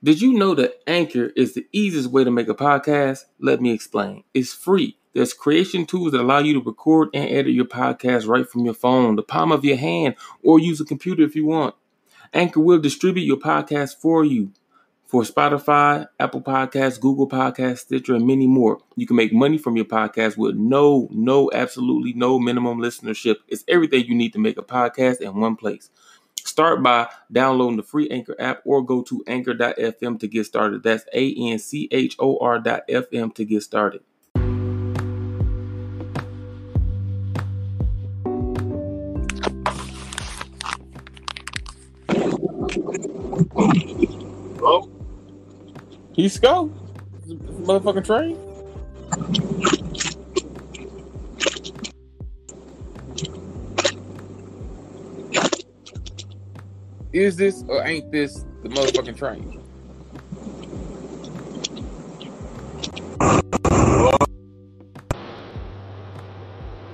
Did you know that Anchor is the easiest way to make a podcast? Let me explain. It's free. There's creation tools that allow you to record and edit your podcast right from your phone, the palm of your hand, or use a computer if you want. Anchor will distribute your podcast for you. For Spotify, Apple Podcasts, Google Podcasts, Stitcher, and many more. You can make money from your podcast with absolutely no minimum listenership. It's everything you need to make a podcast in one place. Start by downloading the free Anchor app or go to anchor.fm to get started. That's ANCHOR.FM to get started. Oh, He's go. Motherfucking train. Is this or ain't this the motherfucking train?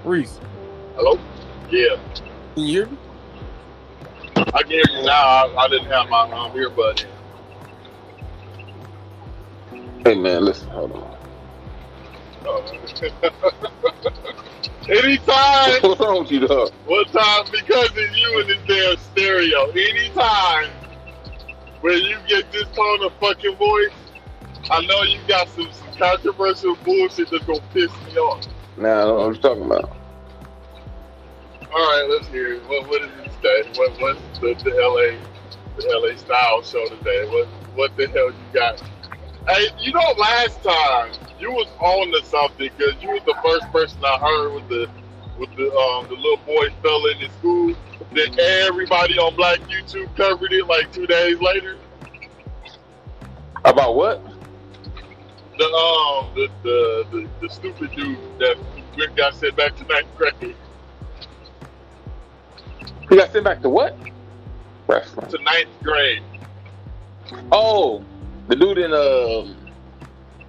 Reese. hello? Yeah. Can you hear me? I can hear you now. I didn't have my earbud in. Hey man, listen, hold on. Anytime. What's wrong with you, dog? One time, because it's you in this damn stereo. Anytime when you get this tone of fucking voice, I know you got some controversial bullshit that's gonna piss me off. Nah, I don't know what you're talking about. All right, let's hear it. What is it today? What's the LA style show today? What the hell you got? Hey, you know, last time you was on to something because you was the first person I heard with the little boy fell in his school. Then everybody on Black YouTube covered it like 2 days later. About what? The stupid dude that got sent back to ninth grade. He got sent back to what? Wrestling. To ninth grade. Oh, the dude in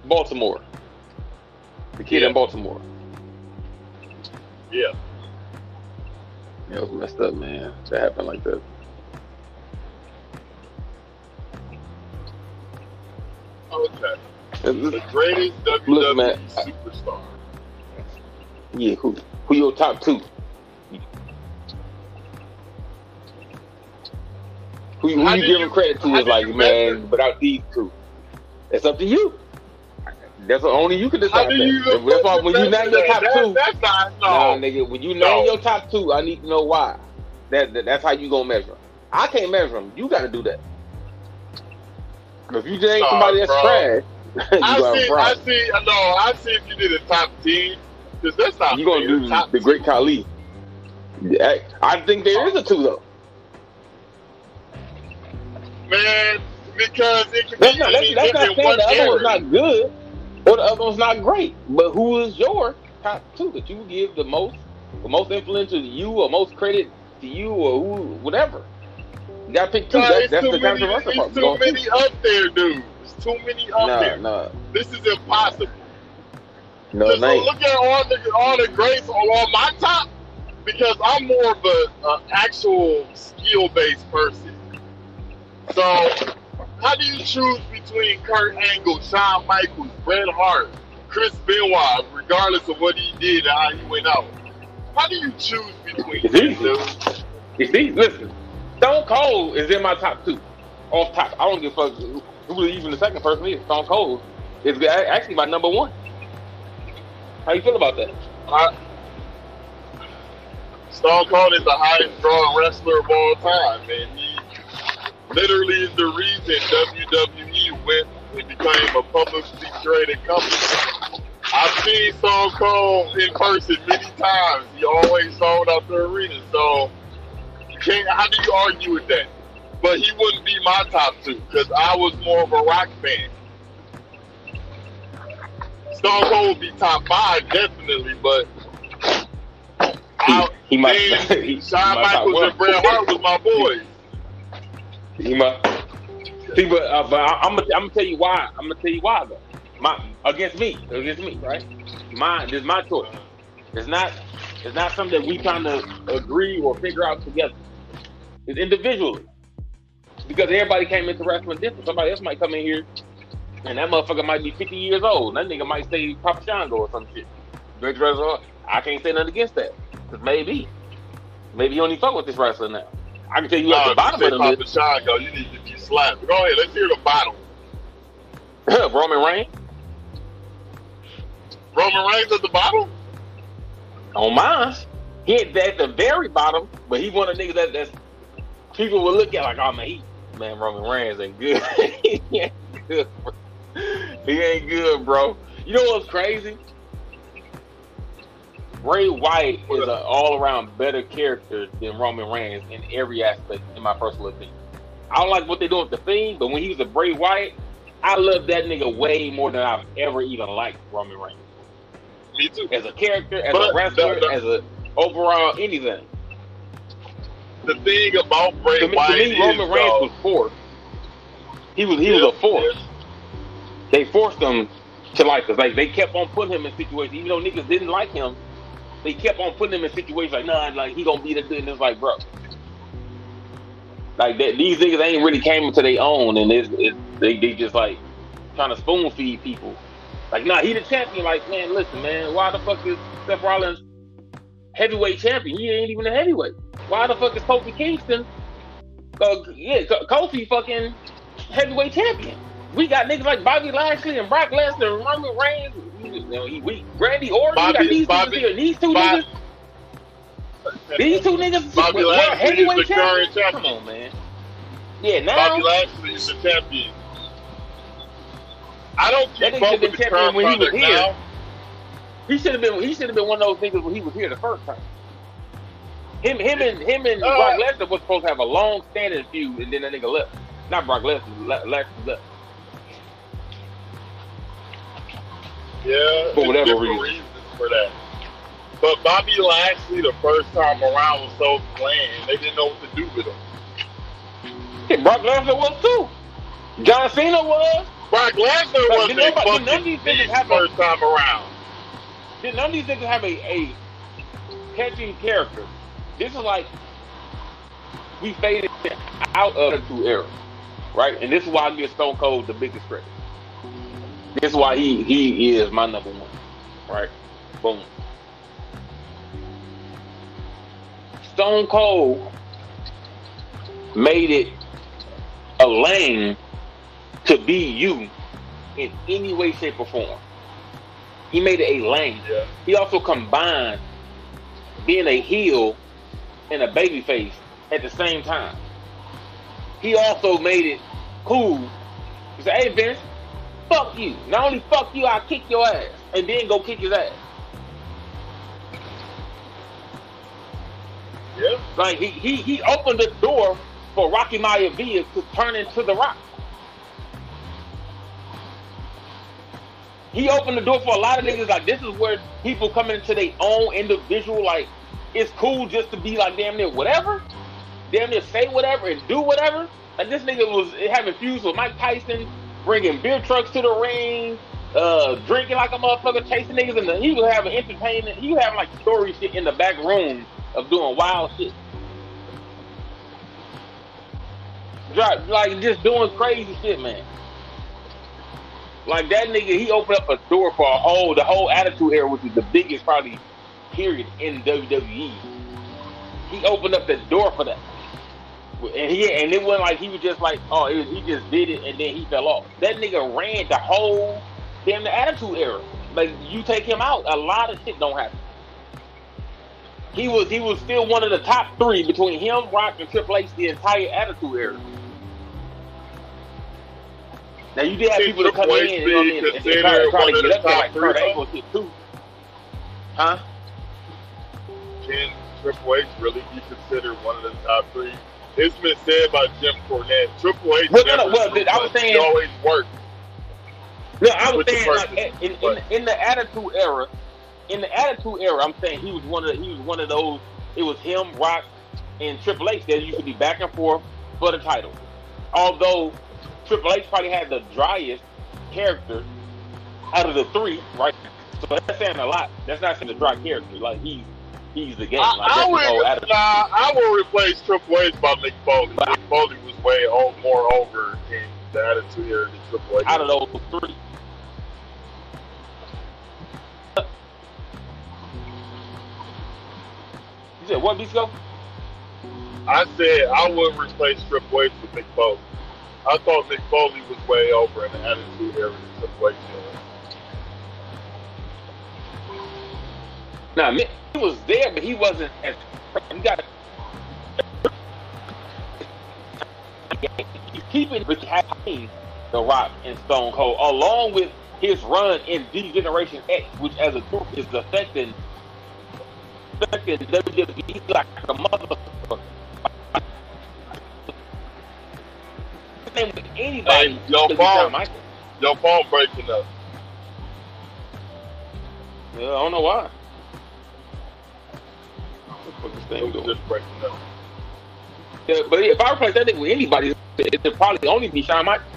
Baltimore. The kid in Baltimore. Yeah. Yeah, it was messed up, man. That happened like that. Okay. The greatest WWE superstar. Yeah, who your top two? Who you giving credit to is like, man, without these two. It's up to you. That's only you can decide that. That's why when you name your top two, that's not, no. Nah, nigga, when you name your top two, I need to know why. That's how you gonna measure them. I can't measure them. You gotta do that. If you just ain't somebody that's trash, I see if you did a top 10, because that's not. You gonna do the Great Khali. I think there is a two though. Man, because it could That's be not saying the other one's not good or the other one's not great. But who is your top two that you give the most influential to you or most credit to you or who, whatever? You gotta pick two. That's the controversial part. There's too many up there, dude. There's too many up there. No. This is impossible. No, so look at all the greats on my top, because I'm more of an actual skill-based person. So, how do you choose between Kurt Angle, Shawn Michaels, Bret Hart, Chris Benoit, regardless of what he did and how he went out? How do you choose between them, dude? It's easy. Listen, Stone Cold is in my top two. Off top. I don't give a fuck who even the second person is. Stone Cold is actually my number one. How you feel about that? Stone Cold is the highest drawing wrestler of all time, man. He literally is the reason WWE went and became a publicly traded company. I've seen Stone Cold in person many times. He always sold out the arena. So, how do you argue with that? But he wouldn't be my top two because I was more of a Rock fan. Stone Cold would be top 5 definitely, but Shawn Michaels and Bret Hart was my boys. See, but I'm gonna tell you why. I'm gonna tell you why though. Against me, right? This is my choice. It's not something that we trying to agree or figure out together. It's individually. Because everybody came into wrestling different. Somebody else might come in here, and that motherfucker might be 50 years old. That nigga might say Papa Shango or some shit. Great wrestler. I can't say nothing against that. Because maybe he only fuck with this wrestler now. I can tell you at the bottom of the Papa list. Shango, you need to be slapped. Go ahead, let's hear the bottom. Roman Reigns. Roman Reigns at the bottom? On mine. He at the very bottom, but he one of the niggas that's people will look at like, oh man, Roman Reigns ain't good. He ain't good, bro. He ain't good, bro. You know what's crazy? Bray Wyatt is an all-around better character than Roman Reigns in every aspect, in my personal opinion. I don't like what they're doing with the Fiend, but when he was a Bray Wyatt, I love that nigga way more than I've ever even liked Roman Reigns. Me too. As a character, as a wrestler, as a overall anything. The thing about Bray Wyatt to me, Roman Reigns was forced. He was a force. Yeah. They forced him to like us. Like they kept on putting him in situations, even though niggas didn't like him. They kept on putting him in situations like, nah, like he gonna be the good. And it's like, bro, like that. These niggas ain't really came into their own, and they just like trying to spoon feed people. Like, nah, he the champion. Like, man, listen, man, why the fuck is Seth Rollins heavyweight champion? He ain't even a heavyweight. Why the fuck is Kofi Kingston? Kofi fucking heavyweight champion. We got niggas like Bobby Lashley and Brock Lesnar and Roman Reigns. Randy Orton. These two niggas. These two niggas. Bobby Lashley is the current champion. Come on, man. Yeah, now Bobby Lashley is the champion. I don't keep up with the current when he was product here. now. He should have been one of those niggas when he was here the first time. Him and Brock Lesnar was supposed to have a long standing feud, and then that nigga left. Not Brock Lesnar, Lashley left. Yeah, for whatever reasons for that. But Bobby Lashley the first time around was so bland. They didn't know what to do with him. Yeah, Brock Lesnar was too. John Cena was. Brock Lesnar was a fucking beast first time around. Did none of these niggas have a catching character? This is like we faded out of the two eras, right? And this is why I give Stone Cold the biggest credit. This is why he is my number one, right? Boom. Stone Cold made it a lane to be you in any way, shape, or form. He made it a lane. Yeah. He also combined being a heel and a babyface at the same time. He also made it cool. He said, hey, Vince, fuck you. Not only fuck you, I'll kick your ass. And then go kick his ass. Yeah. Like, he opened the door for Rocky Maivia to turn into The Rock. He opened the door for a lot of niggas. Like, this is where people come into their own individual, like, it's cool just to be like damn near whatever. Damn near say whatever and do whatever. Like, this nigga was having feuds with Mike Tyson, bringing beer trucks to the ring, drinking like a motherfucker, chasing niggas, and he was having entertainment. He was having, like, story shit in the back room of doing wild shit. Like, just doing crazy shit, man. Like, that nigga, he opened up a door for the whole Attitude Era, which is the biggest, probably, period in WWE. He opened up the door for that. And it wasn't like he was just like, he just did it and then he fell off. That nigga ran the whole damn the Attitude Era. Like, you take him out, a lot of shit don't happen. He was still one of the top three between him, Rock, and Triple H the entire Attitude Era. Now, you did have people that come in, you know what I mean, and try to get up there like Kurt Angle shit too. Huh? Can Triple H really be considered one of the top three? It's been said by Jim Cornette. Triple H I was saying, he always worked. No, I was saying like in the Attitude Era, I'm saying he was one of those. It was him, Rock, and Triple H that used to be back and forth for the title. Although Triple H probably had the driest character out of the three, right? So that's saying a lot. That's not saying the dry character. Like, he's he's the game. Like, that's his whole attitude. I will replace Triple H by Mick Foley. Mick Foley was way more over in the Attitude Era than Triple H. Out of those three. You said what, Bisco? I said I would replace Triple H with Mick Foley. I thought Mick Foley was way over in the Attitude Era than Triple H was. Now, Mick, he was there, but he wasn't as. You got he's keeping having The Rock and Stone Cold, along with his run in D-Generation X, which as a group is affecting WWE like a motherfucker. Same with anybody. Hey, your phone breaking up. Yeah, I don't know why. What this thing doing? Just breaking up. Yeah, but if I replace that nigga with anybody, it'd probably only be Shawn Michaels.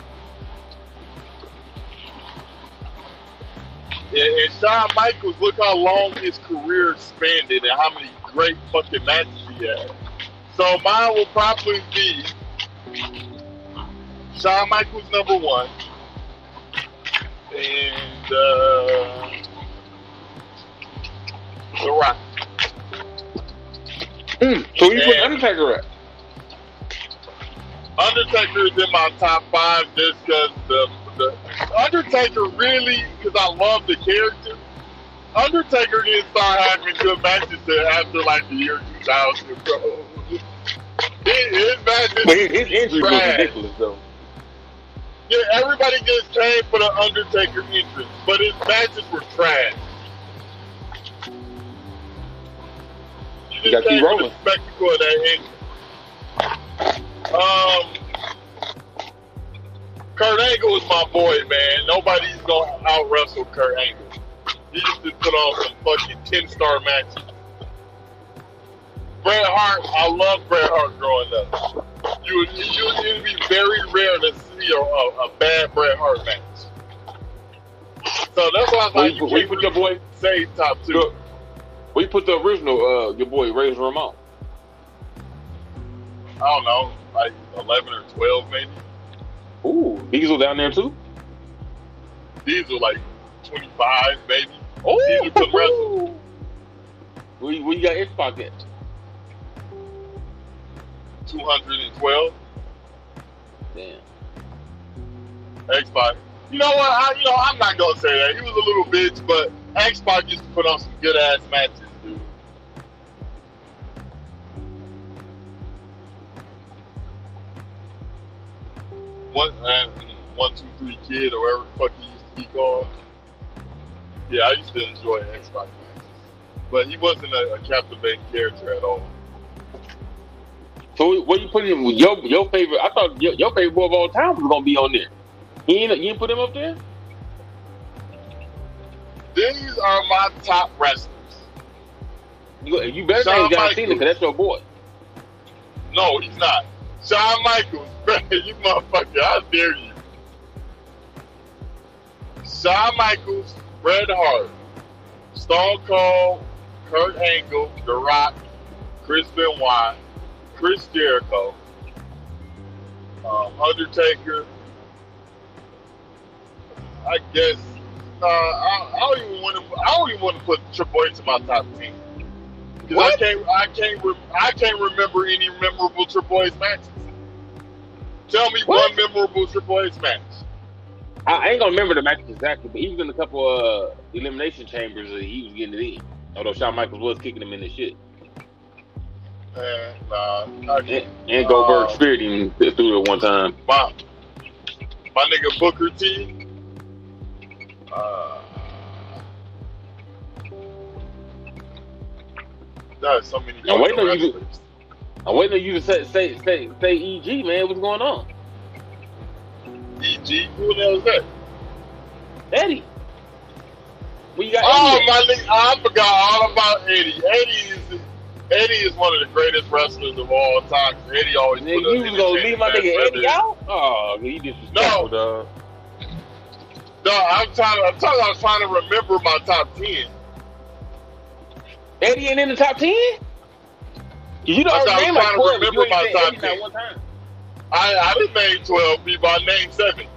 Yeah, and Shawn Michaels, look how long his career expanded and how many great fucking matches he had. So mine will probably be Shawn Michaels #1, and The Rock. So you put Undertaker at? Undertaker is in my top 5 just because the Undertaker really, because I love the character. Undertaker didn't start having good matches after like the year 2000, bro. His matches, but his injury was ridiculous, though. Yeah, everybody just came for the Undertaker entrance, but his matches were trash. You just came for the spectacle of that entrance. Kurt Angle is my boy, man. Nobody's gonna out wrestle Kurt Angle. He used to put on some fucking 10-star matches. Bret Hart, I love Bret Hart growing up. It'd be very rare to see a bad Bret Hart match. So that's why I like you put your boy say top 2. Where you put the original, your boy Razor Ramon? I don't know, like 11 or 12 maybe. Ooh, Diesel down there too? Diesel like 25 maybe. Oh, Diesel could wrestle. Where you got X-Pac at? 212. Damn. X-Pac. You know what? I'm not gonna say that. He was a little bitch, but X-Pac used to put on some good ass matches, dude. One, 2, 3 kid or whatever the fuck he used to be called. Yeah, I used to enjoy X-Pac matches, but he wasn't a captivating character at all. So what you put him with your favorite? I thought your favorite boy of all time was gonna be on there. You didn't put him up there? These are my top wrestlers. You better say John Cena because that's your boy. No, he's not. Shawn Michaels, you motherfucker, how dare you? Shawn Michaels, Bret Hart, Stone Cold, Kurt Angle, The Rock, Chris Benoit, Chris Jericho, Undertaker. I guess I don't even want to put Triple H in my top 10 because I can't remember any memorable Triple H matches. Tell me one memorable Triple H match. I ain't gonna remember the matches exactly, but he was in a couple elimination chambers. He was getting it in. Although Shawn Michaels was kicking him in the shit. And Goldberg speared him through it one time. My nigga Booker T. There's so many. I'm waiting on you to say EG, man. What's going on? EG? Who the hell is that? Eddie. Well, you got my nigga, I forgot all about Eddie. Eddie is one of the greatest wrestlers of all time. Eddie always put us in the You gonna leave my nigga Eddie out? Oh, he disrespectful, dog. No, I was trying to remember my top 10. Eddie ain't in the top 10? You know, I name was like trying to 12. You remember ain't my said top Eddie 10. not one time. I didn't name 12 people. I named 7.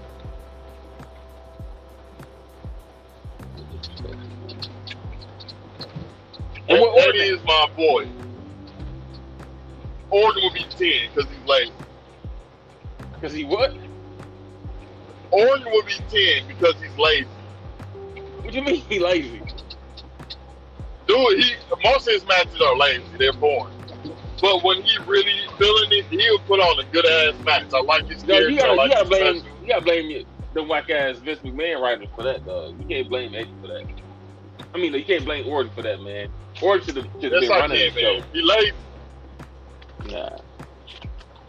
And what Eddie order? is my boy. Orton would be 10 because he's lazy. Because he what? Orton would be 10 because he's lazy. What you mean he lazy? Dude, most of his matches are lazy. They're boring. But when he really feeling it, he'll put on a good ass match. I like his No, character. you gotta I like his blame special. you gotta blame the whack ass Vince McMahon writers for that, dog. You can't blame Eddie for that. I mean, you can't blame Orton for that, man. Orton should have been running the show. Man. He lazy. Nah.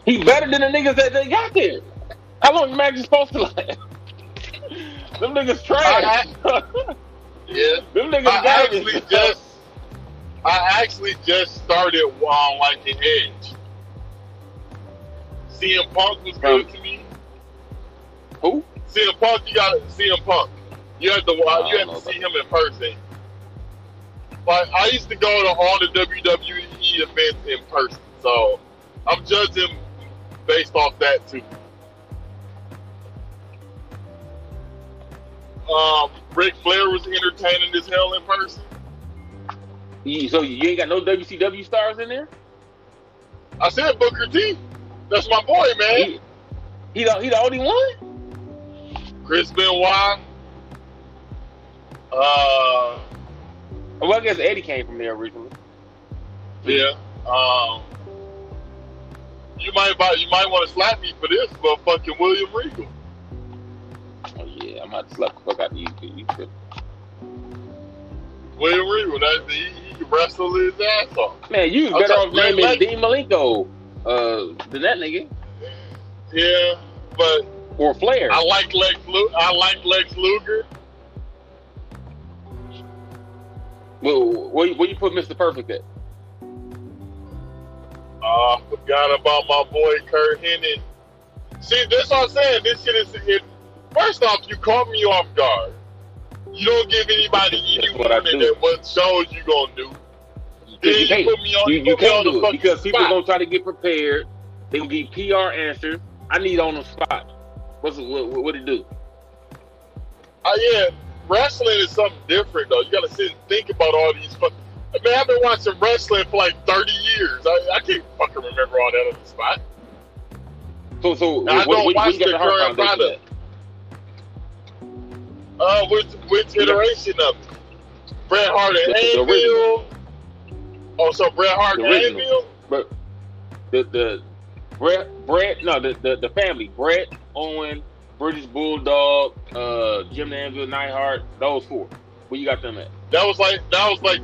He better than the niggas that they got there. How long the match is supposed to last? Them niggas trash. Yeah. Them niggas I actually just started liking Edge. CM Punk was good to me. Who? CM Punk, you got CM Punk. You have to see him in person. Like I used to go to all the WWE events in person, so I'm judging based off that too. Ric Flair was entertaining as hell in person. So you ain't got no WCW stars in there? I said Booker T. That's my boy, man. He the only one? Chris Benoit. Well, I guess Eddie came from there originally. Yeah. You might want to slap me for this, but fucking William Regal. Oh yeah, I'm about to slap the fuck out of you. William Regal, he can wrestle his ass off. Man, you was better off naming Dean Malenko than that nigga. Yeah, but or Flair. I like Lex Luger. Well, where you put Mr. Perfect at? Forgot about my boy Kurt Hennig. See, that's what I'm saying. This shit is. First off, you caught me off guard. You don't give anybody any warning that what shows you gonna do. Then you put me on. You can't do it because people spot. gonna try to get prepared. They gonna get PR answers. I need on the spot. What it do? Yeah, wrestling is something different though. You gotta sit and think about all these. I mean, I've been watching wrestling for like 30 years. I can't fucking remember all that on the spot. So I don't watch the current product. Which iteration of it? Bret Hart and Anvil? Oh, so Bret Hart and Anvil? But the family, Bret, Owen, British Bulldog, Jim the Anvil, Neidhart, those four. Where you got them at? That was like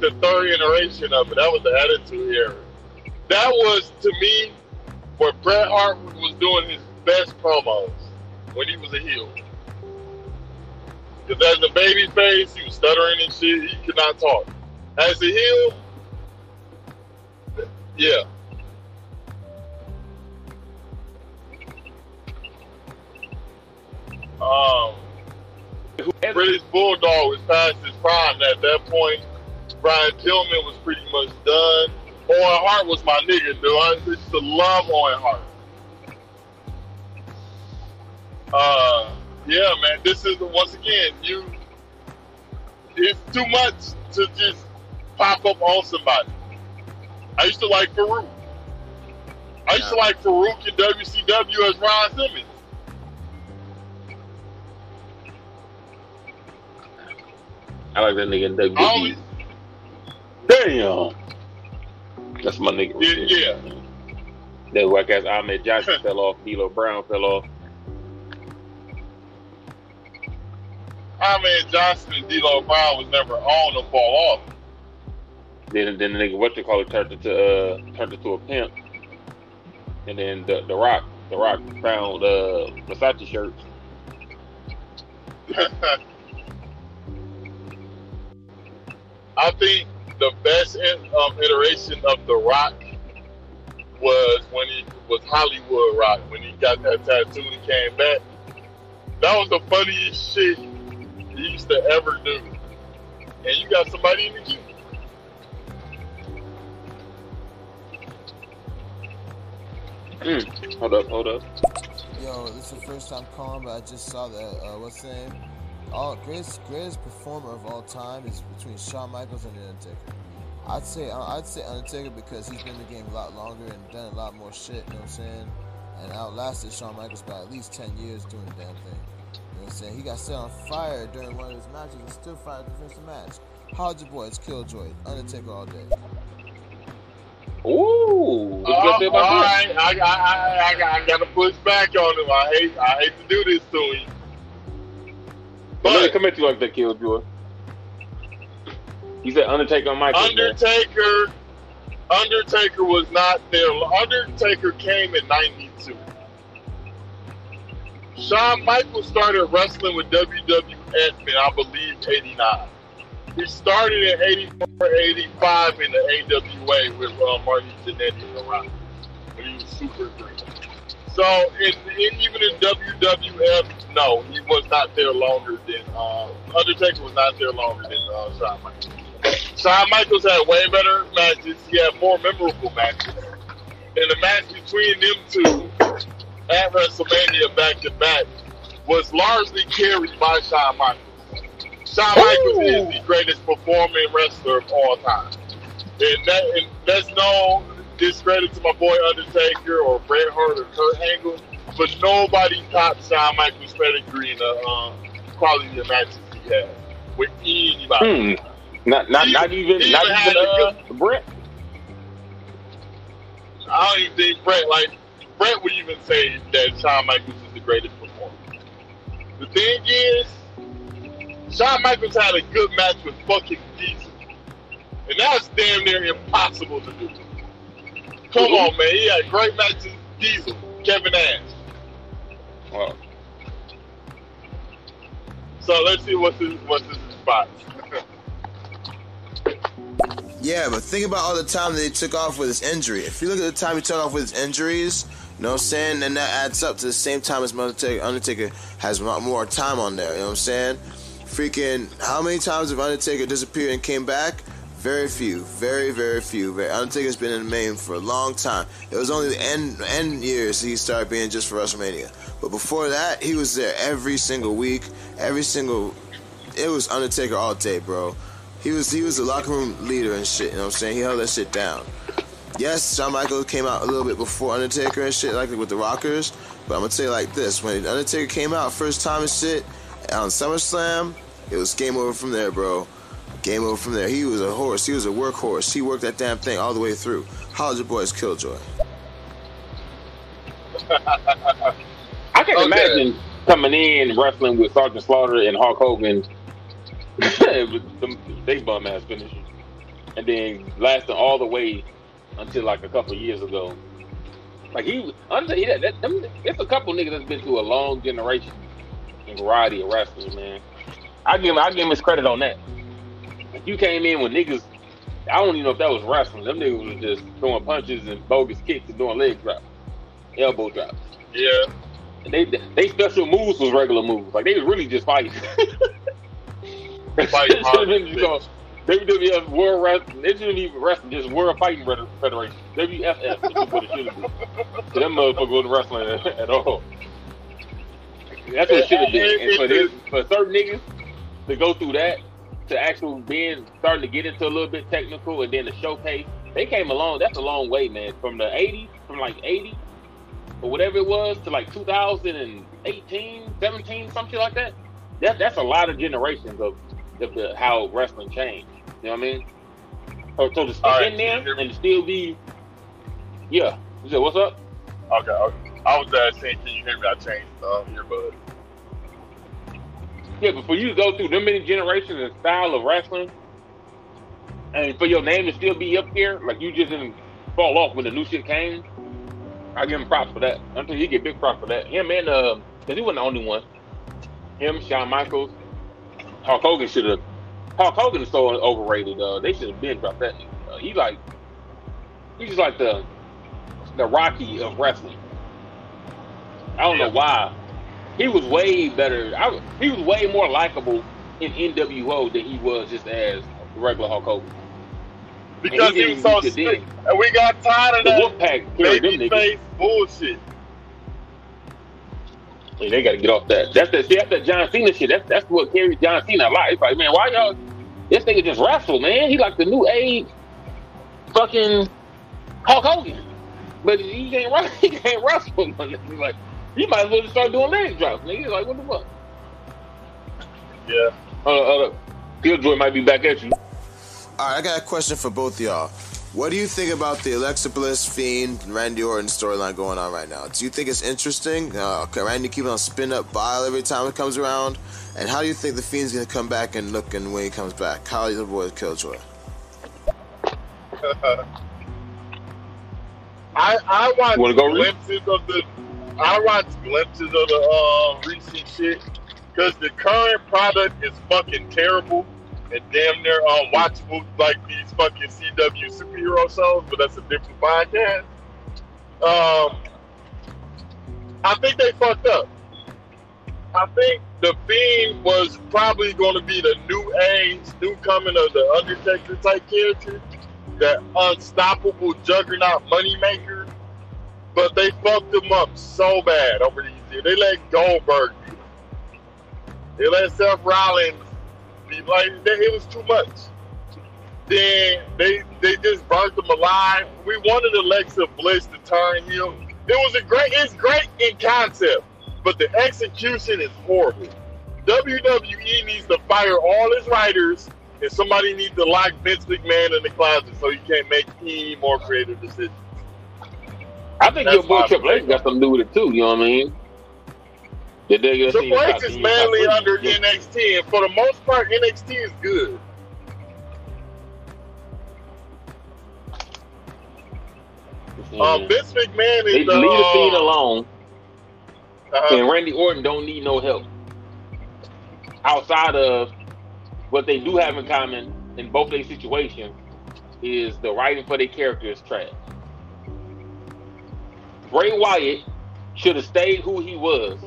the third iteration of it. That was the Attitude Era. That was, to me, where Bret Hart was doing his best promos when he was a heel. Because as a baby face, he was stuttering and shit. He could not talk. As a heel, yeah. British Bulldog was past his prime. At that point, Brian Pillman was pretty much done. Owen Hart was my nigga, dude. I used to love Owen Hart. Yeah, man. This is once again, it's too much to just pop up on somebody. I used to like Farouk. I used to like Farouk in WCW as Ron Simmons. I like that nigga in WWE. Damn. That's my nigga. Yeah. That whack ass Ahmed Johnson fell off. D'Lo Brown fell off. Ahmed Johnson and D'Lo Brown was never on or fall off. Then the nigga turned into a pimp. And then the Rock found Versace shirts. I think the best iteration of The Rock was when he was Hollywood Rock, when he got that tattoo and came back. That was the funniest shit he used to ever do. And you got somebody in the queue. Hold up. Yo, this is the first time calling, but I just saw that. What's the name? Greatest performer of all time is between Shawn Michaels and The Undertaker. I'd say Undertaker because he's been in the game a lot longer and done a lot more shit. You know what I'm saying? And outlasted Shawn Michaels by at least 10 years doing the damn thing. You know what I'm saying? He got set on fire during one of his matches and still fired to finish the match. How's your boy? It's Killjoy. Undertaker all day. Ooh. All right. I gotta push back on him. I hate to do this to him. But let me come at you like that, Killjoy. You said Undertaker on Michael. Undertaker was not there. Undertaker came in 92. Shawn Michaels started wrestling with WWF in, I believe, 89. He started in 84, 85 in the AWA with Marty Jannetty and The Rock when he was super green. So, even in WWF, no, he was not there longer than, Undertaker was not there longer than Shawn Michaels. Shawn Michaels had way better matches. He had more memorable matches. And the match between them two at WrestleMania back-to-back was largely carried by Shawn Michaels. Shawn Michaels is the greatest performing wrestler of all time. And that's no discredit to my boy Undertaker or Bret Hart or Kurt Angle, but nobody tops Shawn Michaels' pedigree in the quality of matches he had with anybody. Not even Bret. I don't even think Bret would even say that Shawn Michaels is the greatest performer. The thing is, Shawn Michaels had a good match with fucking Diesel, and that's damn near impossible to do. Come on, man, he had great matches with Diesel, Kevin Nash. Wow. So let's see what's his response. Yeah, but think about all the time that he took off with his injury. If you look at the time he took off with his injuries, you know what I'm saying, then that adds up to the same time as Undertaker has a lot more time on there, you know what I'm saying? Freaking, how many times have Undertaker disappeared and came back? Very few. Very, very few. Undertaker's been in the main for a long time. It was only the end years he started being just for WrestleMania. But before that, he was there every single week, it was Undertaker all day, bro. He was the locker room leader and shit, you know what I'm saying? He held that shit down. Yes, Shawn Michaels came out a little bit before Undertaker and shit, like with the Rockers, but I'm gonna tell you like this, when Undertaker came out first time and shit, on SummerSlam, it was game over from there, bro. Game over from there. He was a horse. He was a workhorse. He worked that damn thing all the way through. How's your boys Killjoy? I can imagine coming in wrestling with Sergeant Slaughter and Hulk Hogan they bum ass finishes, and then lasting all the way until like a couple of years ago. Like it's a couple niggas that's been through a long generation and variety of wrestling, man. I give him his credit on that. Like you came in with niggas, I don't even know if that was wrestling. Them niggas was just throwing punches and bogus kicks and doing leg drops, elbow drops. Yeah. And they special moves was regular moves. Like they was really just fighting. WWF World Wrestling, they shouldn't even wrestle, just World Fighting Federation. WFF is what it should have been. So them motherfuckers wasn't wrestling at all. That's what it should have been. And for certain niggas to go through that, to actually starting to get into a little bit technical, and then the showcase, they came along. That's a long way, man. From the 80s, from like 80 or whatever it was, to like 2018, 17, something like that. That's a lot of generations of how wrestling changed. You know what I mean? So to stick in there and still be, yeah. You said, what's up? Okay. I was saying, can you hear me? I changed the earbud. Yeah, but for you to go through them many generations and style of wrestling, and for your name to still be up there, like you just didn't fall off when the new shit came, I give him props for that. I'm telling you, he get big props for that. Him and, because he wasn't the only one. Him, Shawn Michaels, Hulk Hogan is so overrated. They should have been dropped that nigga. He's just like the Rocky of wrestling. I don't know why. He was way better. He was way more likable in NWO than he was just as the regular Hulk Hogan. because he was so sick, and we got tired of that babyface bullshit. I mean, they got to get off that. That's that John Cena shit. That's what carries John Cena a lot. It's like, man, why y'all? This nigga just wrestle, man. He like the new age fucking Hulk Hogan, but he can't wrestle. He can't wrestle. Man. Like, you might as well just start doing leg drops, nigga. Like, what the fuck? Yeah. Hold up. Killjoy might be back at you. All right, I got a question for both of y'all. What do you think about the Alexa Bliss, Fiend, Randy Orton storyline going on right now? Do you think it's interesting? Can Randy keep on spin up bile every time it comes around? And how do you think the Fiend's going to come back and look and when he comes back? How is the boy Killjoy? I watch glimpses of the recent shit because the current product is fucking terrible and damn near unwatchable like these fucking CW superhero shows, but that's a different podcast. I think they fucked up. I think the Fiend was probably going to be the new age, new coming of the Undertaker type character, that unstoppable juggernaut moneymaker, but they fucked him up so bad over these years. They let Goldberg do it. They let Seth Rollins be like, it was too much. Then they just burnt him alive. We wanted Alexa Bliss to turn heel. It's great in concept, but the execution is horrible. WWE needs to fire all his writers, and somebody needs to lock Vince McMahon in the closet so he can't make any more creative decisions. I think your boy Triple H got something to do with it too, you know what I mean? Triple H is mainly under NXT, and for the most part, NXT is good. Vince McMahon is leave the Fiend alone, and Randy Orton don't need no help. Outside of what they do have in common in both their situations is the writing for their character is trash. Bray Wyatt should have stayed who he was.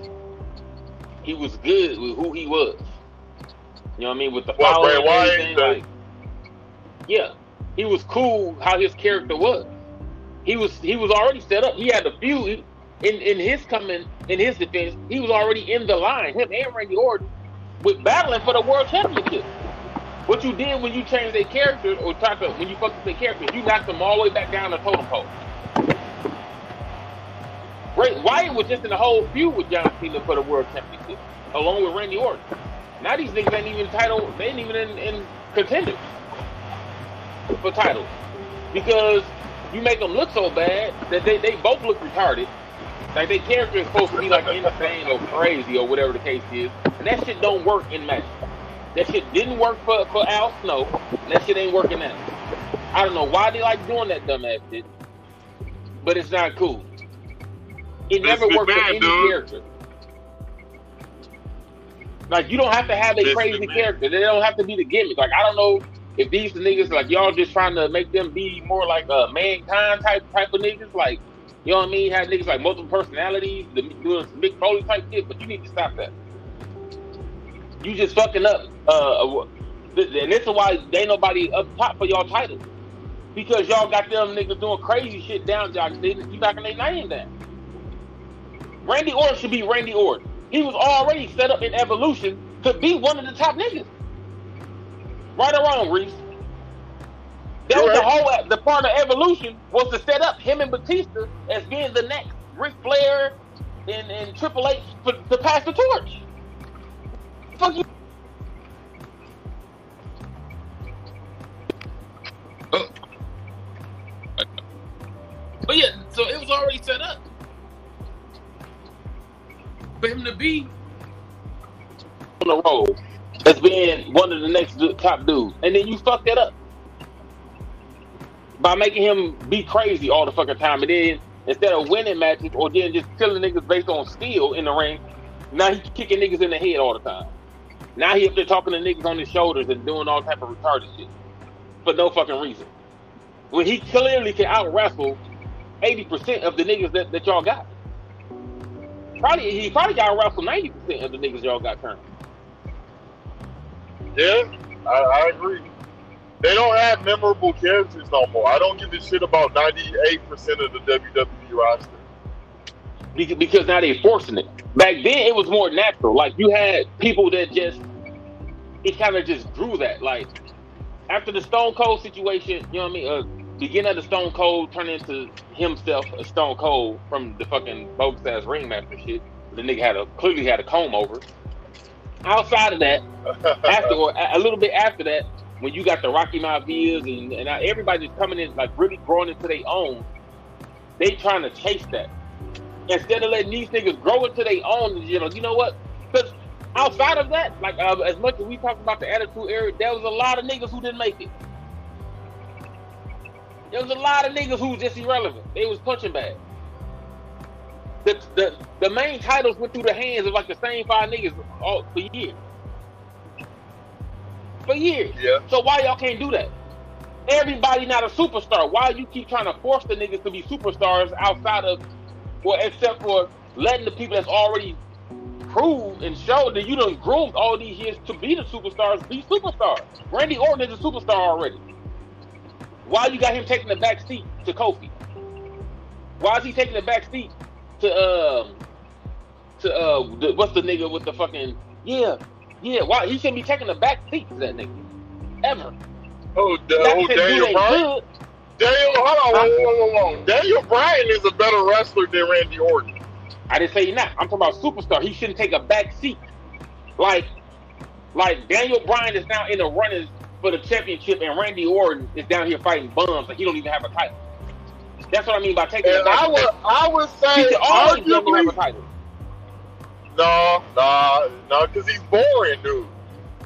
He was good with who he was. You know what I mean? With the power and everything. Like, yeah, he was cool how his character was. He was already set up. He had a feud in his defense. He was already in the line. Him and Randy Orton with battling for the world championship. What you did when you changed their character or when you fucked with their character, you knocked them all the way back down the totem pole. Wyatt was just in the whole feud with John Cena for the world championship, along with Randy Orton. Now these niggas ain't even they ain't even in contenders for titles because you make them look so bad that they both look retarded. Like their character is supposed to be like insane or crazy or whatever the case is, and that shit don't work in matches. That shit didn't work for Al Snow. And that shit ain't working now. I don't know why they like doing that dumbass shit, but it's not cool. It never works for any character. Like you don't have to have a crazy character. They don't have to be the gimmick. Like I don't know if these niggas like y'all just trying to make them be more like Mankind type of niggas. Like you know what I mean? Have niggas like multiple personalities, doing some Mick Foley type shit. But you need to stop that. You just fucking up. And this is why there ain't nobody up top for y'all titles. Because y'all got them niggas doing crazy shit down, you knocking their name down. Randy Orton should be Randy Orton. He was already set up in Evolution to be one of the top niggas. Right or wrong, Reese? That was the part of Evolution was to set up him and Batista as being the next Ric Flair and Triple H to pass the torch. Fuck you. But yeah, so it was already set up for him to be on the road as being one of the next top dudes, and then you fuck that up by making him be crazy all the fucking time, and then instead of winning matches or then just killing niggas based on skill in the ring, now he's kicking niggas in the head all the time. Now he up there talking to niggas on his shoulders and doing all type of retarded shit for no fucking reason. When he clearly can out wrestle 80% of the niggas that y'all got. He probably got wrestle 90% of the niggas y'all got currently. Yeah, I agree. They don't have memorable characters no more. I don't give a shit about 98% of the WWE roster. Because now they're forcing it. Back then, it was more natural. Like, you had people that just, it kind of just drew that. Like, after the Stone Cold situation, you know what I mean? Beginning of the Stone Cold turned into himself a Stone Cold from the fucking bogus ass ringmaster shit. The nigga clearly had a comb over. Outside of that, or a little bit after that, when you got the Rocky Maivas and everybody's coming in, like, really growing into their own, they trying to chase that. Instead of letting these niggas grow into their own, you know what? Because outside of that, like, as much as we talk about the Attitude Era, there was a lot of niggas who didn't make it. There was a lot of niggas who was just irrelevant. They was punching bag. The main titles went through the hands of like the same 5 niggas for years. For years. Yeah. So why y'all can't do that? Everybody not a superstar. Why you keep trying to force the niggas to be superstars outside of, well, except for letting the people that's already proved and showed that you done groomed all these years to be the superstars, be superstars. Randy Orton is a superstar already. Why you got him taking the back seat to Kofi? Why is he taking the back seat to what's the nigga with the fucking why he shouldn't be taking the back seat to that nigga ever. Daniel Bryan. Hold on. Daniel Bryan is a better wrestler than Randy Orton. I didn't say not. I'm talking about superstar. He shouldn't take a back seat. Like Daniel Bryan is now in the runners for the championship, and Randy Orton is down here fighting bums like he don't even have a title. That's what I mean by taking a back seat. I would say arguably have a title. No, because he's boring, dude.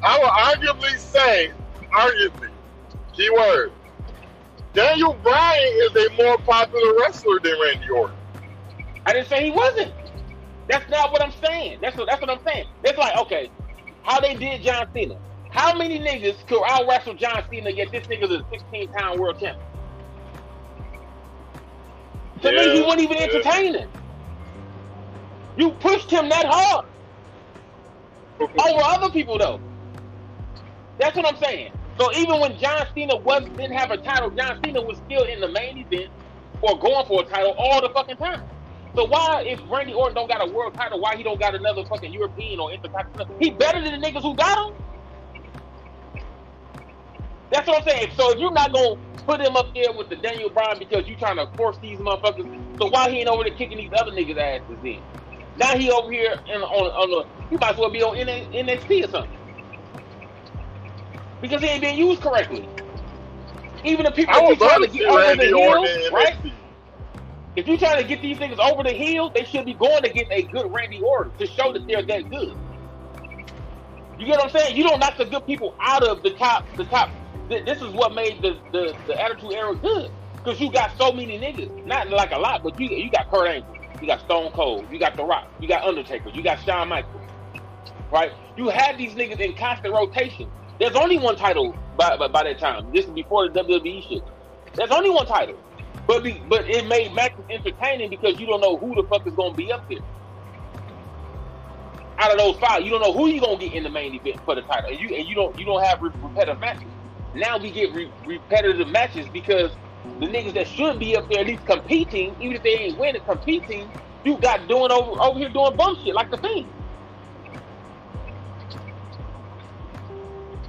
I would arguably say, keyword, Daniel Bryan is a more popular wrestler than Randy Orton. I didn't say he wasn't. That's not what I'm saying. That's what I'm saying. It's like, okay, how they did John Cena. How many niggas could out-wrestle John Cena yet this nigga's a 16-time world champion? To me, he wasn't even entertaining. You pushed him that hard. Over other people, though. That's what I'm saying. So even when John Cena didn't have a title, John Cena was still in the main event or going for a title all the fucking time. So why, if Randy Orton don't got a world title, why he don't got another fucking European or Intercontinental? He better than the niggas who got him. That's what I'm saying. So if you're not going to put him up there with the Daniel Bryan because you trying to force these motherfuckers, so why he ain't over there kicking these other niggas' asses then? Now he over here he might as well be on NXT or something. Because he ain't being used correctly. Even the people that you trying to get over the hill, right? If you trying to get these niggas over the hill, they should be going to get a good Randy Orton to show that they're that good. You get what I'm saying? You don't knock the good people out of the top. This is what made the Attitude Era good. Because you got so many niggas. Not like a lot, but you got Kurt Angle. You got Stone Cold. You got The Rock. You got Undertaker. You got Shawn Michaels. Right? You had these niggas in constant rotation. There's only one title by that time. This is before the WWE shit. There's only one title. But it made matches entertaining because you don't know who the fuck is going to be up there. Out of those 5, you don't know who you're going to get in the main event for the title. And you don't have repetitive matches. Now we get repetitive matches because the niggas that should be up there at least competing, even if they ain't winning, competing, you got doing over here doing bum shit like the Fiend.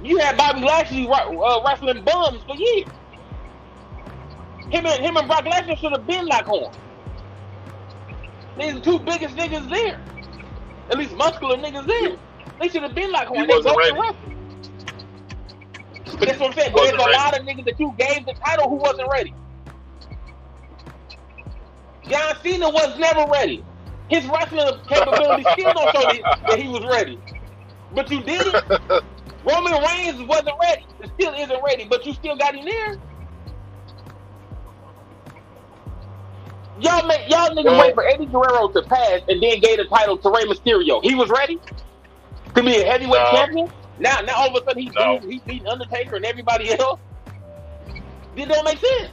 You had Bobby Lashley wrestling bums for years. Him and Brock Lesnar should have been like Horn. These are 2 biggest niggas there. At least muscular niggas there. They should have been like Horn. They wasn't ready. But that's what I'm saying. But there's a lot of niggas that you gave the title who wasn't ready. John Cena was never ready. His wrestling capability still don't show that he was ready. But you did it. Roman Reigns wasn't ready. It still isn't ready, but you still got him there. Y'all niggas wait for Eddie Guerrero to pass and then gave the title to Rey Mysterio. He was ready to be a heavyweight champion. Now all of a sudden he's beating Undertaker and everybody else. It don't make sense.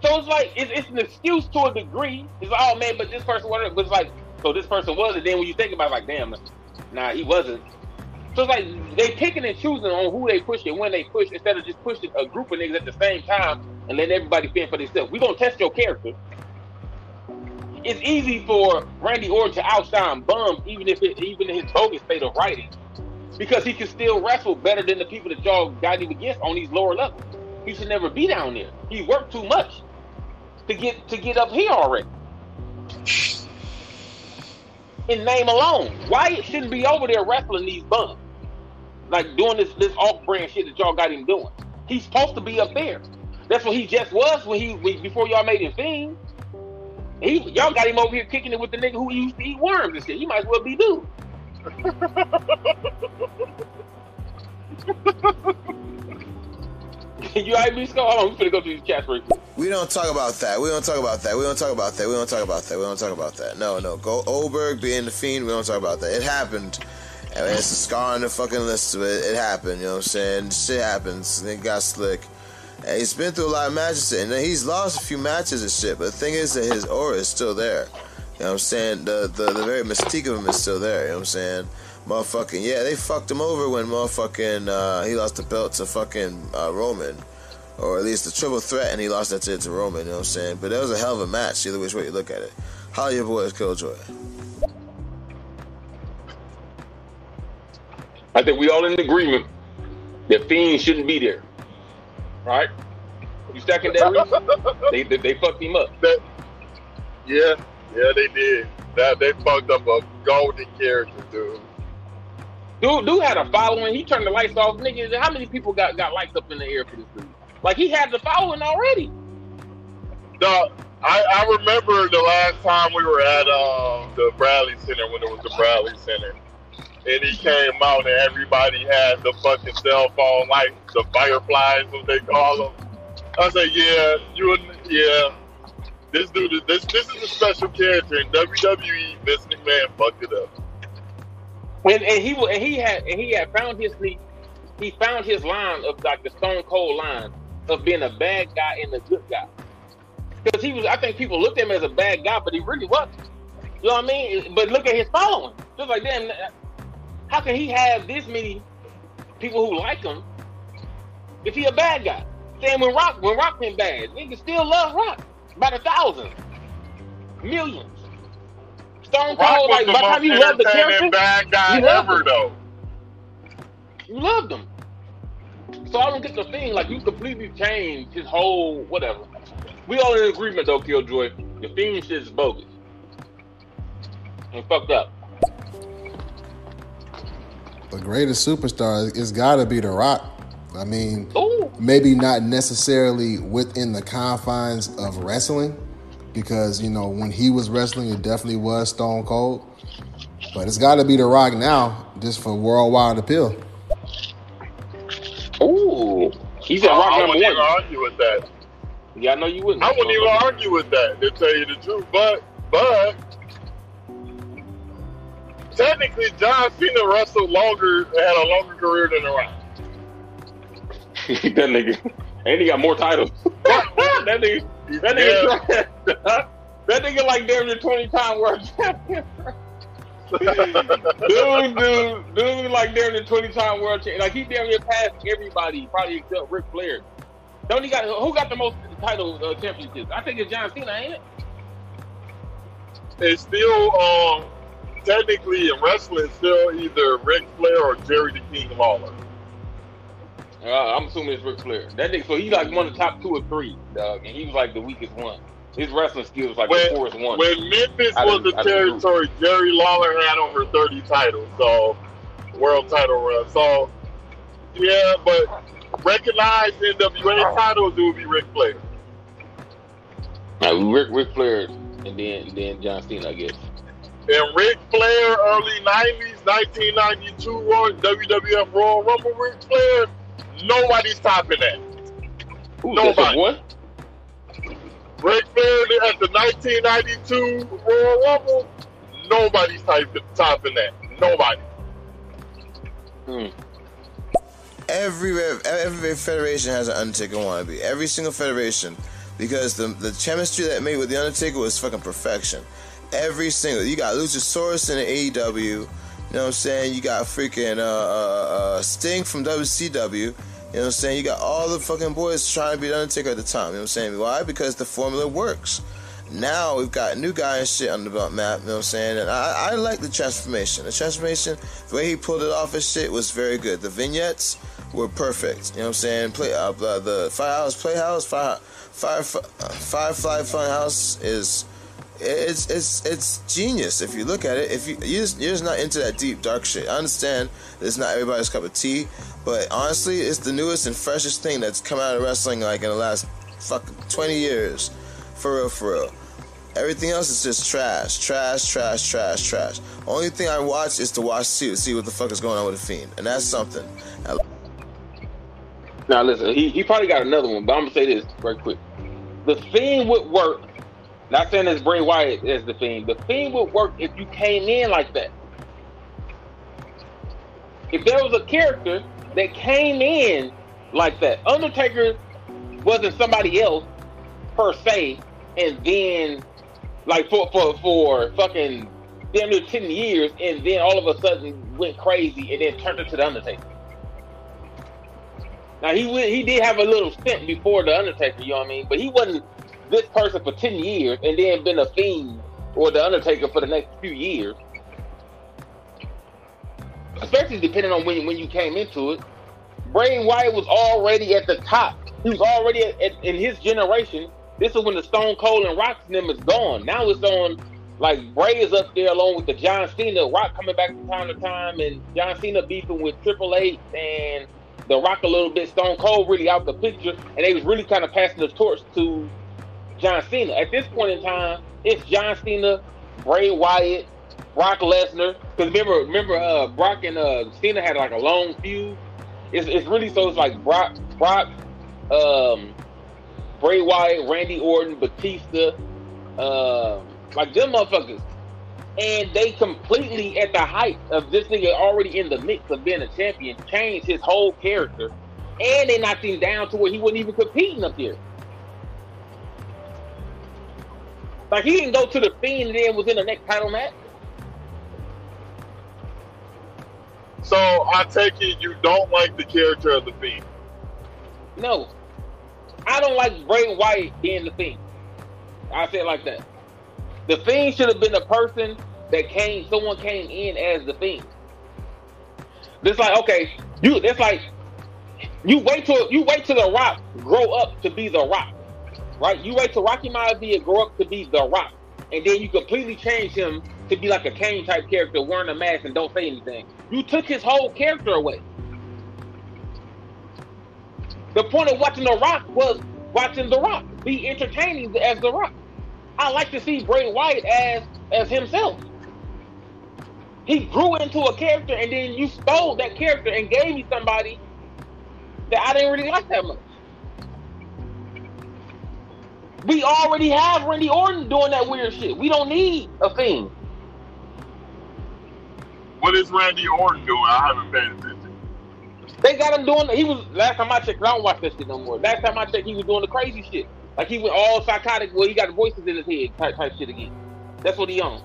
So it's like it's an excuse to a degree. It's like, oh man, but this person wasn't. But it's like, so this person was, and then when you think about it, like, damn, nah, he wasn't. So it's like they picking and choosing on who they push and when they push instead of just pushing a group of niggas at the same time and letting everybody fend for themselves. We gonna test your character. It's easy for Randy Orton to outshine bums even in his bogus state of writing, because he can still wrestle better than the people that y'all got him against on these lower levels. He should never be down there. He worked too much to get up here already. In name alone, Wyatt shouldn't be over there wrestling these bums, like doing this off-brand shit that y'all got him doing. He's supposed to be up there. That's what he just was before y'all made him Fiend. Y'all got him over here kicking it with the nigga who used to eat worms and shit. He might as well be dude. You alright, B. Scott? Hold on, we finna go through these chats real quick. We don't talk about that. No. Goldberg being the Fiend, we don't talk about that. It happened. I mean, it's a scar on the fucking list, but it happened, you know what I'm saying? Shit happens. It got slick. And he's been through a lot of matches, and he's lost a few matches and shit, but the thing is that his aura is still there. You know what I'm saying? The very mystique of him is still there, you know what I'm saying? Motherfucking, yeah, they fucked him over when motherfucking, he lost the belt to fucking Roman. Or at least the triple threat, and he lost that to Roman, you know what I'm saying? But that was a hell of a match, either which way you look at it. How are your boys, Killjoy? I think we all in agreement that Fiend shouldn't be there. Right? You stacking that, Reese? They fucked him up. Yeah, they did. They fucked up a golden character, dude. Dude had a following. He turned the lights off. Nigga, how many people got lights up in the air for this dude? Like, he had the following already. No, I remember the last time we were at the Bradley Center, when it was the Bradley Center. And he came out and everybody had the fucking cell phone lights, the fireflies, what they call them. I said, this dude, this is a special character in WWE. Vince McMahon fucked it up. And he had found his line of like the Stone Cold line of being a bad guy and a good guy. Because I think people looked at him as a bad guy, but he really wasn't. You know what I mean? But look at his following. Just like, damn, how can he have this many people who like him if he a bad guy? Same when Rock been bad. Niggas still love Rock. About 1,000. Millions. Stone Cold, like, by the time you love the character, bad guy ever, though. You loved him. So I don't get the thing, like, you completely changed his whole whatever. We all in agreement, though, Killjoy. The Fiend shit is bogus. And fucked up. The greatest superstar is gotta be The Rock. I mean, maybe not necessarily within the confines of wrestling, because, you know, when he was wrestling, it definitely was Stone Cold. But it's gotta be The Rock now, just for worldwide appeal. Ooh, he's a Rock number one. I wouldn't even argue with that. Yeah, I know you wouldn't. I wouldn't even argue with that, to tell you the truth. But technically, John Cena had a longer career than The Rock. That nigga, and he got more titles. that nigga like damn near 20-time world champion. dude, like damn near 20-time world champion. Like, he damn near passed everybody, probably except Ric Flair. Who got the most title championships? I think it's John Cena, ain't it? It's still technically in wrestling, it's still either Ric Flair or Jerry the King Lawler. I'm assuming it's Ric Flair. That nigga, so he's like one of the top 2 or 3, dog, and he was like the weakest one. His wrestling skills like the poorest one. When Memphis was the territory, Jerry Lawler had over 30 titles, so world title run. So yeah, but recognized NWA titles, it would be Ric Flair. Ric Flair, and then John Cena, I guess. And Ric Flair, early 90s, 1992 WWF Royal Rumble, Ric Flair, nobody's topping that. Ooh, nobody. What? Ric Flair at the 1992 Royal Rumble, nobody's topping that. Nobody. Every federation has an Undertaker wannabe. Every single federation. Because the chemistry that made with the Undertaker was fucking perfection. Every single. You got Luchasaurus in the AEW. You know what I'm saying? You got freaking Sting from WCW. You know what I'm saying? You got all the fucking boys trying to be the Undertaker at the time. You know what I'm saying? Why? Because the formula works. Now we've got a new guy and shit on the map. You know what I'm saying? And I like the transformation. The transformation, the way he pulled it off and shit was very good. The vignettes were perfect. You know what I'm saying? The Firefly Funhouse is it's genius if you look at it. If you're just not into that deep dark shit. I understand it's not everybody's cup of tea, but honestly, it's the newest and freshest thing that's come out of wrestling like in the last fucking 20 years. For real. Everything else is just trash. Only thing I watch is to see what the fuck is going on with the Fiend, and that's something. Now listen, he probably got another one, but I'm gonna say this very quick. The Fiend would work. Not saying it's Bray Wyatt as the Fiend. The Fiend would work if you came in like that. If there was a character that came in like that, Undertaker wasn't somebody else per se, and then like for fucking damn near 10 years, and then all of a sudden went crazy and then turned into the Undertaker. Now he did have a little stint before the Undertaker, you know what I mean? But he wasn't this person for 10 years and then been a Fiend or the Undertaker for the next few years. Especially depending on when you came into it. Bray Wyatt was already at the top. He was already in his generation. This is when the Stone Cold and Rock's them is gone. Now it's on, like, Bray is up there along with the John Cena, Rock coming back from time to time, and John Cena beefing with Triple H and The Rock a little bit. Stone Cold really out the picture, and they was really kind of passing the torch to John Cena. At this point in time, it's John Cena, Bray Wyatt, Brock Lesnar. Because remember, Brock and Cena had like a long feud. It's really so it's like Brock, Bray Wyatt, Randy Orton, Batista, like them motherfuckers. And they completely, at the height of this nigga already in the mix of being a champion, changed his whole character. And they knocked him down to where he wasn't even competing up there. Like, he didn't go to the Fiend and then was in the next title match. So I take it you don't like the character of the Fiend. No. I don't like Bray Wyatt being the Fiend. I say it like that. The Fiend should have been the person that someone came in as the Fiend. It's like, okay, you wait till The Rock grow up to be The Rock. Right? You wait till Rocky Maivia grow up to be The Rock. And then you completely change him to be like a Kane type character wearing a mask and don't say anything. You took his whole character away. The point of watching The Rock was watching The Rock be entertaining as The Rock. I like to see Bray Wyatt as himself. He grew into a character and then you stole that character and gave me somebody that I didn't really like that much. We already have Randy Orton doing that weird shit. We don't need a Fiend. What is Randy Orton doing? I haven't paid attention. They got him doing. Last time I checked, I don't watch that shit no more. Last time I checked, he was doing the crazy shit. Like he went all psychotic. Well, he got voices in his head type shit again. That's what he on.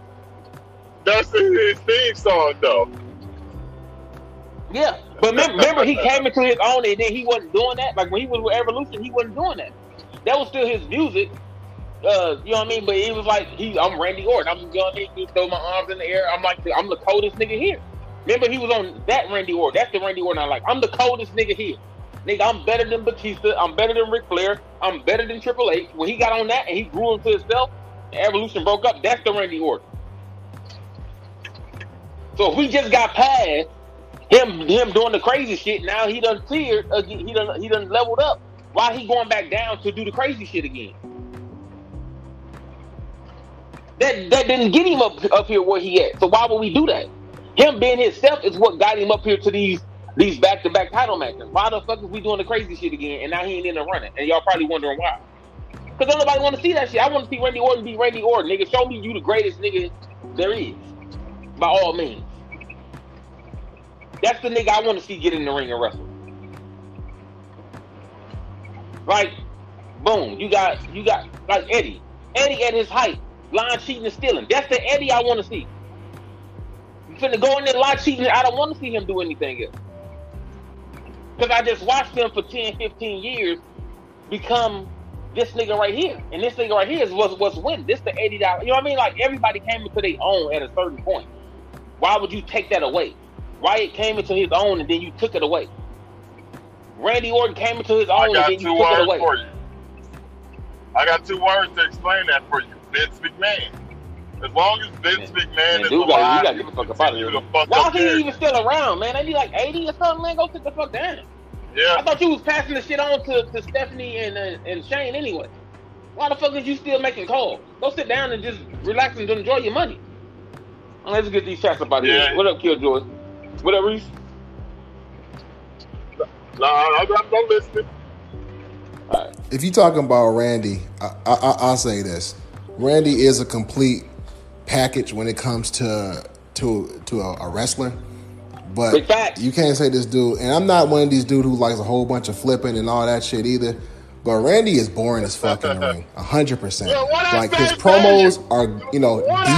That's his theme song, though. Yeah, but remember he came into his own and then he wasn't doing that. Like when he was with Evolution, he wasn't doing that. That was still his music. You know what I mean? But it was like I'm Randy Orton. I'm young nigga, throw my arms in the air. I'm the coldest nigga here. Remember he was on that Randy Orton. That's the Randy Orton I like. I'm the coldest nigga here. Nigga, I'm better than Batista. I'm better than Ric Flair. I'm better than Triple H. When he got on that and he grew into himself, and Evolution broke up, that's the Randy Orton. So if we just got past him doing the crazy shit, now he done cleared again. He done leveled up. Why he going back down to do the crazy shit again? That didn't get him up here where he at. So why would we do that? Him being himself is what got him up here to these back-to-back title matches. Why the fuck is we doing the crazy shit again and now he ain't in the running? And y'all probably wondering why. Because nobody want to see that shit. I want to see Randy Orton be Randy Orton. Nigga, show me you the greatest nigga there is. By all means. That's the nigga I want to see get in the ring and wrestle. Like, boom, you got like Eddie. Eddie at his height, lying, cheating, and stealing. That's the Eddie I want to see. finna go in there lot cheating. I don't want to see him do anything else. Because I just watched him for 10, 15 years become this nigga right here. And this nigga right here is what's winning. This the $80. You know what I mean? Like, everybody came into their own at a certain point. Why would you take that away? Why it came into his own and then you took it away? Randy Orton came into his own and then you took it away. For you. I got 2 words to explain that for you. Vince McMahon. As long as Vince McMahon is alive, you gotta get the fuck up out of here. Why is he even still around, man? Ain't he like 80 or something, man? Go sit the fuck down. Yeah. I thought you was passing the shit on to Stephanie and Shane anyway. Why the fuck is you still making calls? Go sit down and just relax and enjoy your money. Let's get these chats up out of here. What up, Killjoy? What up, Reese? No, I'm listening. All right. If you're talking about Randy, I'll say this: Randy is a complete package when it comes to a wrestler. But you can't say this dude, and I'm not one of these dudes who likes a whole bunch of flipping and all that shit either. But Randy is boring as fuck in the ring, 100%. Like, his promos are,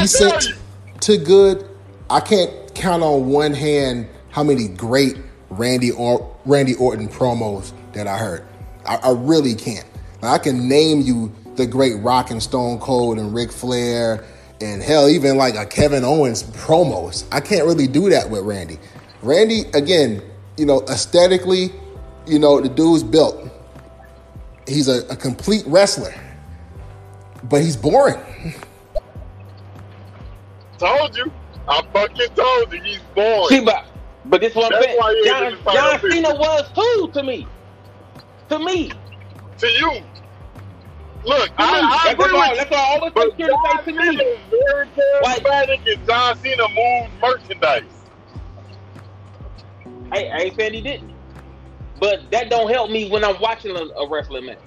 decent to good. I can't count on one hand how many great Randy Orton promos that I heard. I really can't. Like, I can name you the great Rock and Stone Cold and Ric Flair and hell, even like a Kevin Owens promos. I can't really do that with Randy. Randy, again, aesthetically, the dude's built. He's a complete wrestler, but he's boring. Told you. I fucking told you he's boring. See, but this one thing, John Cena was too to me. To me. To you. Look, I agree with you. That's all I always think you're to say to me. Very charismatic, and John Cena moves merchandise. I ain't saying he didn't. But that don't help me when I'm watching a wrestling match.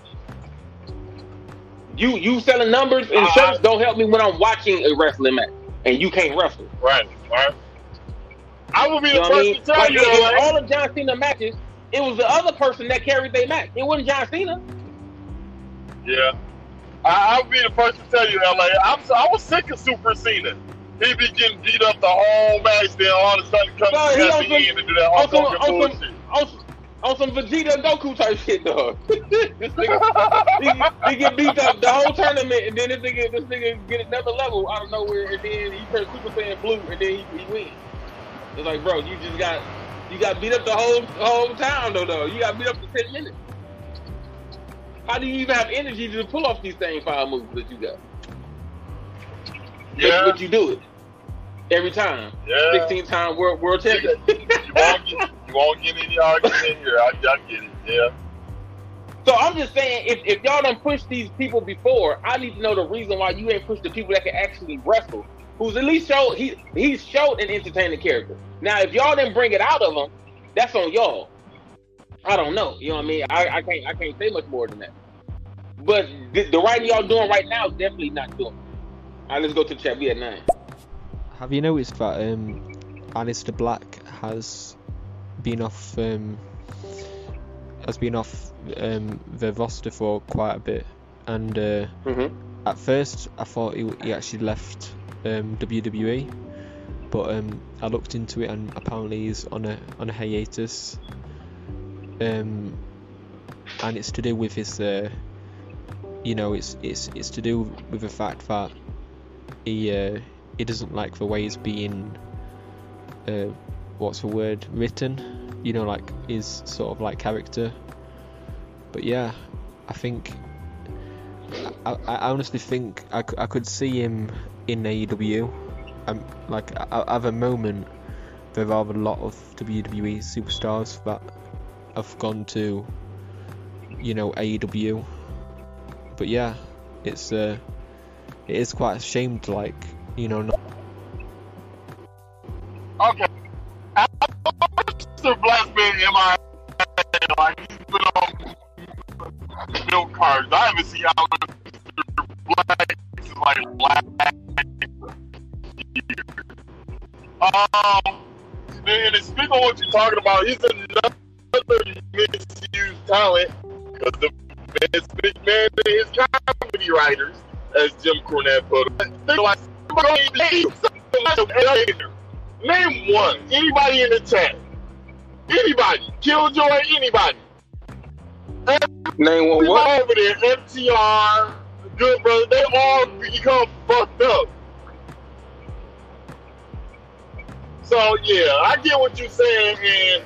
You selling numbers and shirts don't help me when I'm watching a wrestling match. And you can't wrestle. Right. I will be the first to tell you. In all of John Cena matches, it was the other person that carried their match. It wasn't John Cena. Yeah. I'll be the first to tell you, LA. I was sick of Super Cena. He be getting beat up the whole match, then all of a sudden come at the end and do that Hulk Hogan bullshit. On some Vegeta and Goku type shit, dog. This nigga, he get beat up the whole tournament, and then this nigga get another level out of nowhere, and then he turns Super Saiyan Blue, and then he wins. It's like, bro, you got beat up the whole time, though. You got beat up for 10 minutes. How do you even have energy to pull off these same 5 moves that you got? Yeah. But you do it every time. Yeah. 16-time world champion. You won't get any argument in here. I get it. Yeah. So I'm just saying, if y'all done pushed these people before, I need to know the reason why you ain't pushed the people that can actually wrestle. Who's at least showed he's showed an entertaining character. Now, if y'all didn't bring it out of him, that's on y'all. I don't know. You know what I mean? I can't say much more than that. But the writing y'all doing right now is definitely not doing it. All right, let's go to the chat. We at 9. Have you noticed that Aleister Black has been off the roster for quite a bit, and at first I thought he actually left WWE, but I looked into it and apparently he's on a hiatus, and it's to do with his it's to do with the fact that he doesn't like the way he's being written, like his sort of like character. But yeah, I think I honestly think I could see him in AEW. Like at the moment there are a lot of WWE superstars that have gone to AEW, but yeah, it is quite a shame to not. Okay. Mr. Black's been MIA, like he's been on milk cards. I haven't seen Mr. Black since like last year. And speaking of what you're talking about, he's another misused talent because the Vince McMahon and his comedy writers, as Jim Cornette put it, they're like, Name one. Anybody in the chat. Anybody. Killjoy, anybody. Name one Everybody what? over there, FTR, Good Brother, they all become fucked up. So, yeah, I get what you're saying, and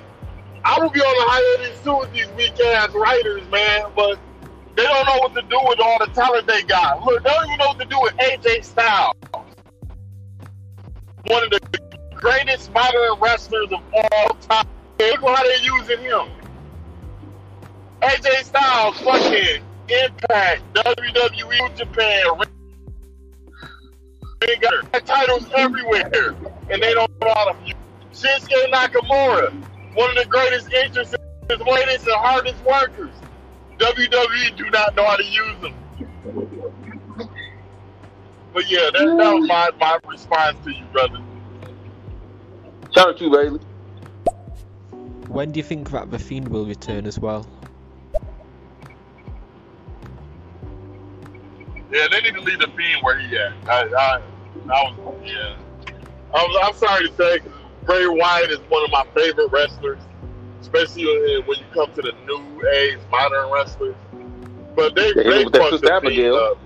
I will be on the hiatus too with these weak-ass writers, man, but they don't know what to do with all the talent they got. Look, they don't even know what to do with AJ Styles. One of the greatest modern wrestlers of all time. Look how they're using him. AJ Styles, fucking Impact, WWE, Japan, they got titles everywhere, and they don't know how to use Shinsuke Nakamura, one of the greatest entrances, latest and hardest workers. WWE do not know how to use them. But yeah, that was my response to you, brother. Shout out to you, Bailey. When do you think that The Fiend will return as well? Yeah, they need to leave the Fiend where he at. I'm sorry to say, Bray Wyatt is one of my favorite wrestlers, especially when you come to the new age modern wrestlers. But they fucked the Fiend up.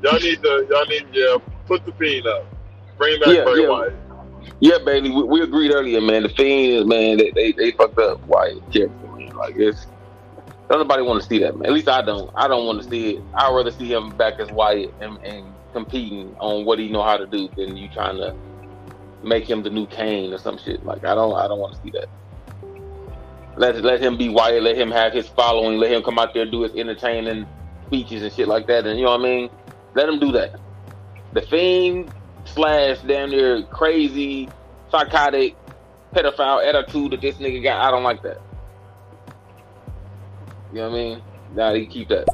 Y'all need put the Fiend up. Bring back Bray Wyatt. Yeah, Bailey, we agreed earlier, man. The Fiend is, man, they fucked up Wyatt character, man. Like, don't nobody want to see that, man. At least I don't. I don't want to see it. I'd rather see him back as Wyatt and competing on what he know how to do than you trying to make him the new Kane or some shit. Like, I don't want to see that. Let him be Wyatt. Let him have his following. Let him come out there and do his entertaining speeches and shit like that. And you know what I mean? Let him do that. The Fiend / damn near crazy, psychotic, pedophile attitude that this nigga got, I don't like that. You know what I mean? Nah, you keep that.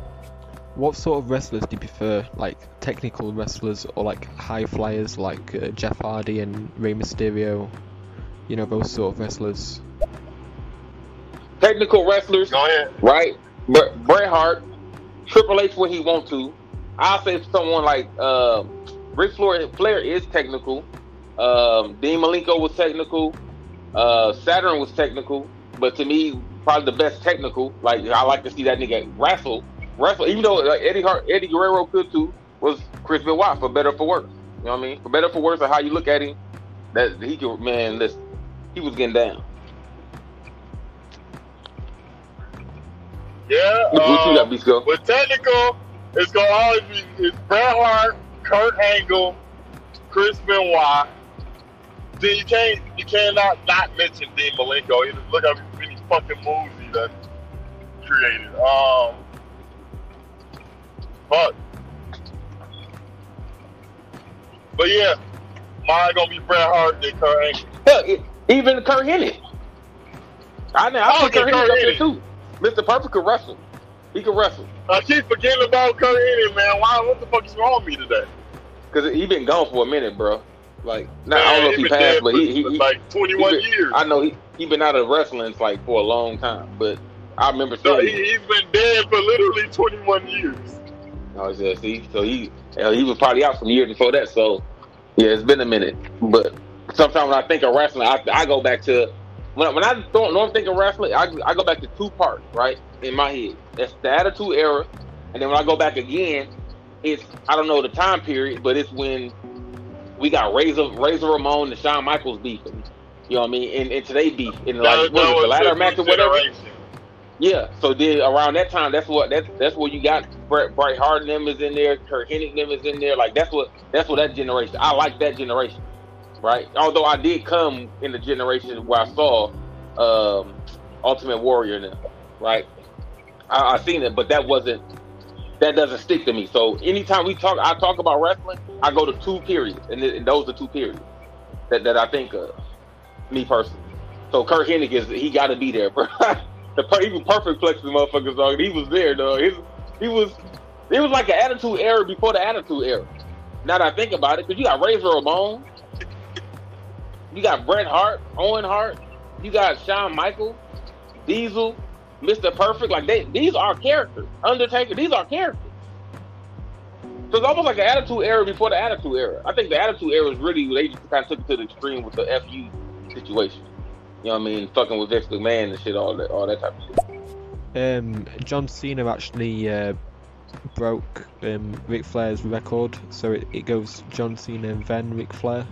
What sort of wrestlers do you prefer? Like technical wrestlers or like high flyers like Jeff Hardy and Rey Mysterio? You know, those sort of wrestlers. Technical wrestlers, go ahead. Right? But Bret Hart, Triple H when he want to. I'll say someone like Ric Flair is technical. Dean Malenko was technical. Saturn was technical. But to me, probably the best technical. Like, I like to see that nigga wrestle. Even though Eddie Guerrero could too, was Chris Benoit, for better or for worse. You know what I mean? For better or for worse, or how you look at him, that he could, man, listen, he was getting down. Yeah. What you got, Bisco? With technical, it's gonna always be Bret Hart, Kurt Angle, Chris Benoit. Then you cannot not mention Dean Malenko. Look how many fucking moves he done created. But yeah, mine gonna be Bret Hart and Kurt Angle. Hell, even Kurt Hennig. I put Kurt Hennig up there too. Mr. Perfect could wrestle. He could wrestle. I keep forgetting about Kurt Hennig, man. What the fuck is wrong with me today? Because he been gone for a minute, bro. Like, I don't know if he passed, but he like 21 years. I know he been out of wrestling like for a long time, but I remember seeing him. He's been dead for literally 21 years. Oh yeah, see, so he was probably out some years before that. So yeah, it's been a minute. But sometimes when I think of wrestling, I go back to when I don't think of wrestling, I go back to two parts, right, in my head. That's the Attitude Era, and then when I go back again, it's, I don't know the time period, but it's when we got Razor Ramon and Shawn Michaels beefing. You know what I mean? And today beef in like the ladder match or whatever. Yeah. So then around that time, that's where you got Bret Hart and them is in there, Kurt Hennig and them is in there. Like that's what that generation. I like that generation, right? Although I did come in the generation where I saw Ultimate Warrior now, right? I seen it, but that doesn't stick to me. So anytime I talk about wrestling, I go to two periods, and those are two periods that I think of, me personally. So Kurt Hennig he got to be there, bro. He was perfect flex the motherfuckers, dog. He was there, dog. It was like an Attitude Era before the Attitude Era. Now that I think about it, because you got Razor Ramon, you got Bret Hart, Owen Hart, you got Shawn Michaels, Diesel, Mr. Perfect. Like these are characters. Undertaker, these are characters. So it's almost like an Attitude Era before the Attitude Era. I think the Attitude Era is really, they just kind of took it to the extreme with the FU situation. You know what I mean? Fucking with Vince McMahon and shit, all that type of shit. John Cena actually broke Ric Flair's record, so it goes John Cena and then Ric Flair.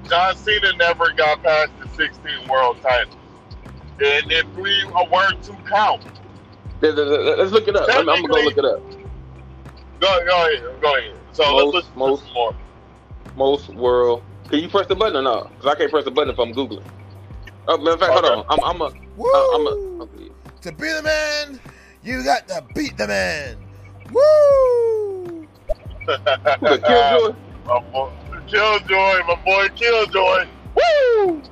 John Cena never got past the 16 world titles. And if we were to count, let's look it up. I'm gonna go look it up. Go ahead. So let's listen to some more. Most world. Can you press the button or not? Because I can't press the button if I'm Googling. Oh, matter of fact, hold on. Okay. To be the man, you got to beat the man. Woo! Killjoy? Killjoy, my boy Killjoy. Woo!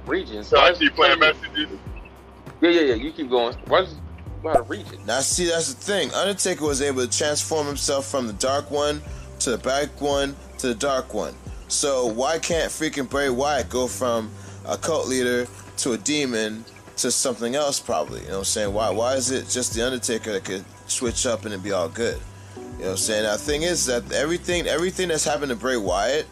Regions. So I keep playing messages. Yeah. You keep going. Why is about a region? Now, see, that's the thing. Undertaker was able to transform himself from the dark one to the black one to the dark one. So why can't freaking Bray Wyatt go from a cult leader to a demon to something else? Probably. You know what I'm saying? Why is it just the Undertaker that could switch up and it'd be all good? You know what I'm saying? Now, the thing is that everything that's happened to Bray Wyatt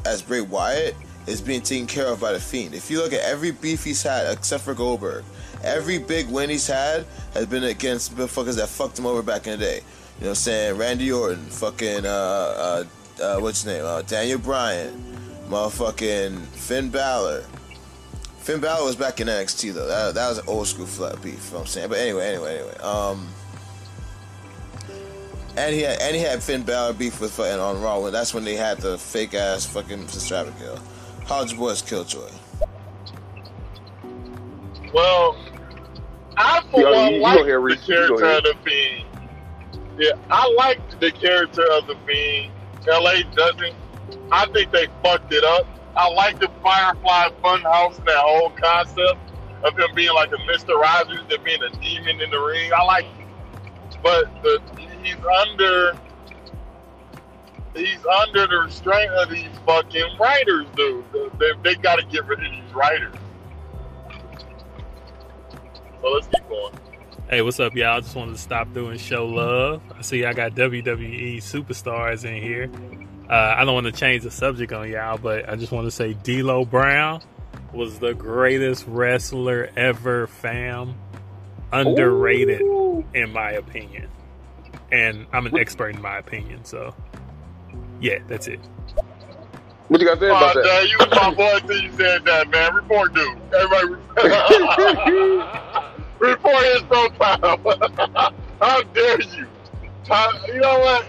as Bray Wyatt is being taken care of by the Fiend. If you look at every beef he's had, except for Goldberg, every big win he's had has been against motherfuckers that fucked him over back in the day. You know what I'm saying? Randy Orton, fucking, what's his name? Daniel Bryan, motherfucking Finn Balor. Finn Balor was back in NXT though. That was an old school flat beef. You know what I'm saying? But anyway. And he had Finn Balor beef with fucking on Raw. That's when they had the fake ass fucking Stravakill. How's your boys Killjoy? Well, I for one like the character of the Fiend. Yeah, I like the character of the Fiend. LA doesn't. I think they fucked it up. I like the Firefly Funhouse and that whole concept of him being like a Mr. Rogers and being a demon in the ring. I like it. But he's under the restraint of these fucking writers, dude. They got to get rid of these writers. So let's keep going. Hey, what's up, y'all? Just wanted to stop doing show love. I see I got WWE superstars in here. I don't want to change the subject on y'all, but I just want to say D'Lo Brown was the greatest wrestler ever, fam. Underrated, in my opinion. And I'm an expert in my opinion, so yeah, that's it. What you got to say about that? You was my boy until you said that, man. Report dude. Everybody report his profile. How dare you? You know what?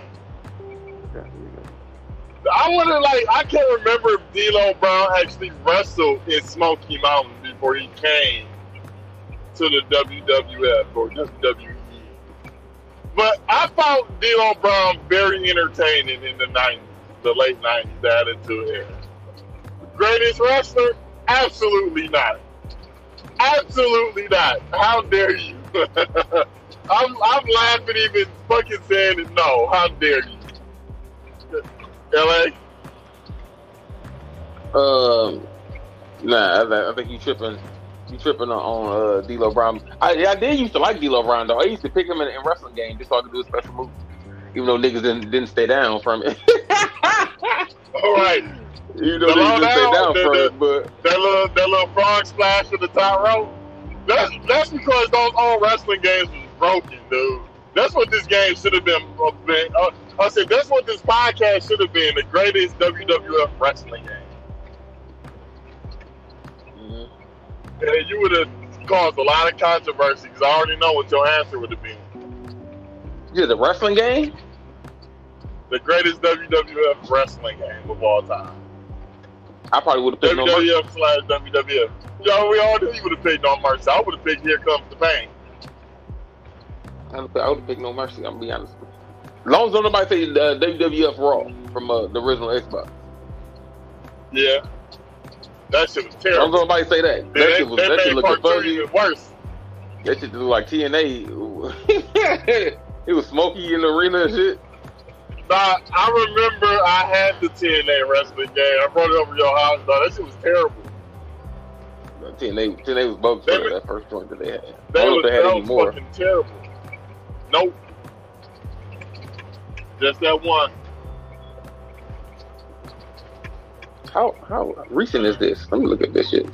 I can't remember if D'Lo Brown actually wrestled in Smoky Mountain before he came to the WWF or WWE. But I found D'Lo Brown very entertaining in the 90s, the late 90s, the Attitude Era. Greatest wrestler? Absolutely not. Absolutely not. How dare you? I'm laughing even fucking saying it. No, how dare you? LA? Nah, I think you tripping. You tripping on D'Lo Brown. I did used to like D'Lo Brown though. I used to pick him in wrestling games just so I could do a special move, even though niggas didn't stay down from it. All right. You know niggas didn't stay down from it, but that little frog splash at the top rope. That's because those old wrestling games was broken, dude. That's what this game should have been. I said that's what this podcast should have been: the greatest WWF wrestling game. And you would have caused a lot of controversy because I already know what your answer would have been. Yeah, the wrestling game? The greatest WWF wrestling game of all time. I probably would have picked WWF/WWF. Yo, we all knew you would have picked No Mercy. I would have picked Here Comes the Pain. I would have picked No Mercy, I'm going to be honest with you. As long as nobody say WWF Raw from the original Xbox. Yeah. That shit was terrible. As long as nobody say that. That shit looked fuzzy. Worse. That shit looked like TNA. It was smoky in the arena and shit. Nah, I remember I had the TNA wrestling game. I brought it over to your house, dog. That shit was terrible. TNA was both They that first joint that they had. I That don't know was, if they had that any was more. fucking terrible. Nope. Just that one. How recent is this? Let me look at this shit.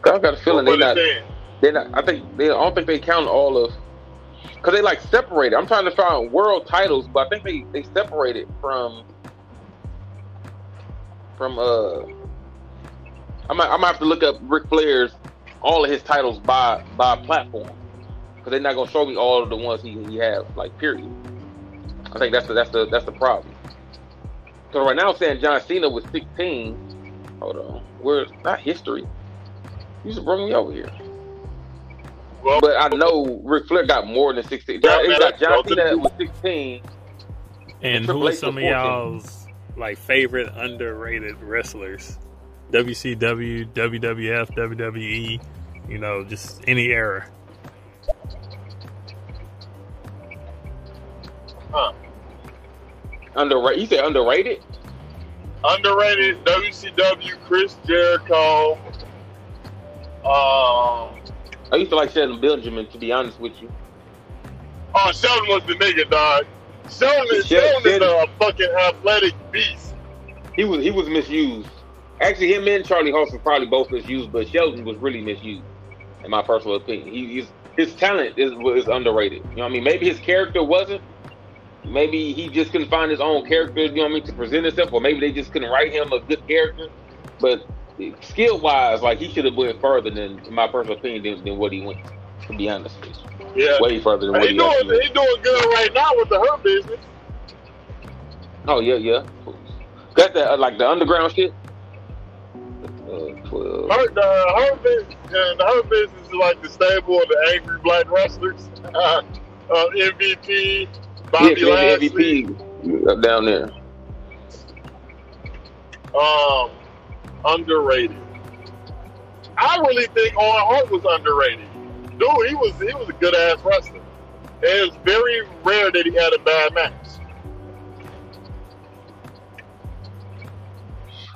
I got a feeling What they're they not. I don't think they count all of, because they like separated. I'm trying to find world titles, but I think they separated from. I might have to look up Ric Flair's all of his titles by platform, because they're not gonna show me all of the ones he has, like, period. I think that's the problem. So right now I'm saying John Cena was 16. Hold on, where's not history? You should bring me over here. Well, But I know Ric Flair got more than 16. John Cena was 16. And who Triple are H some of was 14. y'all's like favorite underrated wrestlers? WCW, WWF, WWE, you know, just any era. Underrated? You said underrated? Underrated WCW, Chris Jericho. I used to like Shelton Benjamin, to be honest with you. Oh, Sheldon was the nigga, dog. Sheldon is a fucking athletic beast. He was misused. Actually, him and Charlie Haas were probably both misused, but Sheldon was really misused, in my personal opinion. His talent is underrated. You know what I mean? Maybe his character wasn't. Maybe he just couldn't find his own character, you know what I mean, to present himself, or maybe they just couldn't write him a good character. But skill-wise, like, he should have went further than, in my personal opinion, than what he went, to be honest with you. Yeah. Way further than what he went. He's doing good right now with the Hurt Business. Oh, yeah. Got that, like, the underground shit? 12. The Hurt Business is like the stable of the angry black wrestlers. MVP, Bobby Lashley. MVP down there. Underrated. I really think Owen Hart was underrated. Dude, he was a good ass wrestler. It was very rare that he had a bad match.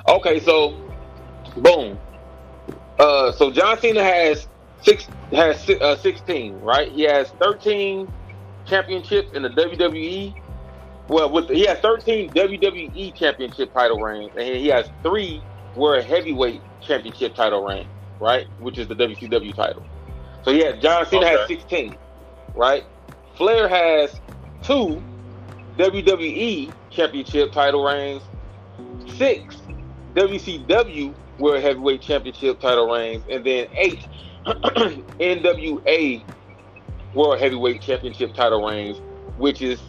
Okay, so boom. So John Cena has 16, right? He has 13 championships in the WWE. Well, he has 13 WWE championship title reigns, and he has 3 World Heavyweight Championship title reigns, right? Which is the WCW title. So John Cena has 16, right? Flair has 2 WWE Championship title reigns, 6 WCW World Heavyweight Championship title reigns, and then 8 NWA World Heavyweight Championship title reigns, which is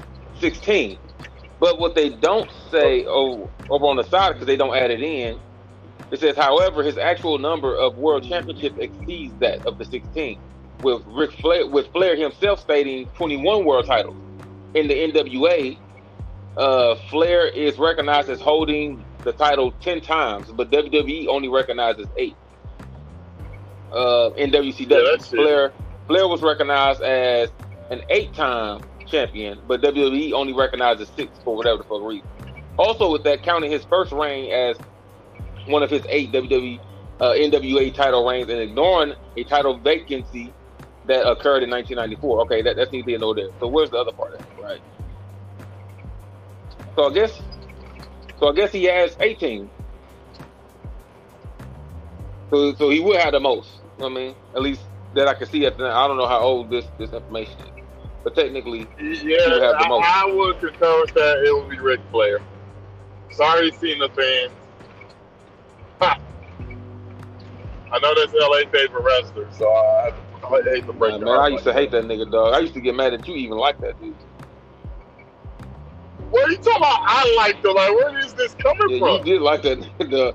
16. But what they don't say over on the side, because they don't add it in, it says, however, his actual number of world championships exceeds that of the 16, with Flair himself stating 21 world titles. In the NWA, Flair is recognized as holding the title 10 times, but WWE only recognizes 8. In WCW, Flair was recognized as an 8-time champion, but WWE only recognizes 6 for whatever the fuck reason. Also, with that, counting his first reign as one of his 8 NWA title reigns and ignoring a title vacancy that occurred in 1994. Okay, that's neither here nor there. So where's the other part of it, right? So I guess he has 18. So he would have the most. You know what I mean? At least that I can see at the I don't know how old this information is. But technically, he would have the most. I would concur with that. It would be Ric Flair. Sorry, Cena fans. Ha. I know that's LA favorite wrestler, so I hate to break man, I used to hate that nigga, dog. I used to get mad that you even like that dude. What are you talking about? I like him. Like, where is this coming from? You did like that. The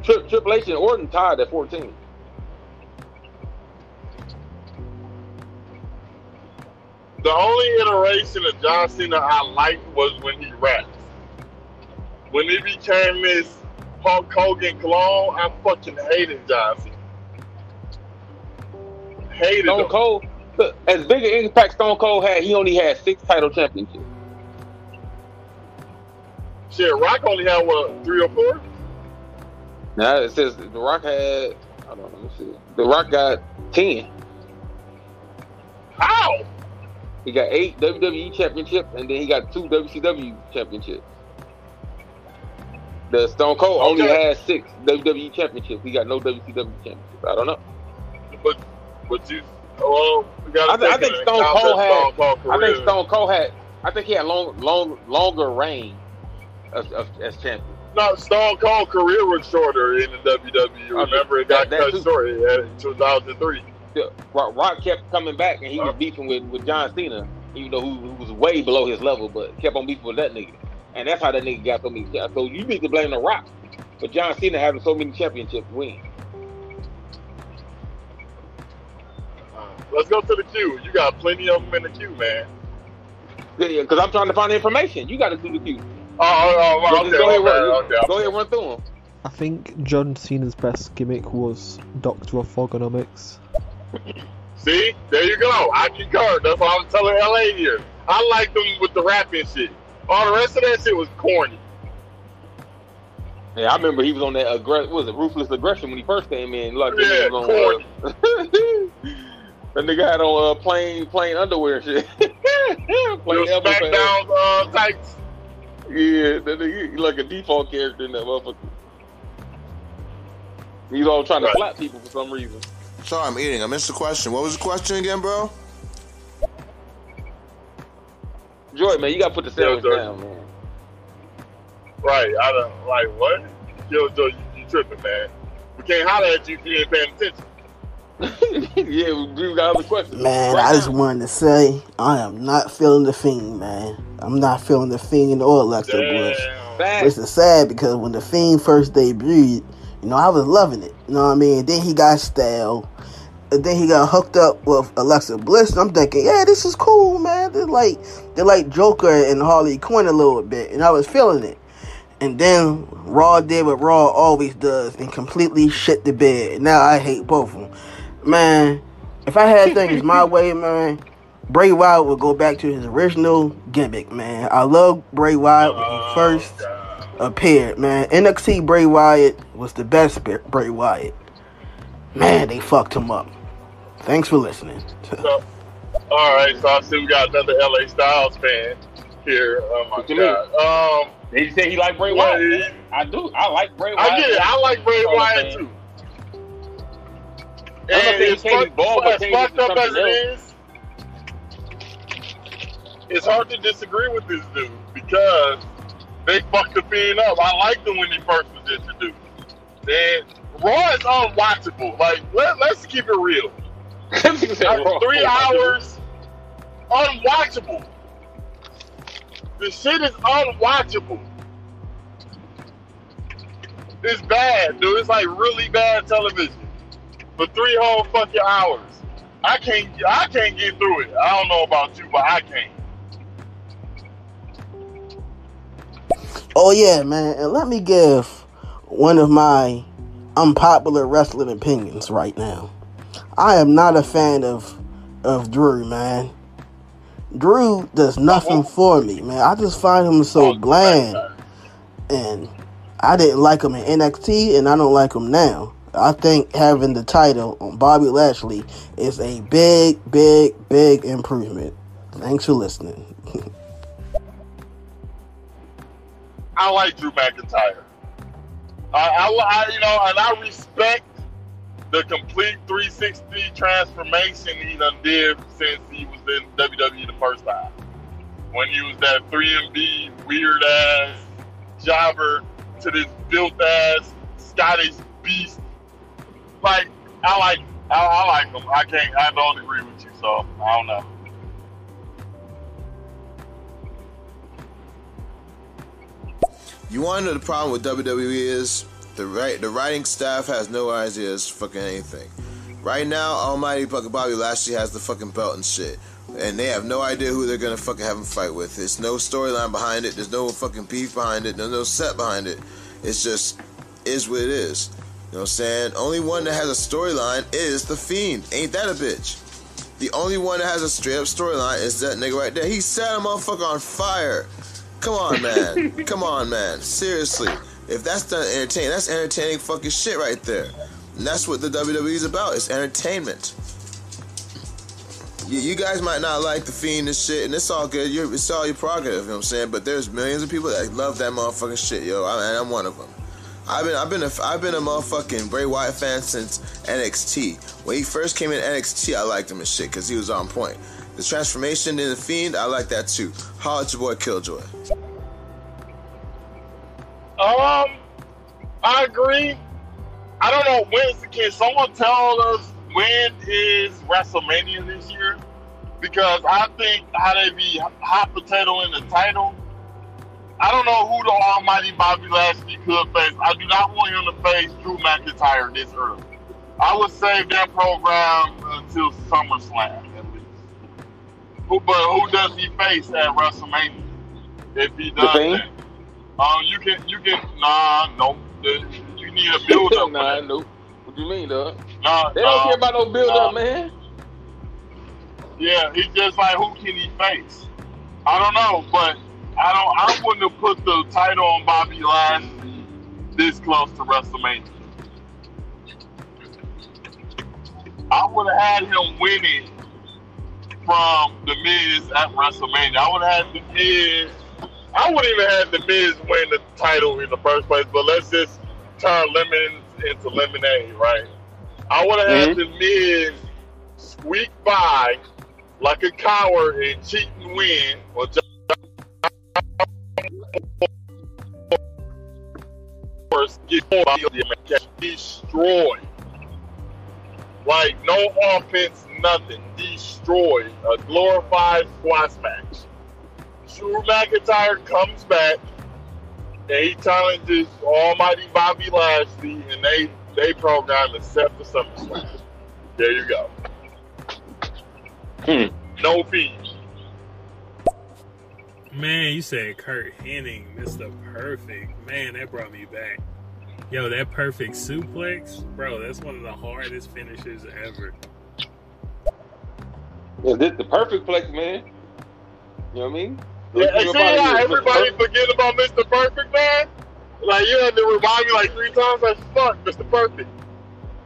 Triple H and Orton tied at 14. The only iteration of John Cena I liked was when he rapped. When he became this Hulk Hogan clone, I fucking hated John Cena. Hated Stone him. Cold, look, as big an impact Stone Cold had, he only had 6 title championships. Shit, Rock only had, what, 3 or 4? Now it says The Rock had, Hold on, let me see. The Rock got 10. How? He got 8 WWE championships, and then he got 2 WCW championships. The Stone Cold only has 6 WWE championships. He got no WCW championships. I don't know. But you, well, we got. I think Stone Cold had. I think Stone Cold had. I think he had longer reign as champion. No, Stone Cold career was shorter in the WWE. Remember, it got cut short in 2003. Yeah, Rock kept coming back, and he was beefing with John Cena, even though who was way below his level, but kept on beefing with that nigga. And that's how that nigga got so many championships. So you need to blame The Rock for John Cena having so many championship wins. Let's go to the queue. You got plenty of them in the queue, man. Yeah, because I'm trying to find the information. You got to do the queue. Okay, go ahead and run through them. I think John Cena's best gimmick was Doctor of Fogonomics. See? There you go. I concur. That's what I was telling LA here. I like them with the rapping shit. All the rest of that shit was corny. Yeah, I remember he was on that ruthless aggression when he first came in. Like, yeah, he was corny. That nigga had on plain underwear and shit. Plain SmackDown tights. Yeah, that nigga, he like a default character in that motherfucker. He's all trying to slap people for some reason. Sorry, I'm eating. I missed the question. What was the question again, bro? Joy, man, you gotta put the sandwich down, man. Right, I don't like what? Yo, Joe, you tripping, man. We can't holler at you if you ain't paying attention. Yeah, we got other questions. Man, I just wanted to say I am not feeling the Fiend, man. I'm not feeling the Fiend or Alexa Bliss. Which is sad because when the Fiend first debuted, you know, I was loving it. You know what I mean? Then he got stale. And then he got hooked up with Alexa Bliss. And I'm thinking, yeah, this is cool, man. They're like Joker and Harley Quinn a little bit. And I was feeling it. And then Raw did what Raw always does and completely shit the bed. Now I hate both of them. Man, if I had things my way, man, Bray Wyatt would go back to his original gimmick, man. I love Bray Wyatt when he first appeared, man. NXT Bray Wyatt was the best Bray Wyatt. Man, they fucked him up. Thanks for listening. All right, so I see we got another LA Styles fan here. Oh my god. Did he say he like Bray Wyatt? I do. I like Bray Wyatt. I get it. I like Bray Wyatt too. And as fucked up as it is, it's hard to disagree with this dude because they fucked the Fiend up. I liked him when he first was introduced. And Raw is unwatchable. Like, let's keep it real. 3 hours, unwatchable. The shit is unwatchable. It's bad, dude. It's like really bad television. For 3 whole fucking hours. I can't get through it. I don't know about you, but I can't. Oh yeah, man. And let me give one of my unpopular wrestling opinions right now. I am not a fan of Drew, man. Drew does nothing for me, man. I just find him so bland. And I didn't like him in NXT, and I don't like him now. I think having the title on Bobby Lashley is a big, big, big improvement. Thanks for listening. I like Drew McIntyre. I respect the complete 360 transformation he done did since he was in WWE the first time. When he was that 3MB weird ass jobber to this built ass Scottish beast. Like, I like him. I don't agree with you, so I don't know. You want to know the problem with WWE is the writing staff has no ideas fucking anything. Right now, almighty fucking Bobby Lashley has the fucking belt and shit. And they have no idea who they're gonna fucking have him fight with. There's no storyline behind it. There's no fucking beef behind it. There's no set behind it. It's just is what it is. You know what I'm saying? Only one that has a storyline is The Fiend. Ain't that a bitch? The only one that has a straight up storyline is that nigga right there. He set a motherfucker on fire. Come on, man. Come on, man. Seriously. If that's not entertaining, that's entertaining fucking shit right there. And that's what the WWE is about. It's entertainment. You guys might not like the Fiend and shit, and it's all good. It's all your prerogative, you know what I'm saying? But there's millions of people that love that motherfucking shit, yo. And I'm one of them. I've been a motherfucking Bray Wyatt fan since NXT. When he first came in NXT, I liked him and shit because he was on point. The transformation in the Fiend, I like that too. Holla at your boy Killjoy. I agree. I don't know when. Can someone tell us when is WrestleMania this year? Because I think how they be hot potato in the title. I don't know who the almighty Bobby Lashley could face. I do not want him to face Drew McIntyre this early. I would save that program until SummerSlam at least. But who does he face at WrestleMania? If he does that, you can. No. You need a build up. Nope. What do you mean, dog? They don't care about no build up, man. Yeah, he's just like, who can he face? I don't know, but I wouldn't have put the title on Bobby Lashley this close to WrestleMania. I would have had him winning from The Miz at WrestleMania. I would have had The Miz. I wouldn't even have The Miz win the title in the first place, but let's just turn lemons into lemonade, right? I would have had The Miz squeak by like a coward and cheat and win, or just get destroyed. Like, no offense, nothing. Destroyed. A glorified squash match. Drew McIntyre comes back and he challenges almighty Bobby Lashley, and they program is set for SummerSlam. There you go. No fees. Man, you said Kurt Hennig, Mr. Perfect. Man, that brought me back. Yo, that perfect suplex, bro, that's one of the hardest finishers ever. Yeah, this the perfect flex, man. You know what I mean? Yeah, and see how everybody forget about Mr. Perfect, man? Like, you had to remind me like 3 times, like, fuck, Mr. Perfect.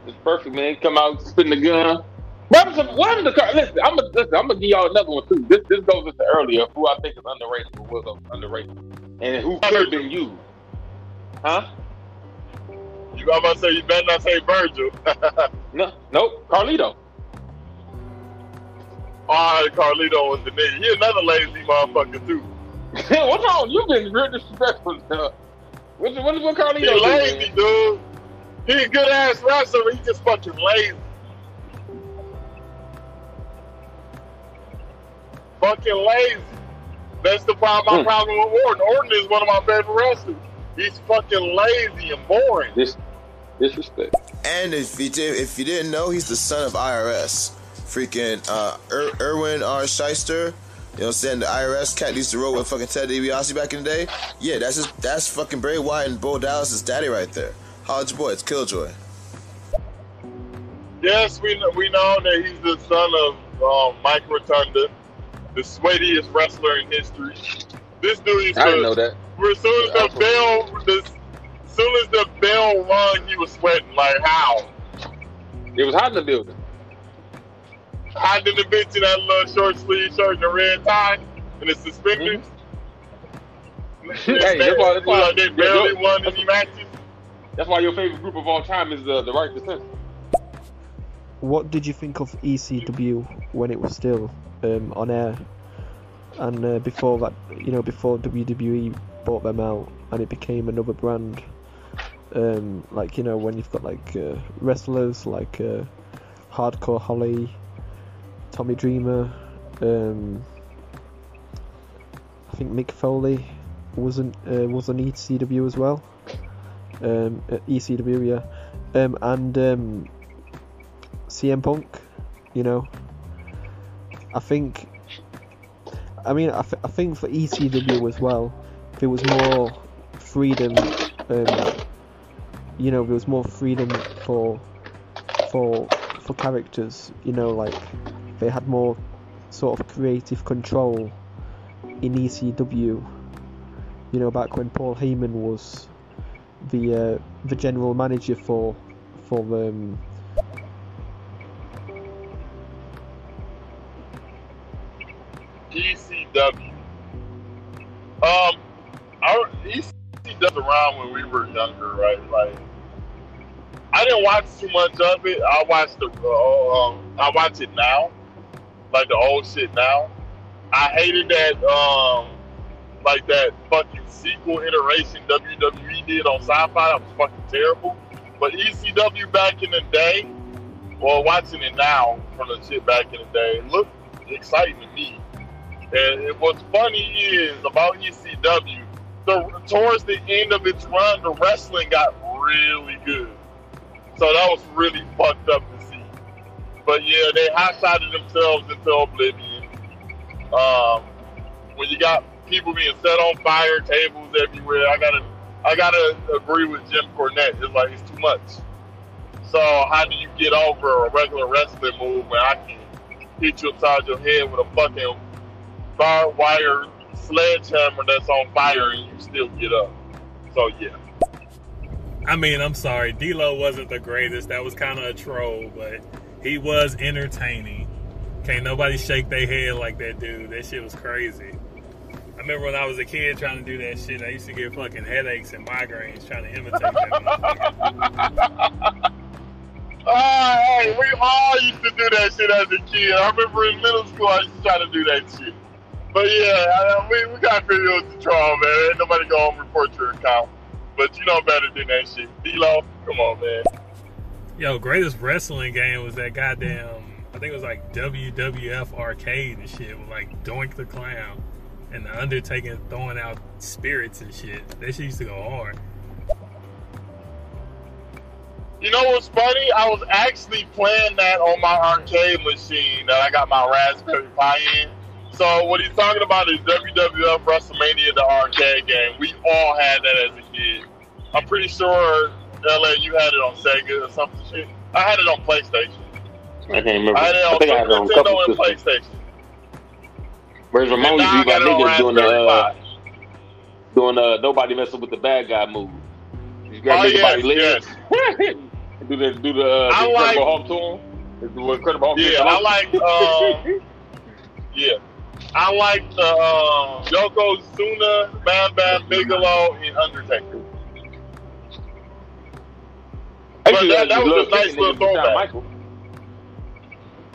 Mr. Perfect, man. Come out, spitting the gun. What happened to Kurt? Listen, I'm gonna give y'all another one too. This goes into earlier, who I think is underrated, or was underrated, and who could have been used. Huh? I'm about to say, you better not say Virgil. Nope, Carlito. Alright, Carlito was the nigga. He another lazy motherfucker too. What's wrong? You've been real disrespectful. What Carlito? He lazy, dude. He a good ass wrestler. He just fucking lazy. Fucking lazy. That's the problem. My problem with Orton. Orton is one of my favorite wrestlers. He's fucking lazy and boring. Disrespect. And if you didn't know, he's the son of IRS. Freaking Erwin R. Shyster. You know what I'm saying? The IRS cat used to roll with fucking Ted DiBiase back in the day. Yeah, that's fucking Bray Wyatt and Bo Dallas' daddy right there. Holla at your boy, it's Killjoy. Yes, we know that he's the son of Mike Rotunda, the sweatiest wrestler in history. This dude used to. I didn't know that. As soon as the bell rung, he was sweating. Like, how? It was hot in the building. Hot in the bitch in that little short sleeve shirt and a red tie and the suspenders. Hey, that's why they barely won any matches. That's why your favorite group of all time is the Right Descent. What did you think of ECW when it was still on air, and before that, before WWE bought them out and it became another brand? Like, when you've got like wrestlers like Hardcore Holly, Tommy Dreamer, I think Mick Foley was on ECW as well. ECW, yeah, and CM Punk. I think for ECW as well, there was more freedom. There was more freedom for characters. Like they had more sort of creative control in ECW. Back when Paul Heyman was the general manager for for ECW. ECW was around when we were younger, right? Like, I didn't watch too much of it. I watch it now, like the old shit now. I hated that, like that fucking sequel iteration WWE did on Sci-Fi. That was fucking terrible. But ECW back in the day, well, watching it now from the shit back in the day, it looked exciting to me. And what's funny is about ECW, towards the end of its run, the wrestling got really good. So that was really fucked up to see. But yeah, they hot-sided themselves into oblivion. When you got people being set on fire, tables everywhere, I gotta agree with Jim Cornette. It's like, it's too much. So how do you get over a regular wrestling move when I can hit you inside your head with a fucking barbed wire sledgehammer that's on fire and you still get up? So yeah. I mean, I'm sorry, D-Lo wasn't the greatest. That was kind of a troll, but he was entertaining. Can't nobody shake their head like that dude. That shit was crazy. I remember when I was a kid trying to do that shit, I used to get fucking headaches and migraines trying to imitate that motherfucker. Hey, we all used to do that shit as a kid. I remember in middle school, I used to try to do that shit. But yeah, we got videos to trial, man. Ain't nobody go home and report your account. But you know better than that shit. D-Lo, come on, man. Yo, greatest wrestling game was that goddamn, I think it was like WWF Arcade and shit with like Doink the Clown and the Undertaker throwing out spirits and shit. That shit used to go hard. You know what's funny? I was actually playing that on my arcade machine that I got my Raspberry Pi in. So what he's talking about is WWF WrestleMania, the arcade game. We all had that as a kid. I'm pretty sure, LA, you had it on Sega or something shit. I had it on PlayStation. I can't remember. I had it on Super Nintendo and PlayStation. Whereas Ramon used to be like niggas doing nobody messing with the bad guy move. You grab everybody's legs. do the Incredible Hulk to him. The Incredible Hulk. Yeah, I like. Yeah, I like Yokozuna, Bam Bam Bigelow, and Undertaker. Actually, that was a nice little throwback.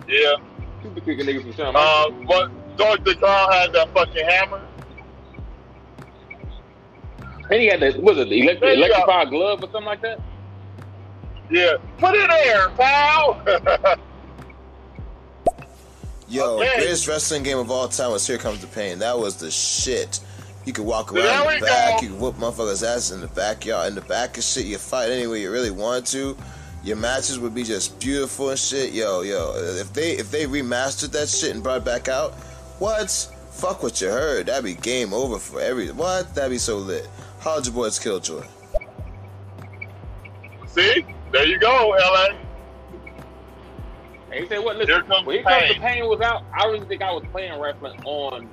Yeah. Super kicking niggas from Shawn Michaels. But George the Clown had that fucking hammer. And he had that, was it the electrified glove or something like that? Yeah. Put it there, pal! Yo, greatest wrestling game of all time was Here Comes the Pain. That was the shit. You could walk around in the back, you could whoop motherfuckers' ass in the backyard, in the back and shit. You fight any way you really wanted to. Your matches would be just beautiful and shit. Yo, if they remastered that shit and brought it back out, what? Fuck what you heard. That'd be game over for what? That'd be so lit. How'd your boys Killjoy? See? There you go, LA. And he said, "What? Listen, when Here Comes the Pain was out, I don't even think I was playing wrestling on.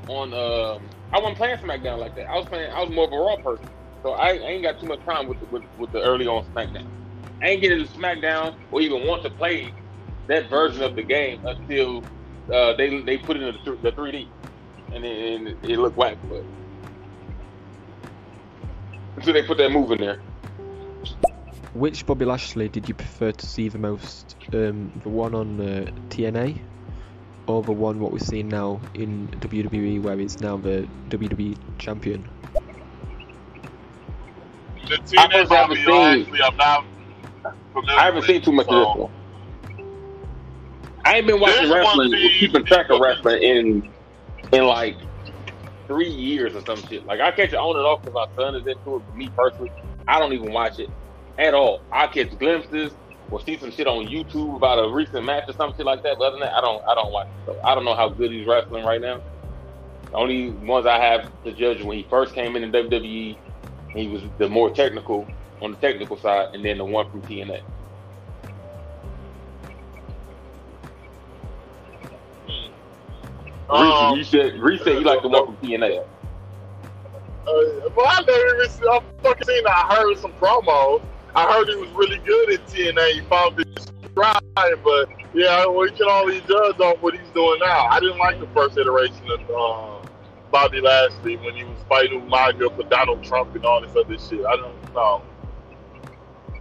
I wasn't playing SmackDown like that. I was more of a Raw person, so I ain't got too much time with the early on SmackDown. I ain't getting to SmackDown or even want to play that version of the game until they put it in the 3D, and it looked whack. But until they put that move in there." Which Bobby Lashley did you prefer to see the most? The one on TNA, or the one what we're seeing now in WWE, where he's now the WWE champion? The TNA Bobby Lashley, I'm not familiar. I haven't seen too much of this one. I ain't been watching wrestling, keeping track of wrestling in like 3 years or some shit. Like I catch it on and off because my son is into it. Me personally, I don't even watch it at all. I catch glimpses or see some shit on YouTube about a recent match or some shit like that. But other than that, I don't watch it. So I don't know how good he's wrestling right now. The only ones I have to judge when he first came in WWE, he was the more technical on the technical side, and then the one from TNA. Reese said he liked the one from TNA. Well, I never even fucking seen. I heard some promos. I heard he was really good at TNA. He found his stride, but yeah, we can only judge on what he's doing now. I didn't like the first iteration of Bobby Lashley when he was fighting Umaga for Donald Trump and all this other shit. I don't know.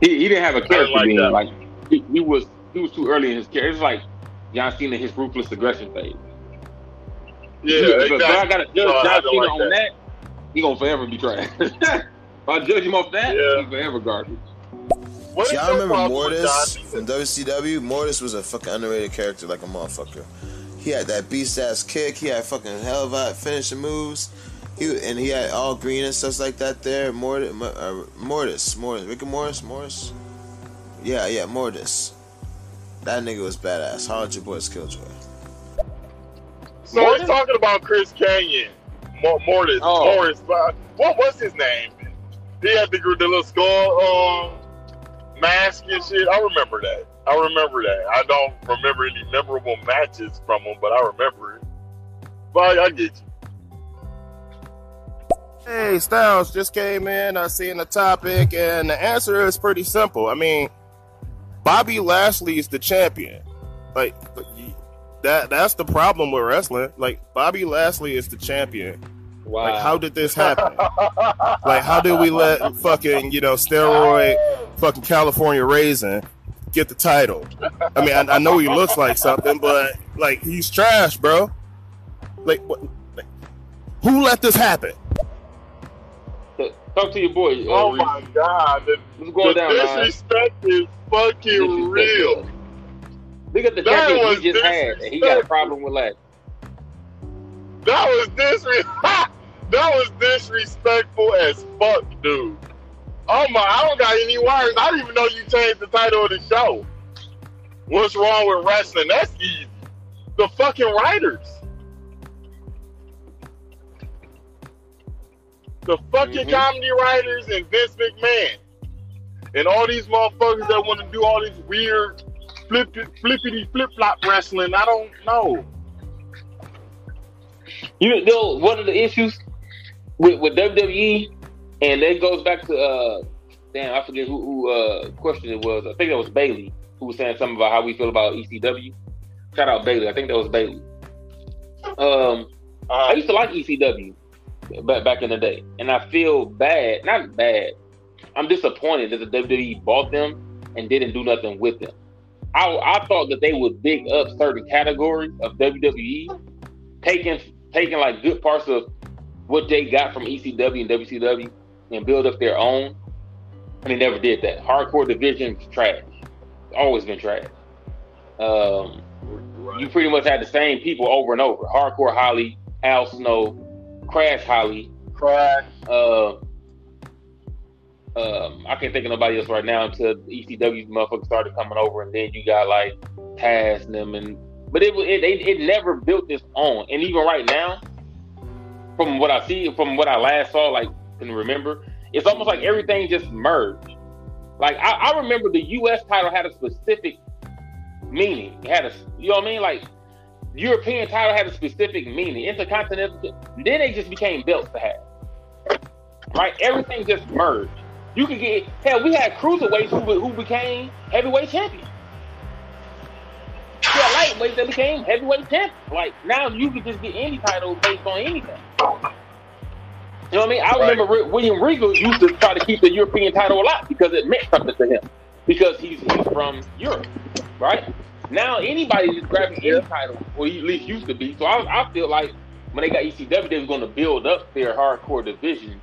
He didn't have a character like being that. like he was too early in his character. It's like John Cena his ruthless aggression phase. Yeah, But I gotta judge John Cena like on that. He gonna forever be trash. If I judge him off that, he's forever garbage. Y'all remember Mortis from WCW? Mortis was a fucking underrated character like a motherfucker. He had that beast ass kick. He had fucking hell of a finishing moves. He had all green and stuff like that there. Mortis, Ricky Mortis. Yeah, Mortis. That nigga was badass. How old your boy's Killjoy? So we're talking about Chris Canyon, Mortis. Mortis. What was his name? He had the little skull mask and shit. I remember that. I don't remember any memorable matches from him, but I remember it. But I get you. Hey, Styles just came in. I seen the topic, and the answer is pretty simple. I mean, Bobby Lashley is the champion. Like that's the problem with wrestling. Like, Bobby Lashley is the champion. Wow. Like, how did this happen? Like, how did we let fucking, steroid fucking California Raisin get the title? I mean, I know he looks like something, but, like, he's trash, bro. Like, what? Like, who let this happen? Talk to your boy. Oh my God, the disrespect is fucking real. Look at the champion he just had, and he got a problem with that. That was disrespectful as fuck, dude. Oh my, I don't got any words. I didn't even know you changed the title of the show. What's wrong with wrestling? That's easy. The fucking writers. The fucking comedy writers and Vince McMahon. And all these motherfuckers that want to do all this weird flippity flip-flop wrestling. I don't know. You know, one of the issues with WWE, and that goes back to I forget who question it was. I think it was Bailey who was saying something about how we feel about ECW. Shout out Bailey. I think that was Bailey. I used to like ECW back in the day, and I feel bad. Not bad. I'm disappointed that the WWE bought them and didn't do nothing with them. I thought that they would big up certain categories of WWE, taking like good parts of what they got from ECW and WCW and build up their own. And they never did that. Hardcore division was trash. Always been trash. You pretty much had the same people over and over. Hardcore Holly, Al Snow, Crash Holly. I can't think of nobody else right now until ECW motherfuckers started coming over, and then you got like Taz and them, but it never built its own. And even right now, from what I see, from what I last saw, like can remember, it's almost like everything just merged. Like I remember the U.S. title had a specific meaning. It had you know what I mean? Like European title had a specific meaning. Intercontinental, then they just became belts to have. Right? Everything just merged. You could get we had cruiserweights who became heavyweight champions. Yeah, lightweights that became heavyweight champions. Like now, you could just get any title based on anything. You know what I mean? I remember William Regal used to try to keep the European title alive because it meant something to him. Because he's from Europe, right? Now anybody just grabbing any title, or he at least used to be. So I feel like when they got ECW, they were going to build up their hardcore division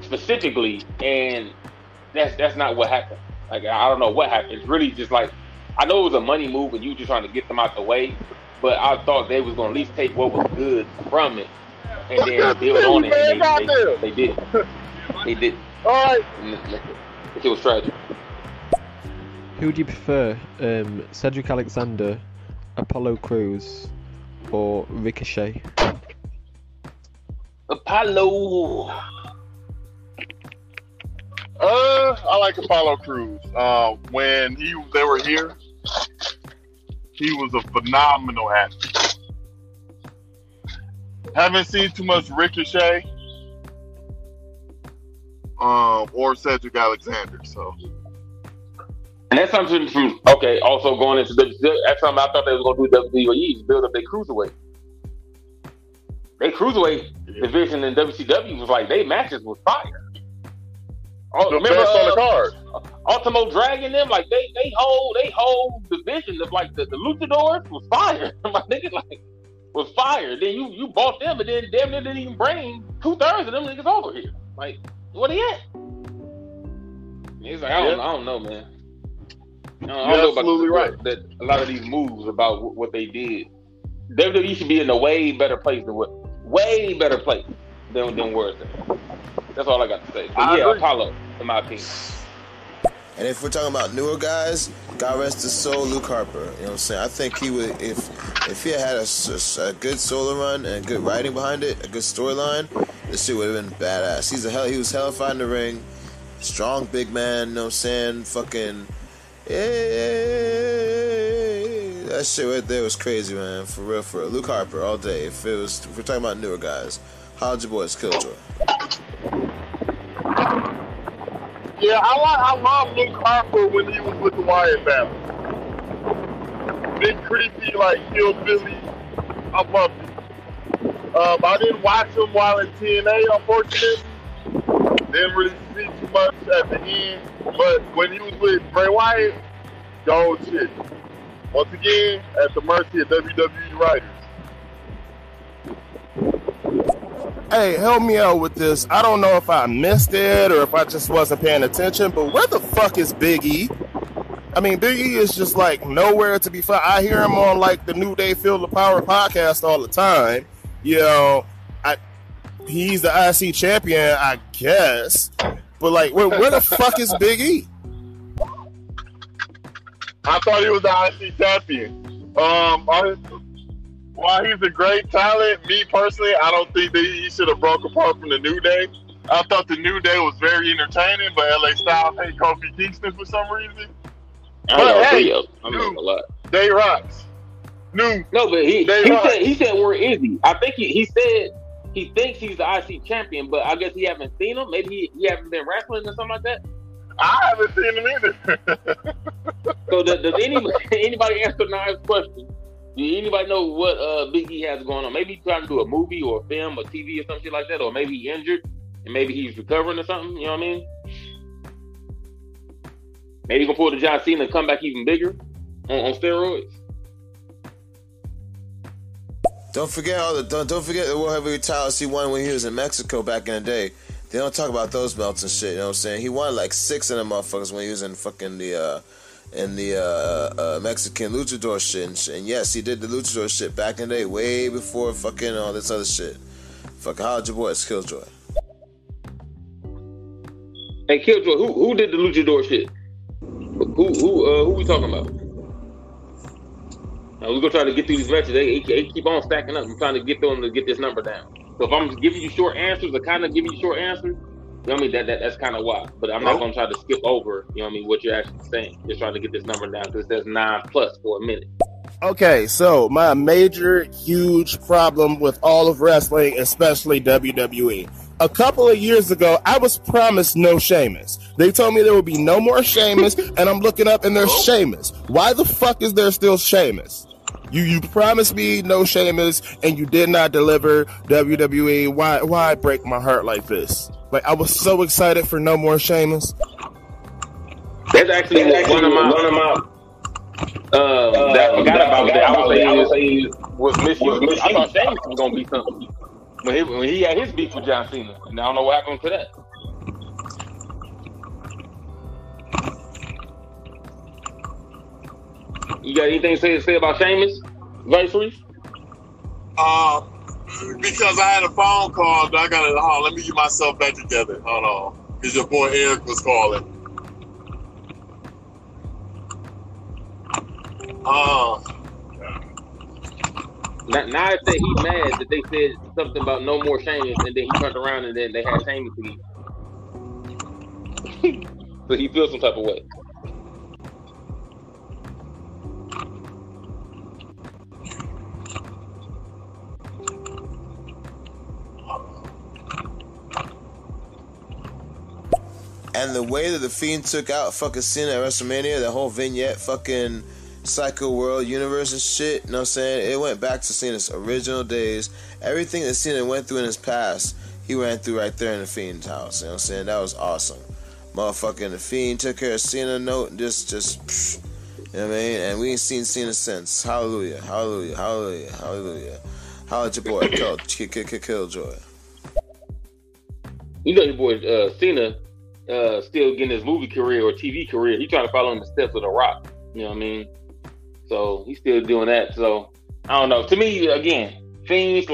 specifically, and that's not what happened. Like I don't know what happened. It's really just like I know it was a money move, and you just trying to get them out the way. But I thought they was going to at least take what was good from it and then build on it. And they did. They did. All right. It was tragic. Who do you prefer, Cedric Alexander, Apollo Crews, or Ricochet? Apollo. I like Apollo Crews. When they were here, he was a phenomenal athlete. Haven't seen too much Ricochet or Cedric Alexander, so And that's something from also going into that's something I thought they was gonna do WWE is build up their cruiserweight. Their cruiserweight division in WCW was like they matches was fire. The best on the card. Ultimo Dragon them like they whole division of like the luchadors was fire. My niggas like was fire. Then you bought them and then damn near didn't even bring 2/3 of them niggas over here. Like where they at? He's like I don't know, man. I don't know absolutely right. That a lot of these moves about what they did. WWE should be in a way better place than where it's at. That's all I got to say. But Apollo, in my opinion. And if we're talking about newer guys, God rest his soul, Luke Harper. You know what I'm saying? I think he would, if he had a good solo run and good writing behind it, a good storyline, this shit would have been badass. He was hellified in the ring, strong big man. You know what I'm saying? Fucking. Hey, that shit right there was crazy, man. For real. Luke Harper all day. If we're talking about newer guys, how'd your boys Killjoy? Yeah, I love Luke Harper when he was with the Wyatt family. Big creepy, like hillbilly. I loved it. I didn't watch him while in TNA, unfortunately. Didn't really see too much at the end. But when he was with Bray Wyatt, dog shit. Once again, at the mercy of WWE writers. Hey, help me out with this. I don't know if I missed it or if I just wasn't paying attention, but where the fuck is Big E? I mean, Big E is just like nowhere to be found. I hear him on like the New Day Feel the Power podcast all the time. You know, he's the IC champion, I guess. But like, where the fuck is Big E? I thought he was the IC champion. While he's a great talent, me personally, I don't think that he should have broke apart from the New Day. I thought the New Day was very entertaining, but LA Styles hate Kofi Kingston for some reason. But hey, they rocks. No, but he said where is he? I think he said he thinks he's the IC champion, but I guess he haven't seen him. Maybe he haven't been wrestling or something like that. I haven't seen him either. So does anybody answer Nive's question? Do anybody know what Big E has going on? Maybe he's trying to do a movie or a film or TV or some shit like that, or maybe he's injured and maybe he's recovering or something. You know what I mean? Maybe he's gonna pull the John Cena and come back even bigger on steroids. Don't forget the World Heavyweight titles he won when he was in Mexico back in the day. They don't talk about those belts and shit. You know what I'm saying? He won like 6 of them motherfuckers when he was in fucking the Mexican luchador shit. And yes, he did the luchador shit back in the day, way before fucking all this other shit. Fucking how'd your boys Killjoy? Hey, Killjoy, who did the luchador shit? Who we talking about? Now we're gonna try to get through these matches. They keep on stacking up. I'm trying to get them to get this number down. So if I'm giving you short answers, or kind of giving you short answers, you know what I mean? That's kind of why. But I'm not gonna try to skip over, you know what I mean, what you're actually saying. Just trying to get this number down because it says 9+ for a minute. Okay, so my major, huge problem with all of wrestling, especially WWE. A couple of years ago, I was promised no Sheamus. They told me there would be no more Sheamus, and I'm looking up and there's Sheamus. Why the fuck is there still Sheamus? You promised me no Sheamus, and you did not deliver. WWE. Why break my heart like this? Like, I was so excited for no more Sheamus. That's actually one of my that I forgot about that. I would say was misused. I thought Sheamus was gonna be something when he had his beef with John Cena, and I don't know what happened to that. You got anything to say about Sheamus, Viceroy? Because I had a phone call, I got to let me get myself back together. Hold on, because your boy Eric was calling. Now I say he's mad that they said something about no more Sheamus, and then he turned around and then they had Sheamus again. So he feels some type of way. And the way that the Fiend took out fucking Cena at WrestleMania, the whole vignette, fucking Psycho World Universe and shit, you know what I'm saying? It went back to Cena's original days. Everything that Cena went through in his past, he ran through right there in the Fiend's house, you know what I'm saying? That was awesome. Motherfucking the Fiend took care of Cena, you know what I mean? And we ain't seen Cena since. Hallelujah, hallelujah, hallelujah, hallelujah. Holla at your boy, Killjoy. You know your boy Cena still getting his movie career or TV career. He's trying to follow in the steps of The Rock. You know what I mean? So he's still doing that. So I don't know. To me, again, Fiend /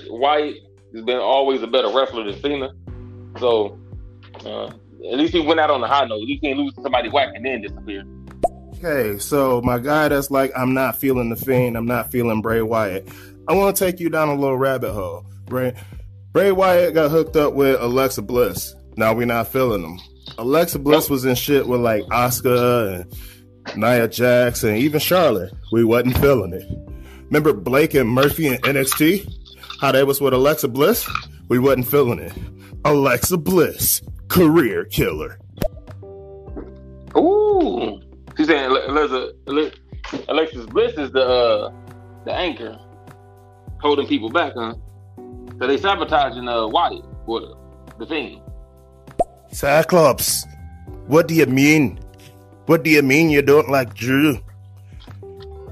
White has been always a better wrestler than Cena. So at least he went out on a high note. He can't lose to somebody whack and then disappear. Okay, so my guy that's like, I'm not feeling the Fiend, I'm not feeling Bray Wyatt. I want to take you down a little rabbit hole. Bray Wyatt got hooked up with Alexa Bliss. Now we're not feeling him. Alexa Bliss was in shit with like Asuka and Nia Jax and even Charlotte. We wasn't feeling it. Remember Blake and Murphy in NXT? How they was with Alexa Bliss? We wasn't feeling it. Alexa Bliss, career killer. Ooh. She's saying Alexis Bliss is the anchor, holding people back, huh? So they sabotaging Wyatt or the Fiend. Cyclops, what do you mean? What do you mean you don't like Drew?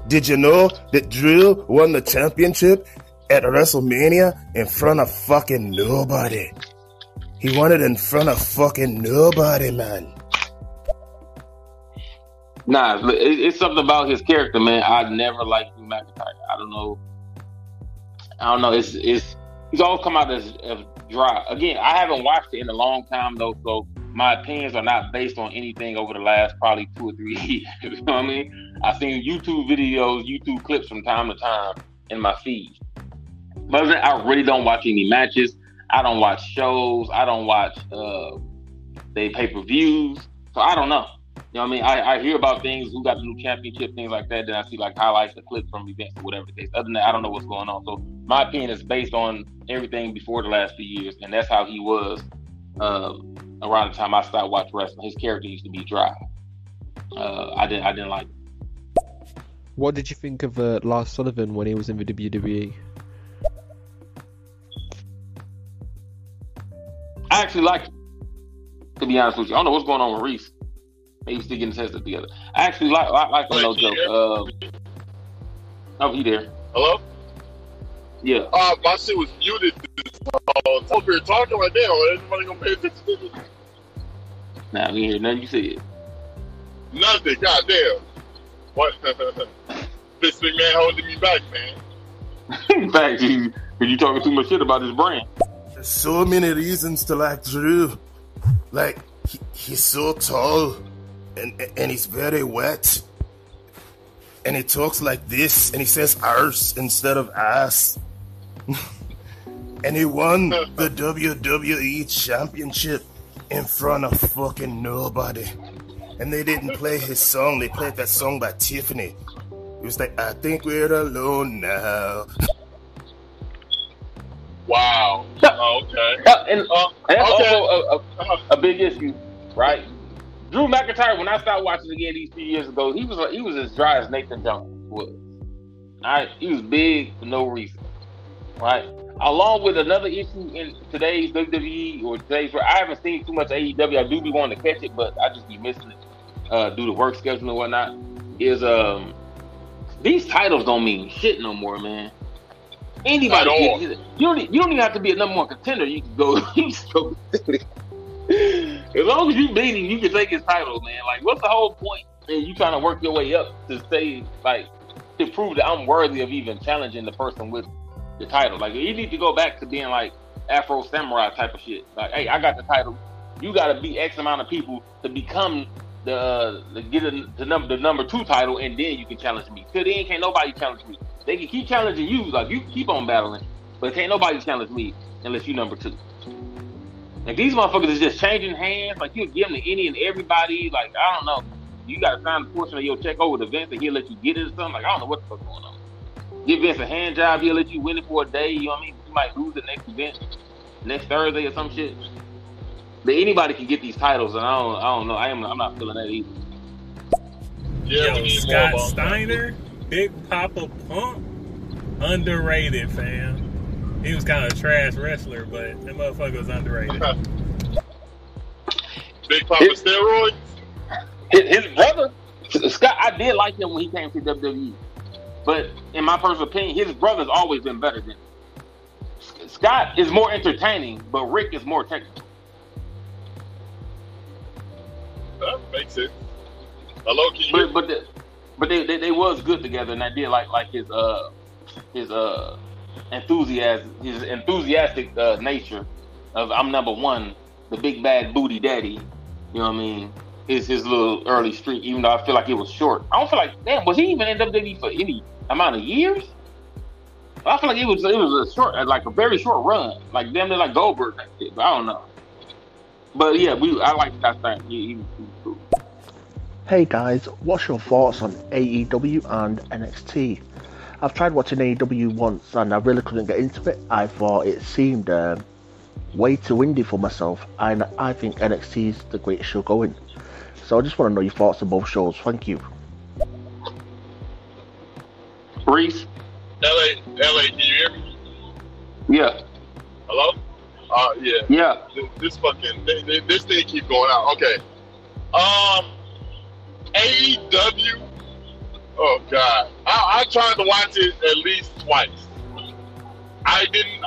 Did you know that Drew won the championship at WrestleMania in front of fucking nobody? He won it in front of fucking nobody, man. Nah, it's something about his character, man. I never liked Drew McIntyre. I don't know. He's always come out as dry. Again, I haven't watched it in a long time though, so my opinions are not based on anything over the last probably 2 or 3 years. You know what I mean? I've seen YouTube videos, YouTube clips from time to time in my feed. But I really don't watch any matches. I don't watch shows. I don't watch they pay-per-views. So I don't know. You know what I mean? I hear about things, who got the new championship, things like that. Then I see like highlights, the clips from events or whatever the case. Other than that, I don't know what's going on. So my opinion is based on everything before the last few years. And that's how he was around the time I started watching wrestling. His character used to be dry. I didn't like it. What did you think of Lars Sullivan when he was in the WWE? I actually liked it, to be honest with you. I don't know what's going on with Reese. Maybe still getting tested together. I actually like him, no joke. Oh, he there? Hello? Yeah. My shit was muted. I'm up here talking right now. Everybody gonna pay attention to me? Nah, we hear nothing you said. Nothing. Goddamn. What? This big man holding me back, man. In fact, you talking too much shit about his brand. There's so many reasons to like Drew. Like, he's so tall. And he's very wet. And he talks like this. And he says arse instead of ass. And he won the WWE Championship in front of fucking nobody. And they didn't play his song. They played that song by Tiffany. It was like, I think we're alone now. Wow. Okay. And that's also a big issue, right? Drew McIntyre, when I started watching again these few years ago, he was as dry as Nathan Jones was. Alright, he was big for no reason, right? Along with another issue in today's WWE or today's, I haven't seen too much AEW. I do be wanting to catch it, but I just be missing it due to work schedule and whatnot. Is these titles don't mean shit no more, man. Anybody, you don't even have to be a number one contender. You can go. You can go as long as you beat him, you can take his title, man. Like, what's the whole point? And you trying to work your way up to say, like, to prove that I'm worthy of even challenging the person with the title. Like, you need to go back to being like Afro Samurai type of shit. Like, hey, I got the title. You got to beat X amount of people to become the number 2 title, and then you can challenge me. Till then, can't nobody challenge me. They can keep challenging you, like you keep on battling, but can't nobody challenge me unless you number 2. Like, these motherfuckers is just changing hands. Like, you give them to any and everybody. Like, I don't know. You got to sign a portion of your check over to Vince and he'll let you get it or something. Like, I don't know what the fuck's going on. Give Vince a hand job. He'll let you win it for a day. You know what I mean? You might lose the next event, next Thursday or some shit. Anybody can get these titles, and I don't know. I'm not feeling that either. Yeah, we Yo, need Scott more Steiner, Big Papa Pump, underrated, fam. He was kind of a trash wrestler, but that motherfucker was underrated. Big Papa steroids. His brother, Scott, I did like him when he came to WWE, but in my personal opinion, his brother's always been better than him. Scott is more entertaining, but Rick is more technical. That makes sense. Hello, can you But they was good together, and I did like his enthusiastic nature of I'm number one, the big bad booty daddy. You know what I mean? His little early streak, even though I feel like it was short. I don't feel like, damn, was he even in WWE for any amount of years? I feel like it was a short, like a very short run, like damn near like Goldberg. But I don't know. But yeah, I like that thing. He was cool. Hey guys, what's your thoughts on AEW and NXT? I've tried watching AEW once and I really couldn't get into it. I thought it seemed way too indie for myself, and I think NXT is the greatest show going. So I just want to know your thoughts on both shows. Thank you. Reese? LA, can you hear me? Yeah. Hello? Yeah. Yeah. This thing keep going out. Okay. AEW. Oh God. I tried to watch it at least twice. I didn't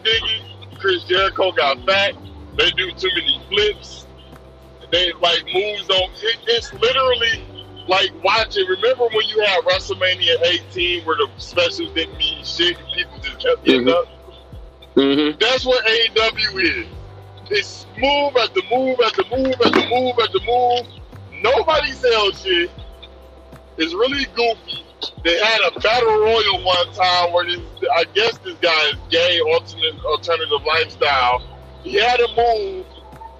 dig it. Chris Jericho got fat. They do too many flips. They like moves on. It's literally like watching. Remember when you had WrestleMania 18 where the specials didn't mean shit and people just kept getting up? Mm-hmm. That's what AEW is. It's move after move after move after move after move. Nobody sells shit. It's really goofy. They had a battle royal one time where I guess this guy is gay, alternative lifestyle. He had a move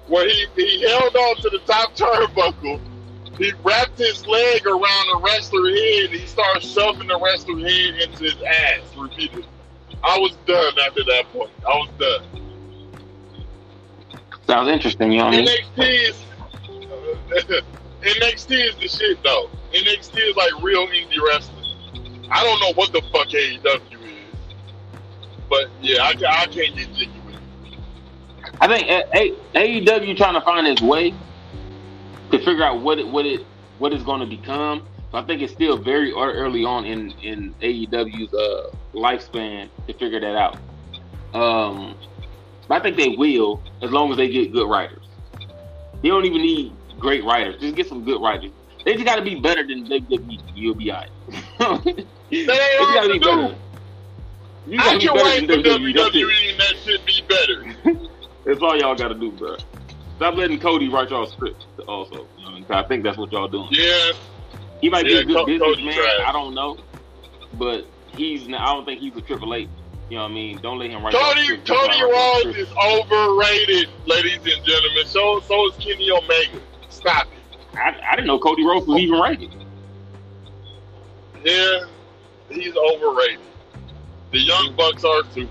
where he held on to the top turnbuckle. He wrapped his leg around the wrestler's head and he started shoving the wrestler's head into his ass repeatedly. I was done after that point. I was done. Sounds interesting, you know what I mean? NXT is the shit though. NXT is like real indie wrestling. I don't know what the fuck AEW is, but yeah, I can't get jiggy with it. I think AEW trying to find its way to figure out what it's going to become. So I think it's still very early on in AEW's lifespan to figure that out. But I think they will, as long as they get good writers. You don't even need great writers. Just get some good writers. They just got to be better than WWE. You'll be all right. They got to be better. I can wait for WWE and that should be better. That's all y'all got to do, bro. Stop letting Cody write y'all scripts also. I think that's what y'all doing. Yeah. He might be a good businessman. I don't know. But I don't think he's a Triple H. You know what I mean? Don't let him write Cody Rhodes is overrated, ladies and gentlemen. So is Kenny Omega. Stop it. I didn't know Cody Rhodes was even rated. Yeah, he's overrated. The Young Bucks are too.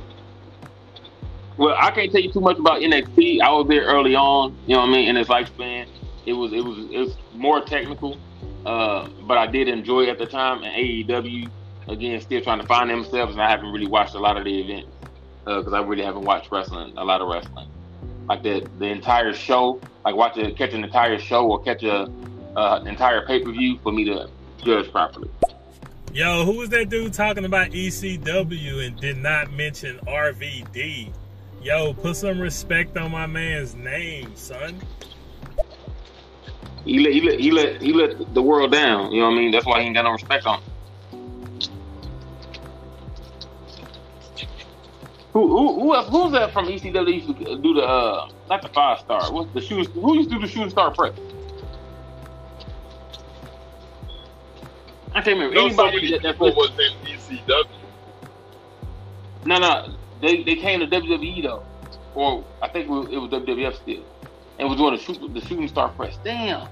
Well, I can't tell you too much about NXT. I was there early on, you know what I mean, in its lifespan. It was more technical, but I did enjoy it at the time. And AEW, again, still trying to find themselves, and I haven't really watched a lot of the events because I really haven't watched a lot of wrestling. Like the entire show, like catch an entire show or catch an entire pay-per-view for me to judge properly. Yo, who was that dude talking about ECW and did not mention RVD? Yo, put some respect on my man's name, son. He let the world down. You know what I mean? That's why he ain't got no respect on him. Who's that from ECW used to do the not the 5-star? What's the shoes? Who used to do the shooting star press? I can't remember. Anybody that was in ECW. No. They came to WWE though, or I think it was WWF still, and was doing the shooting star press. Damn.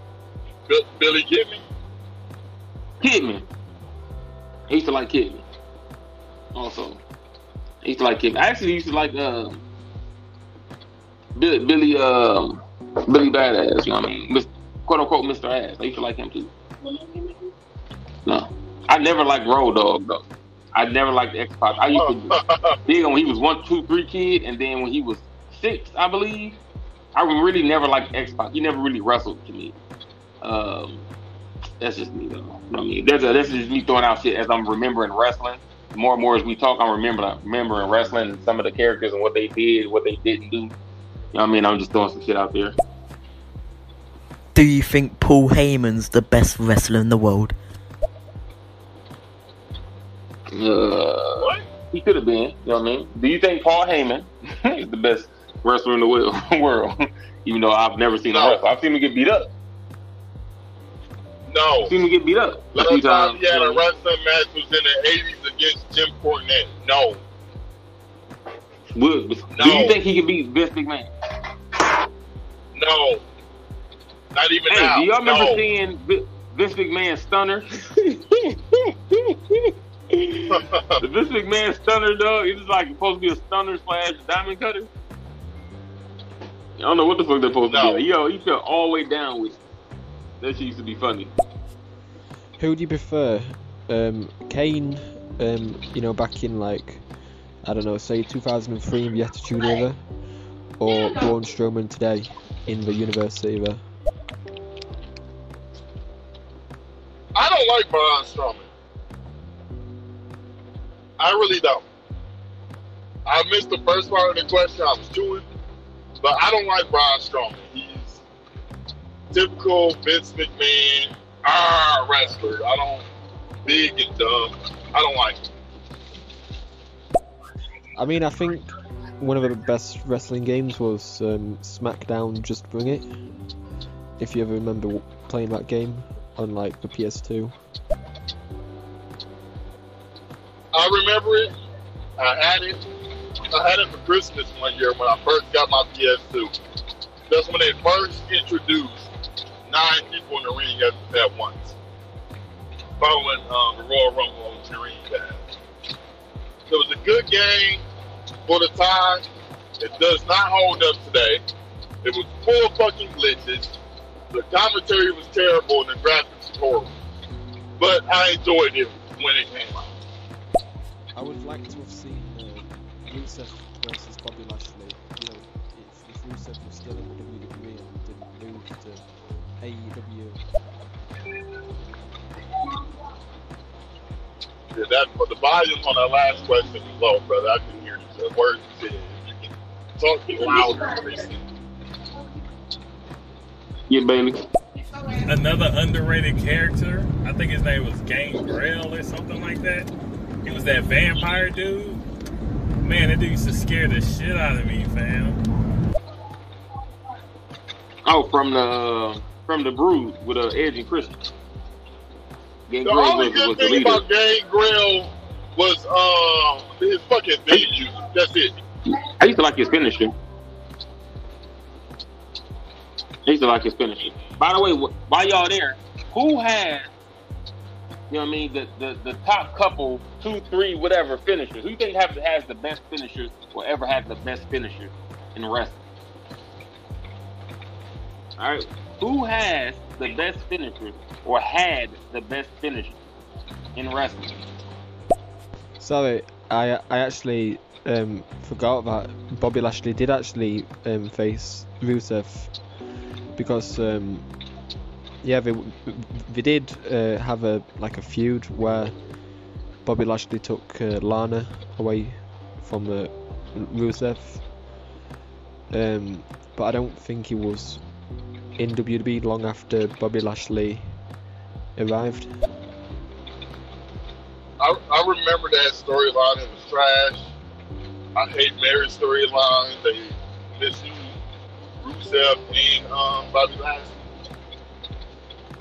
Billy Kidman. He used to like Kidman. Also, he used to like Kidman. I actually used to like Billy. Billy Badass, you know what I mean? Quote unquote Mr. Ass. I used to like him too. No. I never liked Road Dogg though. I never liked X-Pac. I used to dig on when he was 1, 2, 3 kid, and then when he was 6, I believe, I really never liked X-Pac. He never really wrestled to me. That's just me though. You know what I mean? That's just me throwing out shit as I'm remembering wrestling. More and more as we talk, I'm remembering wrestling and some of the characters and what they did, what they didn't do. You know what I mean? I'm just throwing some shit out there. Do you think Paul Heyman's the best wrestler in the world? What? He could have been. You know what I mean? Do you think Paul Heyman is the best wrestler in the world? Even though I've never seen him wrestle. I've seen him get beat up. No. I've seen him get beat up. Last time he had a wrestling match was in the 80s against Jim Cornette. No. Do you think he could beat Vince McMahon? No. Not even now. Do y'all remember seeing Vince McMahon stunner? The Vince McMahon stunner, dog, it was like supposed to be a stunner / diamond cutter. I don't know what the fuck they're supposed to be. Yo, he fell all the way down with it. That shit used to be funny. Who do you prefer? Kane, you know, back in like, I don't know, say 2003 in the Attitude Era, or Braun Strowman today in the Universe Era? I don't like Braun Strowman. I really don't. I missed the first part of the question. I was chewing, but I don't like Braun Strowman. He's typical Vince McMahon wrestler. I don't big and dumb. I don't like him. I mean, I think one of the best wrestling games was SmackDown Just Bring It. If you ever remember playing that game on like the PS2. I remember it. I had it for Christmas one year when I first got my PS2. That's when they first introduced 9 people in the ring at once, following the Royal Rumble on Dreamcast. It was a good game for the time. It does not hold up today. It was full of fucking glitches. The commentary was terrible and the graphics were horrible. But I enjoyed it when it came out. I would like to have seen Rusev versus Bobby Lashley. You know, if Rusev was still in the WWE and didn't move to AEW. Yeah, but the volume on that last question was low, brother. I couldn't hear the words you said. You can talk louder. Yeah, baby. Another underrated character, I think his name was Gangrel or something like that. He was that vampire dude. Man, that dude used to scare the shit out of me, fam. Oh, from the Brood with Edge and Christian. The only good thing about Gangrel was his fucking theme music. That's it. I used to like his finisher. By the way, while y'all there, who has, you know what I mean, the top couple, 2, 3, whatever finishers? Who you think has the best finishers or ever had the best finishers in wrestling? All right, who has the best finishers or had the best finishers in wrestling? Sorry, I actually forgot that Bobby Lashley did actually face Rusev because yeah, they did have a feud where Bobby Lashley took Lana away from Rusev, but I don't think he was in WWE long after Bobby Lashley arrived. I remember that storyline. It was trash. I hate Mary's storyline. They misused Rusev and Bobby Lashley.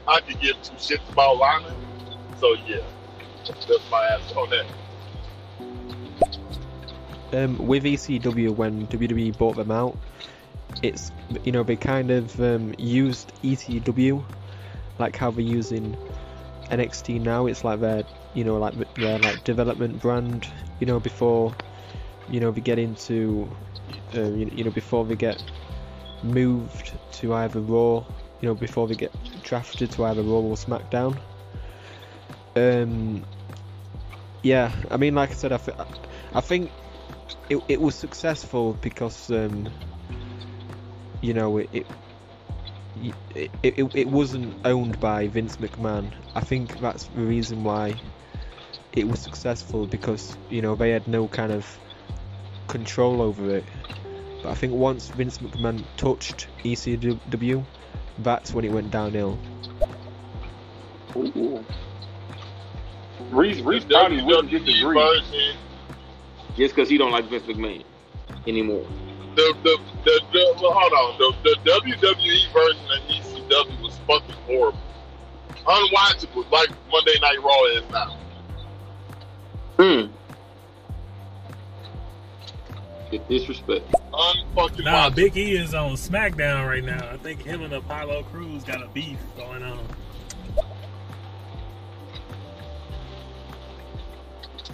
I could give 2 shits about Lana. So yeah, that's my answer on that. With ECW, when WWE bought them out, it's, you know, they kind of used ECW like how they're using NXT now. It's like their, you know, like their like development brand, you know, before, you know, they get into, you know, before they get moved to either Raw, before they get drafted to either Raw or SmackDown. Yeah, I mean, like I said, I think it was successful because it wasn't owned by Vince McMahon. I think that's the reason why it was successful, because they had no kind of control over it. But I think once Vince McMahon touched ECW, that's when it went downhill. Ooh. Reese probably wouldn't disagree. Just because he don't like Vince McMahon anymore. Hold on. The WWE version of ECW was fucking horrible. Unwatchable, like Monday Night Raw is now. Good disrespect. Unfucking Nah, watchable. Big E is on SmackDown right now. I think him and Apollo Crews got a beef going on.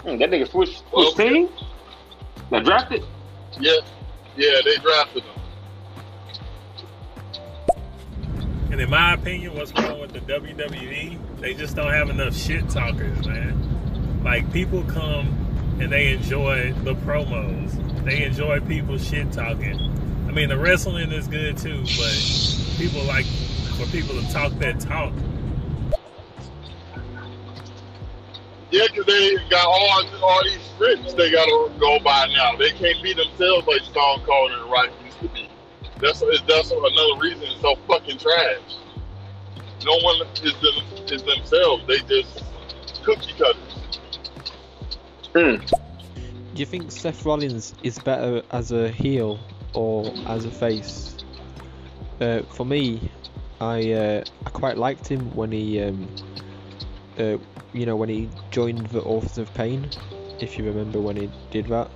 That nigga switched team? Got drafted? Yeah, they drafted him. And in my opinion, what's wrong with the WWE? They just don't have enough shit talkers, man. Like, people come and they enjoy the promos. They enjoy people shit talking. I mean, the wrestling is good too, but people like for people to talk that talk. Yeah, because they got all these scripts they got to go by now. They can't be themselves like Stone Cold and The Rock used to be. That's another reason it's so fucking trash. No one is themselves. They just cookie cutters. Do you think Seth Rollins is better as a heel or as a face? For me, I quite liked him when he when he joined the Authors of Pain, if you remember when he did that.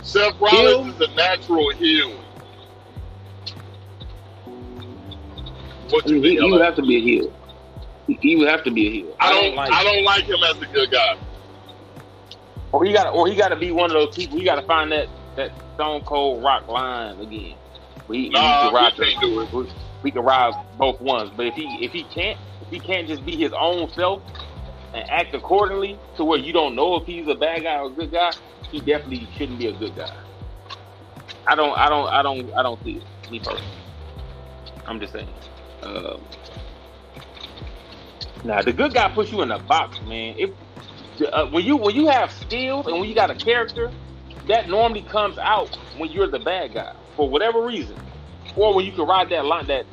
Seth Rollins is a natural heel. What you think? He would have to be a heel. He would have to be a heel. I don't like him as a good guy. Or he got to be one of those people. He got to find that Stone Cold Rock line again. He can ride both ones. But if he can't just be his own self and act accordingly to where you don't know if he's a bad guy or a good guy, he definitely shouldn't be a good guy. I don't see it. Me personally, I'm just saying. Now the good guy puts you in a box, man. When you have skills and when you got a character, that normally comes out when you're the bad guy for whatever reason, or when you can ride that line, that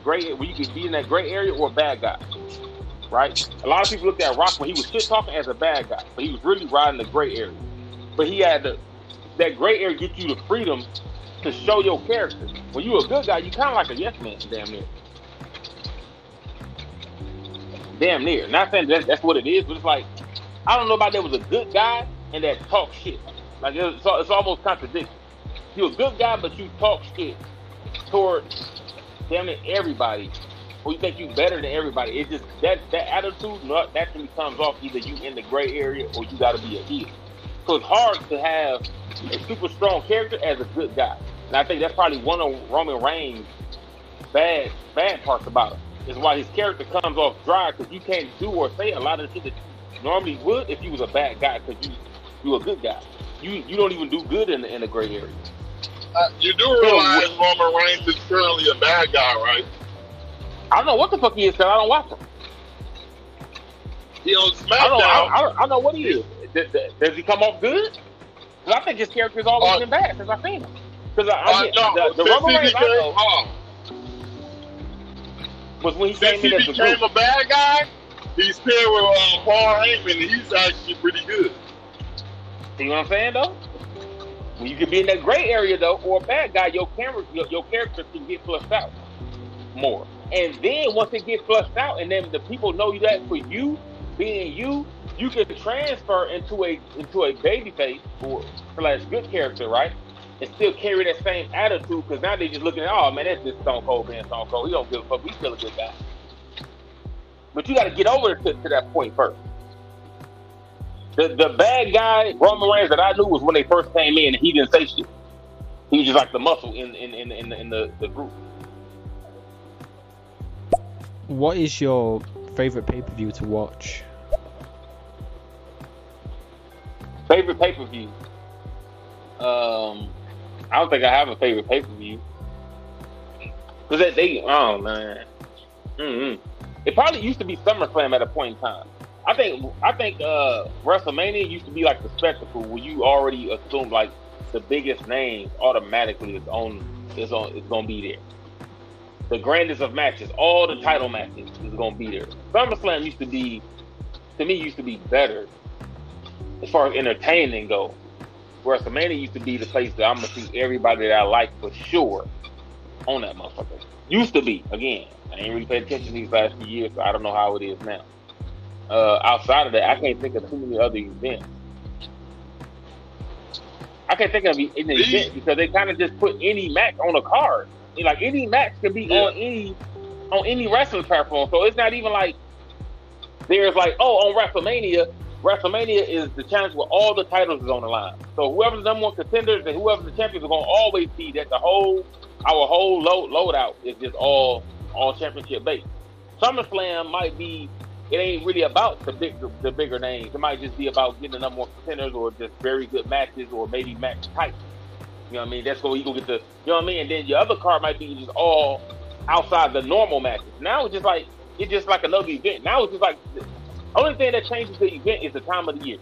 gray, when you can be in that gray area or a bad guy, right? A lot of people looked at Rock when he was shit talking as a bad guy, but he was really riding the gray area. But he had that gray area get you the freedom to show your character. When you're a good guy, you kind of like a yes man, damn near. Damn near. Not saying that's what it is, but it's like, I don't know about that was a good guy and that talk shit. Like it's almost contradictory. You're a good guy, but you talk shit toward damn near everybody, or you think you better than everybody. It's just that attitude naturally comes off either you in the gray area or you got to be a heel. So it's hard to have a super strong character as a good guy. And I think that's probably one of Roman Reigns' bad parts about him. Is why his character comes off dry, because you can't do or say a lot of the shit that you normally would if you was a bad guy, because you a good guy. You don't even do good in the gray area. You do realize Roman Reigns is currently a bad guy, right? I don't know what the fuck he is, because I don't watch him. He on SmackDown. I don't know what he is. Does he come off good? Because I think his character's always been bad since I've seen him. Because the Roman Reigns I know was when he came in as became a bad guy. He's paired with Paul Heyman, and he's actually pretty good. See what I'm saying, though? When you can be in that gray area, though, or a bad guy, your character can get flushed out more. And then once it gets flushed out, and then the people know that for you being you can transfer into a baby face or / good character, right? And still carry that same attitude, because now they're just looking at, oh man, that's just Stone Cold being Stone Cold. He don't give a fuck. He's still a good guy. But you got to get over to that point first. The bad guy Roman Reigns that I knew was when they first came in and he didn't say shit. He was just like the muscle in the group. What is your favorite pay-per-view to watch? Favorite pay-per-view? I don't think I have a favorite pay-per-view. Because oh man. It probably used to be SummerSlam at a point in time. I think WrestleMania used to be like the spectacle where you already assume like the biggest name automatically is gonna be there. The grandest of matches, all the title matches is gonna be there. SummerSlam used to be better as far as entertaining go. WrestleMania used to be the place that I'm gonna see everybody that I like for sure on that motherfucker. Used to be. Again, I ain't really paid attention these last few years, so I don't know how it is now. Outside of that, I can't think of too many other events. I can't think of an event because they kind of just put any match on a card. Like any match can be on any wrestling platform. So it's not even like there's like, on WrestleMania is the challenge where all the titles is on the line. So whoever's the number one contenders and whoever's the champions are gonna always be that our whole loadout is just all championship based. SummerSlam might be, it ain't really about the bigger names. It might just be about getting the number one contenders or just very good matches or maybe match types. You know what I mean? That's where you go get the, you know what I mean? And then your other card might be just all outside the normal matches. Now it's just like another event. Now it's just like, the only thing that changes the event is the time of the year.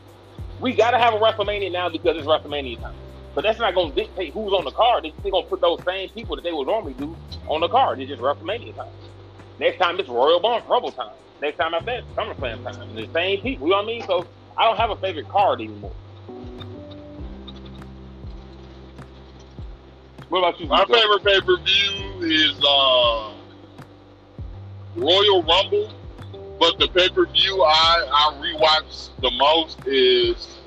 We got to have a WrestleMania now because it's WrestleMania time. But that's not going to dictate who's on the card. They're going to put those same people that they would normally do on the card. It's just WrestleMania time. Next time it's Royal Rumble time. Next time after that, SummerSlam time. And the same people, you know what I mean? So I don't have a favorite card anymore. What about you? My favorite pay-per-view is Royal Rumble, but the pay-per-view I rewatch the most is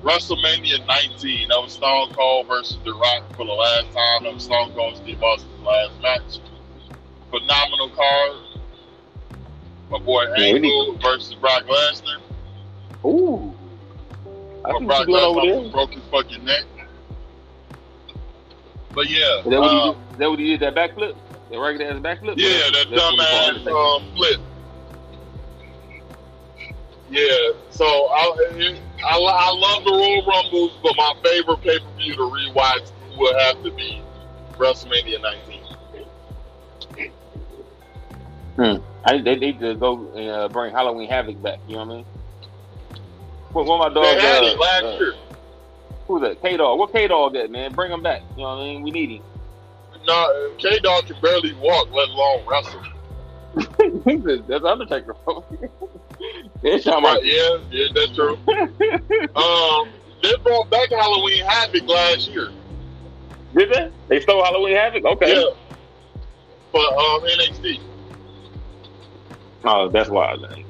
WrestleMania 19. That was Stone Cold versus The Rock for the last time. That was Stone Cold Steve Austin's last match. Phenomenal card. My boy Angle versus Brock Lesnar. Ooh. Brock Lesnar broke his fucking neck. But yeah. Is that what he did, that backflip? That regular ass backflip? Yeah, that dumbass flip. Yeah, so I love the Royal Rumbles, but my favorite pay-per-view to rewatch would have to be WrestleMania 19. They need to go and bring Halloween Havoc back, you know what I mean? What my dog they had it last year. Who's that? K-Dog. What K-Dog at, man? Bring him back, you know what I mean? We need him. No, K-Dog can barely walk, let alone wrestle. That's Undertaker. Yeah, that's true. They brought back Halloween Havoc last year. Did they? They stole Halloween Havoc? Okay. Yeah. For NXT. Oh, that's wild, man.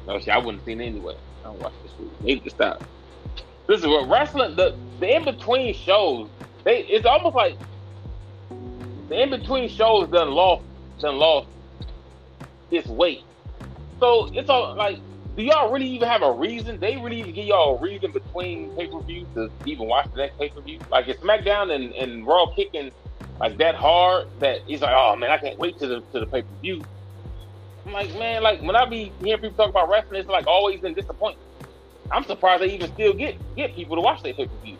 No, I wouldn't have seen it anyway. I don't watch this shit. They need to stop. This is what wrestling, the in-between shows, it's almost like the in-between shows done lost its weight. So it's all like, do y'all really even have a reason? They really even give y'all a reason between pay-per-views to even watch the next pay-per-view? Like, is SmackDown and Raw kicking like that hard that it's like, oh man, I can't wait to the pay-per-view. I'm like, man, like when I be hearing people talk about wrestling, it's like always been disappointing. I'm surprised they even still get people to watch their pay-per-view.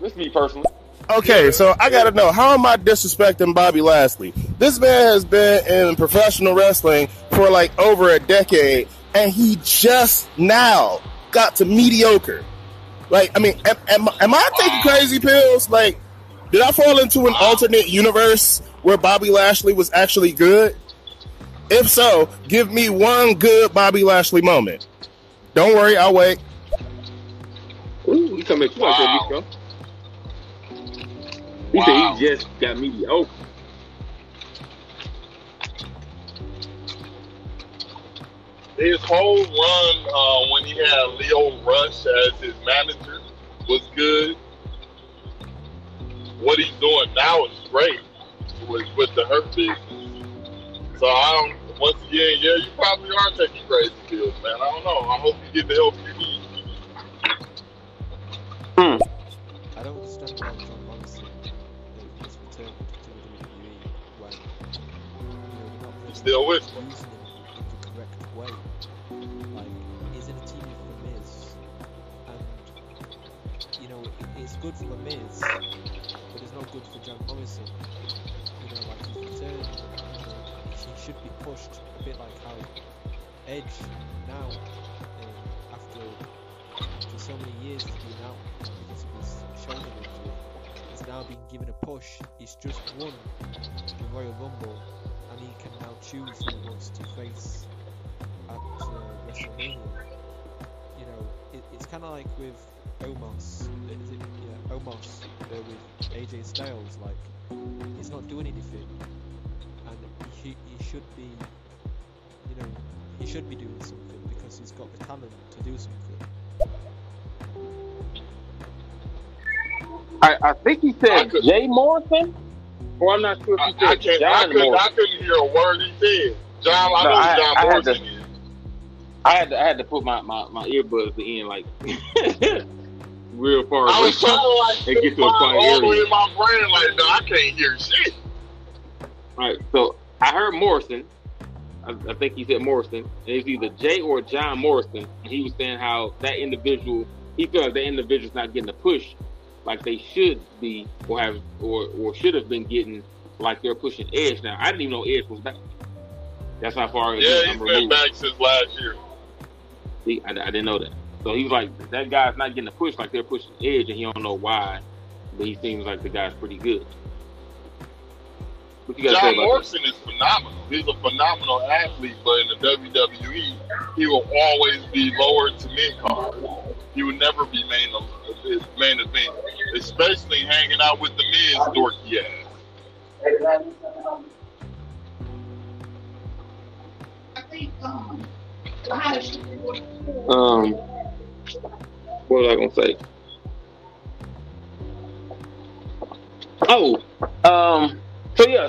This is me personally. Okay, so I gotta know, how am I disrespecting Bobby Lashley? This man has been in professional wrestling for like over a decade, and he just now got to mediocre. Like, I mean, am I taking crazy pills? Like, did I fall into an alternate universe where Bobby Lashley was actually good? If so, give me one good Bobby Lashley moment. Don't worry, I'll wait. Ooh, he coming wow. He said he just got mediocre. His whole run when he had Leo Rush as his manager was good. What he's doing now is great with the Hurt business. So once again, yeah, you probably are taking crazy pills, man. I don't know. I hope you get the help you need. I don't understand why John Morrison has returned to the WWE when they're not really Still with using him in the correct way. Like, he's in a team with The Miz, and it's good for The Miz, but it's not good for John Morrison. Like his return, he should be pushed a bit like how Edge now, after so many years he's been out because of his shoulder injury, is now being given a push. He's just won the Royal Rumble, and he can now choose who he wants to face at WrestleMania. It's kind of like with Omos. Omos with AJ Styles. Like, he's not doing anything, and he should be, he should be doing something because he's got the talent to do something. I think he said Jay Morrison, or I'm not sure if he said John Morrison. I couldn't hear a word he said. John, I know John Morrison is. I had to put my earbuds in like real far. I was trying to and get to a quiet all the way area. in my brain like, no, I can't hear shit. All right, so I heard Morrison. I think he said Morrison. And it's either Jay or John Morrison. And he was saying how that individual, he felt like that individual's not getting a push like they should be or should have been getting, like they're pushing Edge now. I didn't even know Edge was back. That's how far. Yeah, he's been back since last year. I didn't know that. So he was like, that guy's not getting a push like they're pushing Edge, and he don't know why, but he seems like the guy's pretty good. What you got to say about Morrison is phenomenal. He's a phenomenal athlete, but in the WWE, he will always be lower to mid card. He would never be main event, especially hanging out with the Miz dorky ass. What was I gonna say?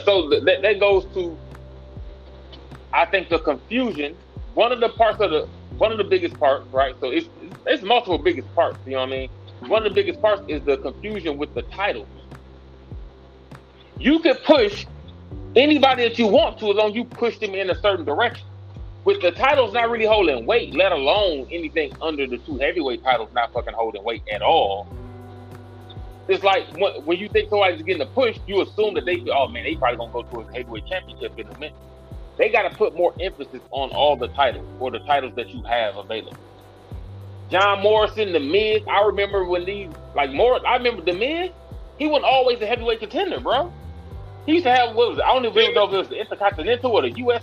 So that goes to, I think, the confusion. One of the biggest parts, right? So it's multiple biggest parts. You know what I mean? One of the biggest parts is the confusion with the titles. You could push anybody that you want to as long as you push them in a certain direction. With the titles not really holding weight, let alone anything under the two heavyweight titles not fucking holding weight at all. It's like when you think somebody's getting a push, you assume that they probably gonna go to a heavyweight championship in a minute. They got to put more emphasis on all the titles or the titles that you have available. John Morrison, The Miz. I remember when I remember The Miz. He wasn't always a heavyweight contender, bro. He used to have I don't even know if it was the Intercontinental or the U.S.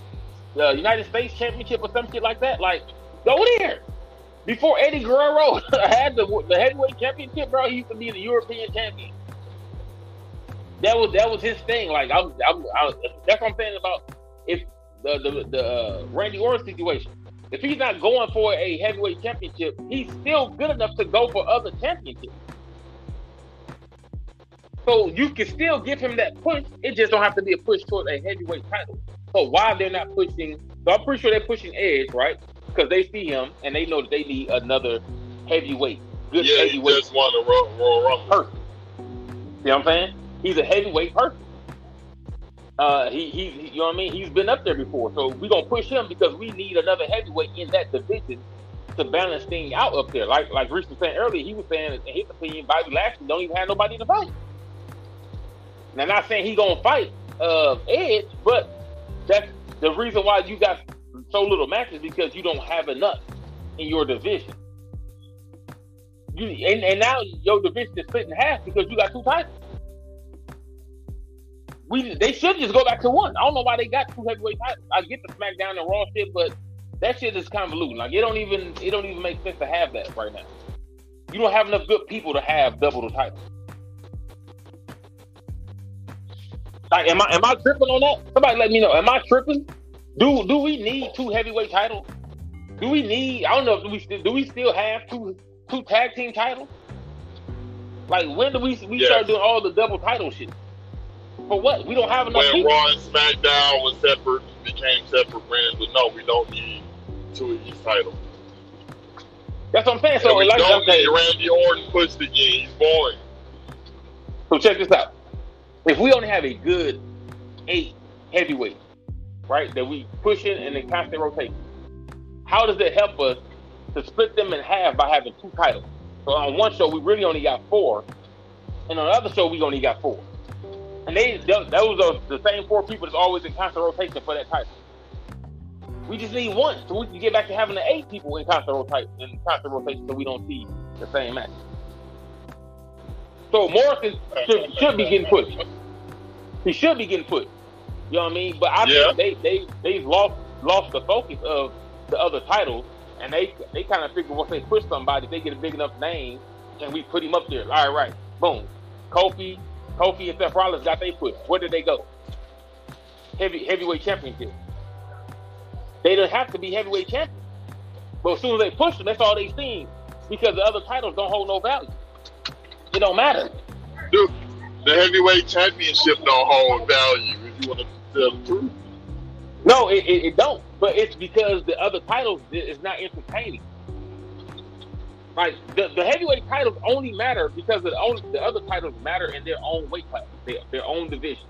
United States Championship or some shit like that. Like, go there. Before Eddie Guerrero had the heavyweight championship, bro, he used to be the European champion. That was his thing. Like, that's what I'm saying about if the Randy Orton situation. If he's not going for a heavyweight championship, he's still good enough to go for other championships. So you can still give him that push. It just don't have to be a push toward a heavyweight title. So why they're not pushing? So I'm pretty sure they're pushing Edge, right? Because they see him and they know that they need another heavyweight, good heavyweight. He just won the Royal Rumble. Person. You know what I'm saying? He's a heavyweight person. He you know what I mean? He's been up there before, so we're gonna push him because we need another heavyweight in that division to balance things out up there. Like Reese was saying earlier, he was saying in his opinion, Bobby Lashley don't even have nobody to fight. Now, not saying he gonna fight Edge, but that's the reason why you got so little matches because you don't have enough in your division. And now your division is split in half because you got two titles. They should just go back to one. I don't know why they got two heavyweight titles. I get the SmackDown and Raw shit, but that shit is convoluted. Like it don't even make sense to have that right now. You don't have enough good people to have double the titles. Like, am I tripping on that? Somebody let me know. Am I tripping? Do we need two heavyweight titles? Do we need? I don't know. Do we still have two tag team titles? Like when do we start doing all the double title shit? For what? We don't have enough when people. Raw and SmackDown was separate, became became separate brands. But no, we don't need two of these titles. That's what I'm saying. So and we like don't need Randy Orton pushed again. He's boring. So check this out. If we only have a good 8 heavyweights, right, that we push in and then constantly rotate, how does it help us to split them in half by having 2 titles? So on one show, we really only got 4, and on the other show, we only got 4. And those are the same 4 people that's always in constant rotation for that title. We just need 1, so we can get back to having the 8 people in constant rotation, so we don't see the same match. So Morrison should be getting pushed. He should be getting pushed. You know what I mean? But I think they've lost the focus of the other titles, and they kind of figure once they push somebody, they get a big enough name, and we put him up there. All right, boom. Kofi and Seth Rollins got they push. Where did they go? Heavyweight championship. They don't have to be heavyweight champions. But as soon as they push them, that's all they seen, because the other titles don't hold no value. It don't matter. Dude, the heavyweight championship don't hold value, if you want to tell the truth. No, it don't. But it's because the other titles is not entertaining. Like, the heavyweight titles only matter because the other titles matter in their own weight class, their own division.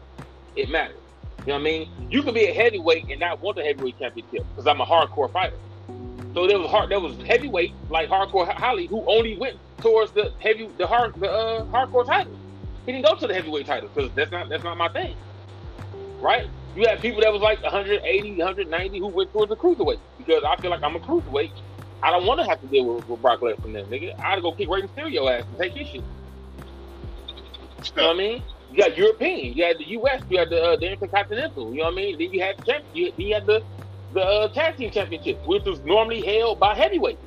It matters. You know what I mean? You could be a heavyweight and not want the heavyweight championship because I'm a hardcore fighter. So there was heavyweight like Hardcore Holly who only went towards the hardcore title. He didn't go to the heavyweight title because that's not my thing, right? You had people that was like 180, 190 who went towards the cruiserweight because I feel like I'm a cruiserweight. I don't want to have to deal with Brock Lesnar and them, nigga. I'd go kick Rey Mysterio ass and take his shit. You know what I mean? You got European, you had the US, you had the Intercontinental. You know what I mean? Then you had the tag team championship, which was normally held by heavyweights.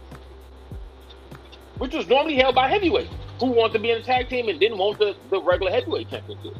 Who wanted to be in the tag team and didn't want the regular heavyweight championship.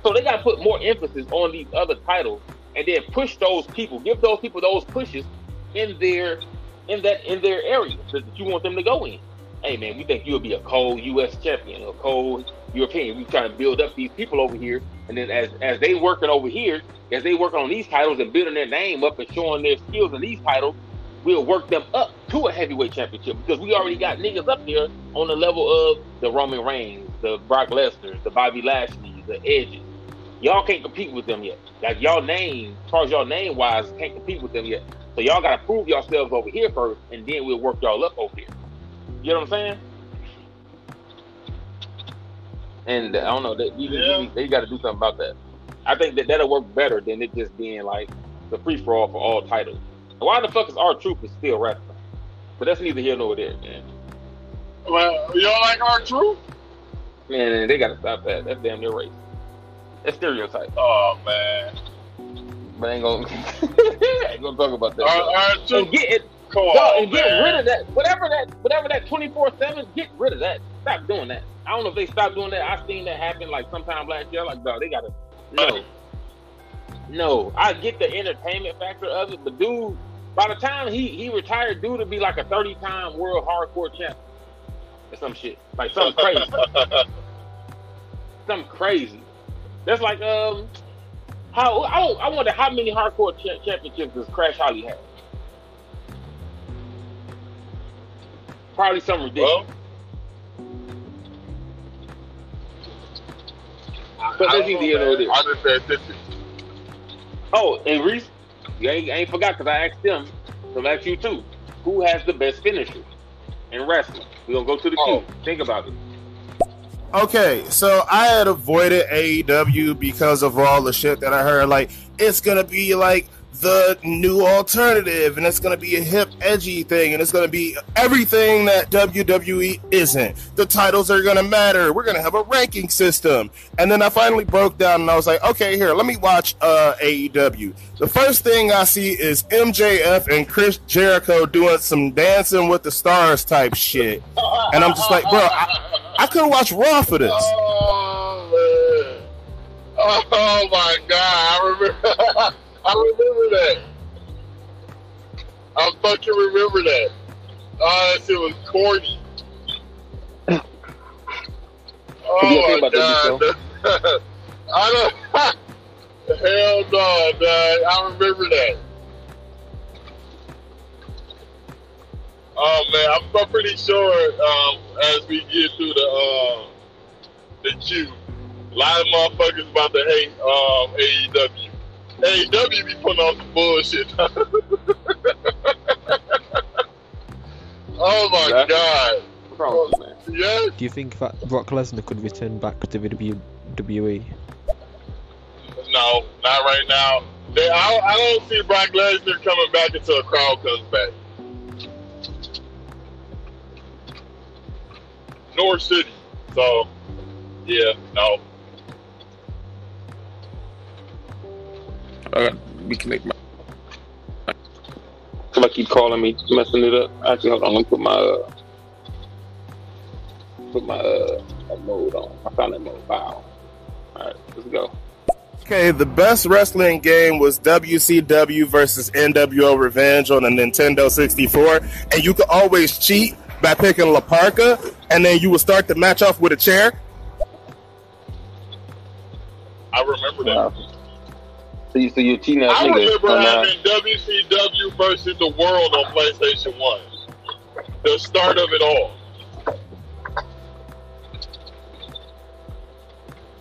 So they got to put more emphasis on these other titles and then push those people, give those people those pushes in their area that you want them to go in. Hey man, we think you'll be a cold US champion, a cold European. We trying to build up these people over here, and then as they working over here, as they working on these titles and building their name up and showing their skills in these titles, we'll work them up to a heavyweight championship because we already got niggas up there on the level of the Roman Reigns, the Brock Lesnar, the Bobby Lashley, the Edges. Y'all can't compete with them yet. Like y'all name, as far as y'all name wise, can't compete with them yet. So y'all gotta prove yourselves over here first, and then we'll work y'all up over here. You know what I'm saying? And I don't know, they got to do something about that. I think that'll work better than it just being like the free for all for all titles. Why the fuck is R-Truth still wrestling? But that's neither here nor there, man. Well, you don't like R-Truth? Man, they got to stop that. That's damn near racist. That's stereotype. Oh man. But I ain't gonna talk about that. R-Truth. And get rid of that. Whatever that 24/7. Get rid of that. Stop doing that. I don't know if they stopped doing that. I seen that happen like sometime last year. Like, dog, they gotta no. I get the entertainment factor of it, but dude, by the time he retired, dude would be like a 30-time world hardcore champion or some shit, like something crazy, something crazy. That's like I wonder how many hardcore championships does Crash Holly have? Probably something ridiculous. But that's easy to know. I just said 50. Oh, and Reese, you ain't forgot because I asked them. So I'm ask you too. Who has the best finisher in wrestling? We're gonna go to the queue. Think about it. Okay, so I had avoided AEW because of all the shit that I heard. Like, it's gonna be like the new alternative, and it's gonna be a hip, edgy thing, and it's gonna be everything that WWE isn't. The titles are gonna matter. We're gonna have a ranking system. And then I finally broke down, and I was like, okay, here, let me watch AEW. The first thing I see is MJF and Chris Jericho doing some Dancing with the Stars type shit, and I'm just like, bro, I could watch Raw for this. Oh, man. Oh my God, I remember that. I fucking remember that. Oh, that shit was corny. Oh my God. Hell no, dog. I remember that. Oh man, I'm pretty sure as we get through the queue, a lot of motherfuckers about to hate AEW. AEW be putting on some bullshit. Oh my god. Yeah. Do you think that Brock Lesnar could return back to WWE? No, not right now. I don't see Brock Lesnar coming back until a crowd comes back. North City. So, yeah, no. We can make my. Somebody keep calling me, messing it up. Actually, hold on. Let me put my mode on. I found that mode. Wow. All right, let's go. Okay, the best wrestling game was WCW versus NWO Revenge on the Nintendo 64, and you could always cheat by picking La Parka, and then you would start the match off with a chair. I remember that. Wow. So you're cheating ass I nigga. remember having WCW versus the World on PlayStation 1. The start of it all.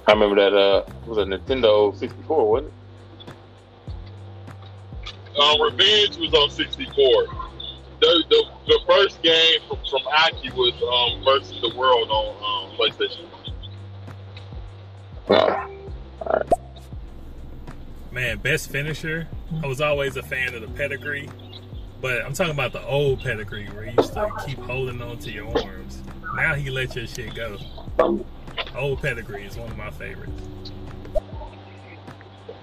I remember that it was a Nintendo 64, wasn't it? Revenge was on 64. The first game from Aki was versus the World on PlayStation 1. All right. Man, best finisher. I was always a fan of the pedigree, but I'm talking about the old pedigree where he used to keep holding on to your arms. Now he let your shit go. Old pedigree is one of my favorites.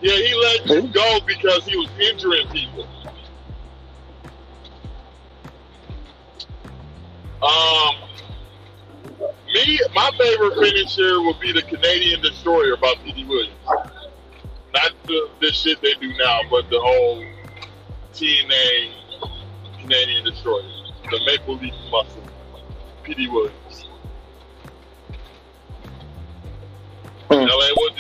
Yeah, he let you go because he was injuring people. My favorite finisher would be the Canadian Destroyer by P.D. Williams. Not the shit they do now, but the whole TNA Canadian Destroyer. The Maple Leaf Muscle. P.D. Williams.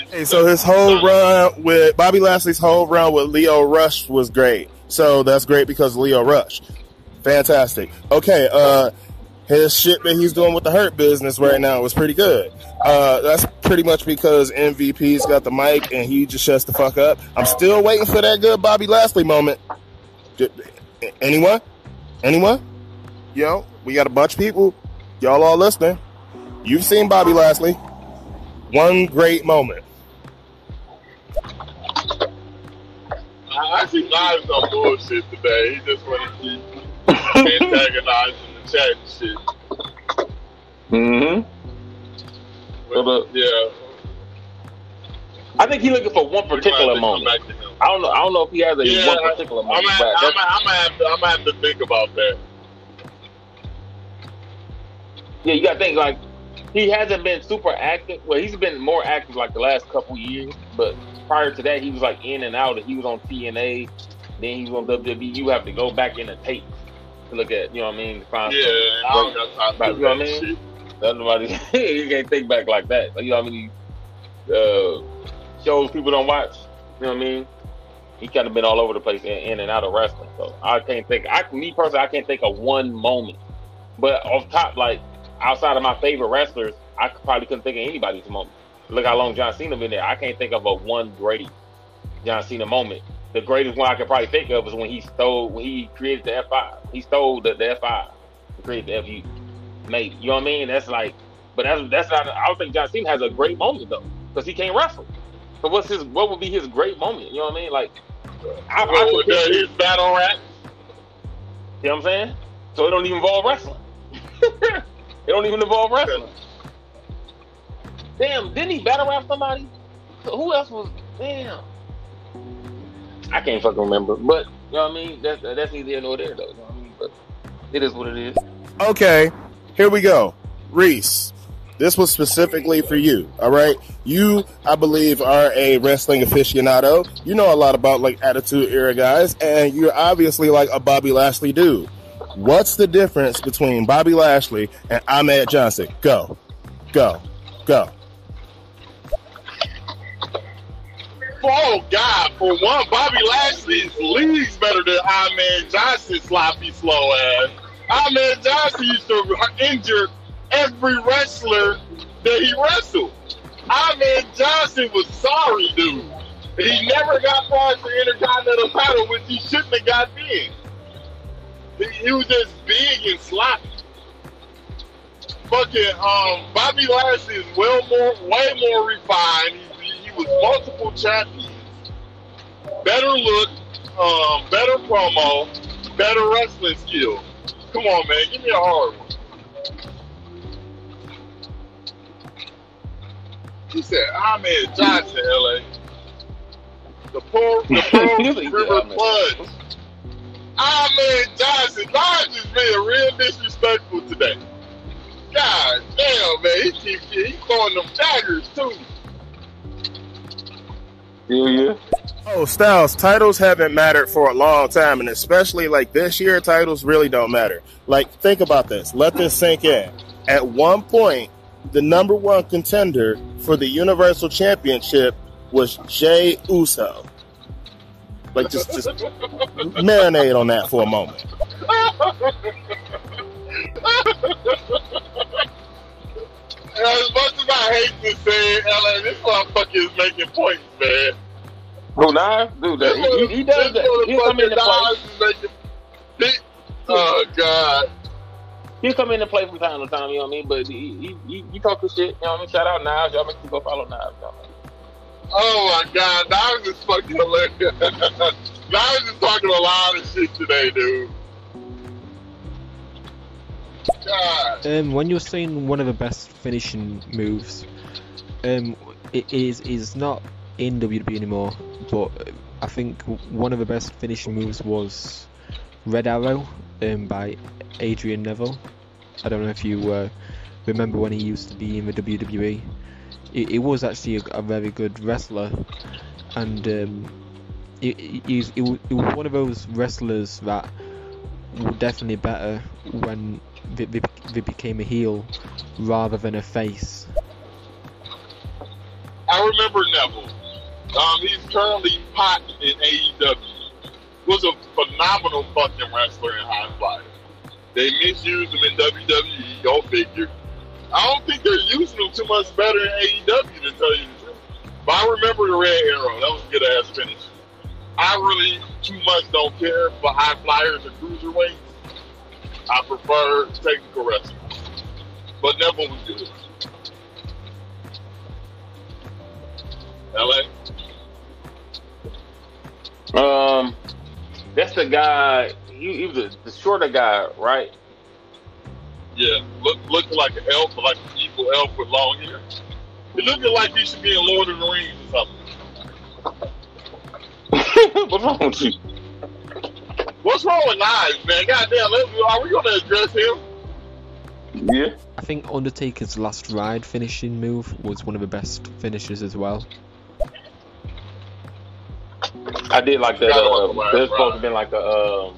Hey, so his whole run with Bobby Lashley's whole run with Leo Rush was great. So that's great because of Leo Rush. Fantastic. Okay, his shit that he's doing with the Hurt Business right now was pretty good. That's pretty much because MVP's got the mic and he just shuts the fuck up. I'm still waiting for that good Bobby Lashley moment. Anyone? Yo, we got a bunch of people. Y'all all listening. You've seen Bobby Lashley. One great moment. I see Lives on bullshit today. He just want to keep antagonizing the chat and shit. Mm-hmm. But, yeah. I think he's looking for one particular moment. I don't know if he has one particular moment. I'm gonna have to think about that. Yeah, you gotta think like he hasn't been super active. Well, he's been more active like the last couple years, but prior to that, he was like in and out. He was on TNA, then he was on WWE. You have to go back in the tape to look at, you know what I mean? To find I don't got time to do you know that what I mean? shit. Nobody, you can't think back like that. Like, you know what I mean? Shows people don't watch. You know what I mean? He kind of been all over the place in and out of wrestling. So I can't think. Me personally, I can't think of one moment. But off top, like outside of my favorite wrestlers, I probably couldn't think of anybody's moment. Look how long John Cena been there. I can't think of a one great John Cena moment. The greatest one I could probably think of is when he created the F5. He stole the F5 and created the FU. Maybe, you know what I mean? That's like, but that's not. I don't think John Cena has a great moment though, because he can't wrestle. So what would be his great moment? You know what I mean? Like, I his battle rap. You know what I'm saying? So it don't even involve wrestling. It don't even involve wrestling. Damn, didn't he battle rap somebody? So who else was? Damn, I can't fucking remember. But you know what I mean? That's neither here nor there though. You know what I mean? But it is what it is. Okay, here we go. Reese, this was specifically for you, all right? You, I believe, are a wrestling aficionado. You know a lot about, like, Attitude Era guys, and you're obviously, like, a Bobby Lashley dude. What's the difference between Bobby Lashley and Ahmed Johnson? Go. For Oh God! For one, Bobby Lashley's league's better than Iron Johnson's sloppy, slow ass. Iron Johnson used to injure every wrestler that he wrestled. Iron Johnson was sorry, dude. He never got past the Intercontinental title, which he shouldn't have got then. He was just big and sloppy. Fucking Bobby Lashley is way more refined. He was multiple champions. Better look, better promo, better wrestling skill. Come on, man, give me a hard one. He said, I'm in Johnson, LA. The Pearl River Plunge. I'm in Johnson. Dodge is being real disrespectful today. God damn, man. He's throwing them daggers, too. Yeah. Oh, Styles, titles haven't mattered for a long time, and especially like this year, titles really don't matter. Like, think about this. Let this sink in. At one point, the number one contender for the Universal Championship was Jey Uso. Like, just marinate on that for a moment. As much as I hate to say it, LA, this motherfucker is making points, man. Bro, nah, dude, he does that. He'll come into play. Oh, God. He'll come into play from time to time, you know what I mean? But he talk his shit, you know what I mean? Shout out Niles. Y'all make sure go follow Niles, you know what I mean? Oh, my God. Niles is fucking hilarious. Niles is talking a lot of shit today, dude. God. When you're saying one of the best finishing moves, it is not in WWE anymore, but I think one of the best finishing moves was Red Arrow by Adrian Neville. I don't know if you remember when he used to be in the WWE. He was actually a very good wrestler, and he was one of those wrestlers that were definitely better when they became a heel rather than a face. I remember Neville. He's currently Pac in AEW. Was a phenomenal fucking wrestler in High Flyer. They misused him in WWE, go figure. I don't think they're using him too much better in AEW, to tell you the truth. But I remember the Red Arrow. That was a good ass finish. I really too much don't care for high flyers and cruiserweights. I prefer technical wrestling. But Neville was good. LA? That's the guy. He was the shorter guy, right? Yeah, looking like an elf, like an evil elf with long hair. He looking like he should be in Lord of the Rings or something. What's wrong with you? What's wrong with Knives, man? Goddamn, are we gonna address him? Yeah. I think Undertaker's last ride finishing move was one of the best finishes as well. I did like that. There's supposed to be like a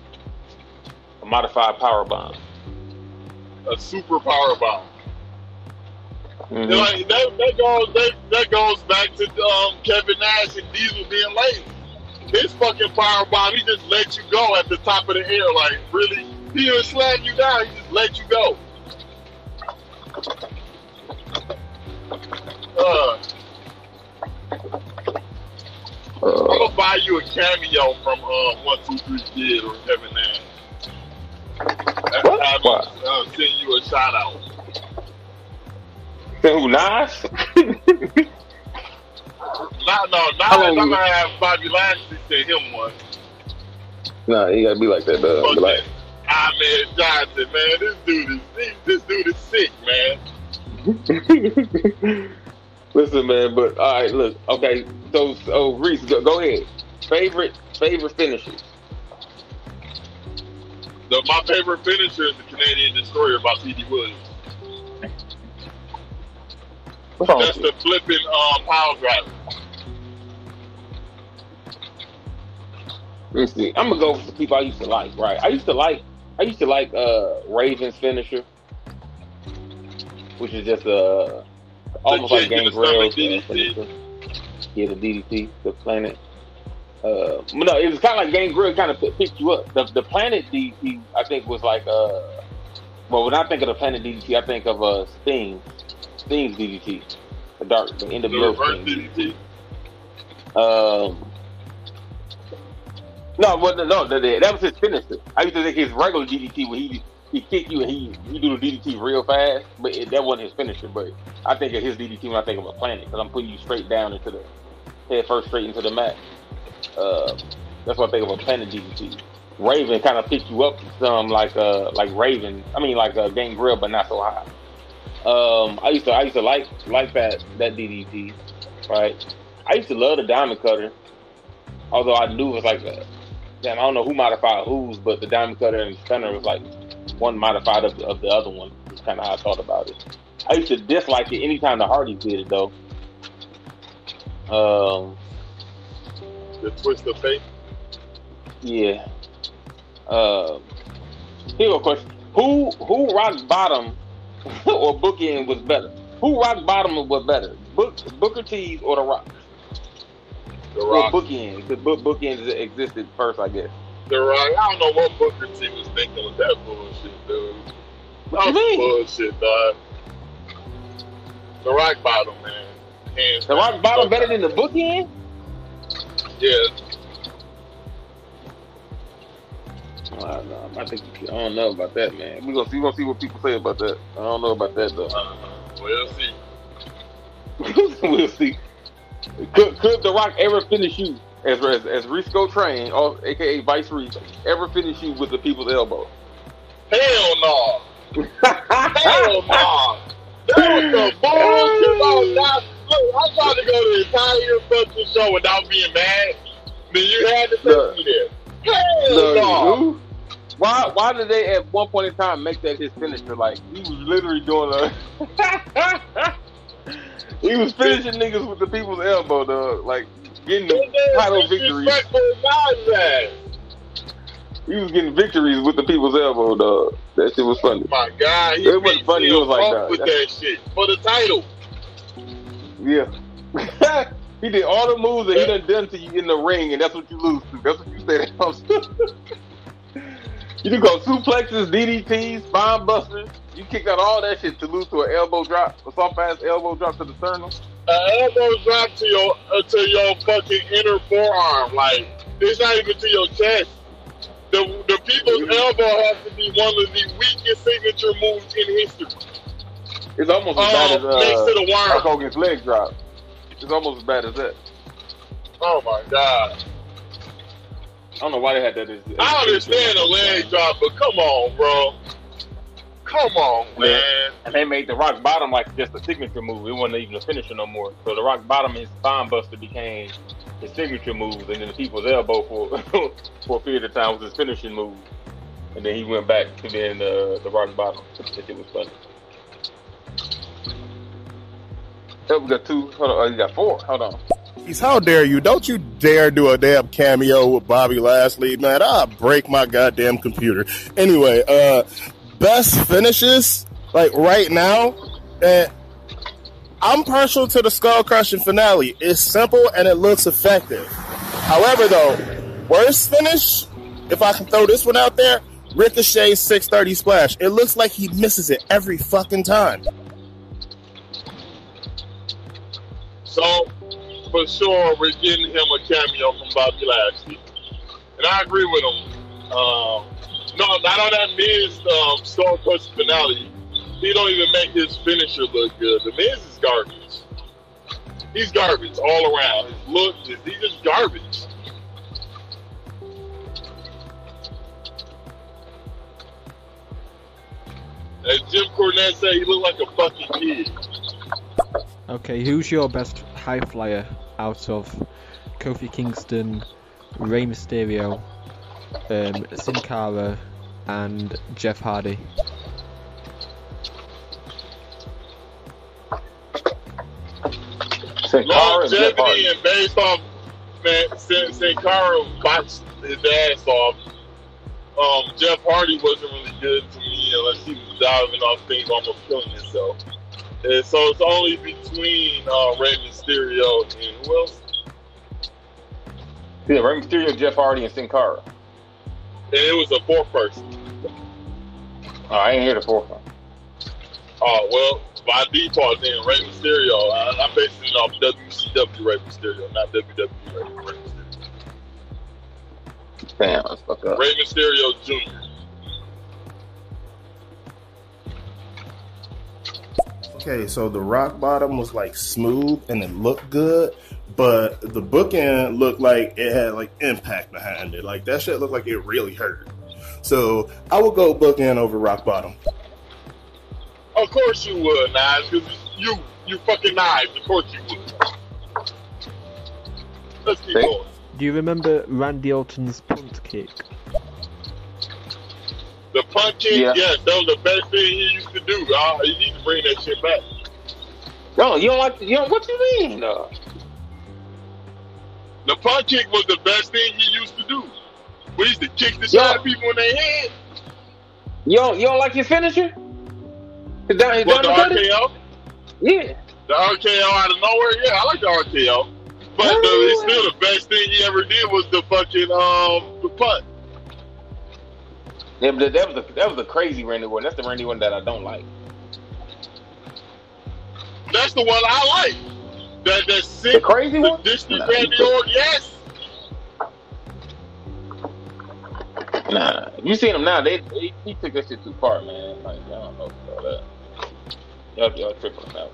modified power bomb. A super power bomb. Mm-hmm. Like, that goes back to Kevin Nash and Diesel being late. His fucking power bomb, he just let you go at the top of the air. Like, really? He didn't slam you down, he just let you go. I'm gonna buy you a cameo from 1-2-3 Kid or Kevin Nash. Send you a shout out. Who, Nas? No, I'm gonna have Bobby Lashley send him one. Nah, he gotta be like that, though. Okay. Like, man, Johnson, man, this dude is sick, man. Listen, man, but all right, look, okay. So Reese, go ahead. Favorite finishes. My favorite finisher is the Canadian Destroyer by P.D. Williams. That's the flipping pile driver. Let's see. I'm gonna go for the people I used to like. Right, I used to like Raven's finisher, which is just almost like Gangrel's finisher. Yeah, the DDT, the Planet. No, it was kind of like Gangrel kind of picked you up. The Planet DDT, I think, was like well, when I think of the Planet DDT, I think of Sting's DDT, the NWO Sting DDT. No, that was his finisher. I used to think his regular DDT when he kick you and he do the DDT real fast, but that wasn't his finisher. But I think of his DDT when I think of a Planet, because I'm putting you straight down into the head first, straight into the mat. That's what I think of a Planet DDT. Raven kind of picked you up some like Raven. I mean like Gangrel, but not so high. I used to like that DDT, right? I used to love the Diamond Cutter, although I knew it was like I don't know who modified whose, but the Diamond Cutter and Stunner was like one modified of the other one. That's kind of how I thought about it. I used to dislike it anytime the Hardys did it though. The twist of fate. Yeah. Here a question: Who rock bottom or bookend was better? Who rock bottom was better? Booker T's or the Rock? The Rock. Well, bookends. The bookends existed first, I guess. The Rock. I don't know what Booker T was thinking with that bullshit, dude. What you mean? Bullshit, dog. The Rock bottom, man. Hands the Rock bottom better than the bookend? Yeah. I don't know about that, man. We're gonna see what people say about that. I don't know about that though. We'll see. We'll see. Could The Rock ever finish you as Risco Train, or aka Vice Reese, ever finish you with the people's elbow? Hell no. Hell no. That was some bullshit. Look, I'm trying to go the entire fucking show without being mad. Then you had to take me there. Hell no. Why did they at one point in time make that his finisher? Like, he was literally doing he was finishing niggas with the people's elbow, dog. Like, getting title victories. He was getting victories with the people's elbow, dog. That shit was funny. My God, it wasn't funny. It was like that. With that shit for the title. Yeah. He did all the moves that he done to you in the ring, and that's what you lose to. That's what you said. You do go suplexes, DDTs, spine busters. You kicked out all that shit to lose to an elbow drop, a soft ass elbow drop to the sternum. Elbow drop to your fucking inner forearm. Like, it's not even to your chest. The people's elbow has to be one of the weakest signature moves in history. It's almost as bad as next to the Hulk Hogan's leg drop. It's almost as bad as that. Oh my God. I don't know why they had that. I understand the leg drop, but come on, bro. Come on, man. And they made the Rock Bottom like just a signature move. It wasn't even a finisher no more. So the Rock Bottom, his spine buster became his signature move, and then the people's elbow for a period of time was his finishing move. And then he went back to being the Rock Bottom. It was funny. Oh, we got two. Hold on. You got four. Hold on. How dare you? Don't you dare do a damn cameo with Bobby Lashley, man. I'll break my goddamn computer. Anyway, best finishes, like right now, I'm partial to the Skull Crushing finale. It's simple and it looks effective. However, though, worst finish, if I can throw this one out there, Ricochet's 630 splash. It looks like he misses it every fucking time. So, for sure, we're getting him a cameo from Bobby Lashley. And I agree with him. No, not on that Miz Skull Crushing finale. He don't even make his finisher look good. The Miz is garbage. He's garbage all around. His look, he's just garbage. As Jim Cornette said, he looked like a fucking kid. Okay, who's your best high flyer out of Kofi Kingston, Rey Mysterio, Sin Cara, and Jeff Hardy? Longevity and based off, man, Sin Cara botched his ass off. Jeff Hardy wasn't really good to me unless he was diving off things, almost killing himself. And so it's only between Rey Mysterio and who else? Yeah, Rey Mysterio, Jeff Hardy, and Sin Cara. And it was a fourth person. Oh, I ain't hear the fourth one. Oh, well, by default then, Rey Mysterio. I'm basing it off WCW Rey Mysterio, not WWE Rey Mysterio. Damn, let's fuck up. Rey Mysterio Jr. Okay, so the rock bottom was like smooth and it looked good, but the bookend looked like it had like impact behind it. Like that shit looked like it really hurt. So I would go bookend over rock bottom. Of course you would, Knives, because you fucking Knives. Of course you would. Let's keep going. Do you remember Randy Orton's punt kick? The punt kick, yes, that was the best thing he used to do. He needs to bring that shit back. No, you don't like. What you mean? The punt kick was the best thing he used to do. We used to kick the shit out of people in their head. You don't like your finisher? What, the RKO? Yeah. The RKO out of nowhere? Yeah, I like the RKO. But it's still the best thing he ever did was the fucking the punt. Yeah, but that was a crazy Randy Orton. That's the Randy Orton that I don't like. That's the one I like. That sick, the crazy one? Disney Randy Orton, yes. Nah, you seen him now. He took that shit too far, man. Like, I don't know about that. Y'all tripping him out.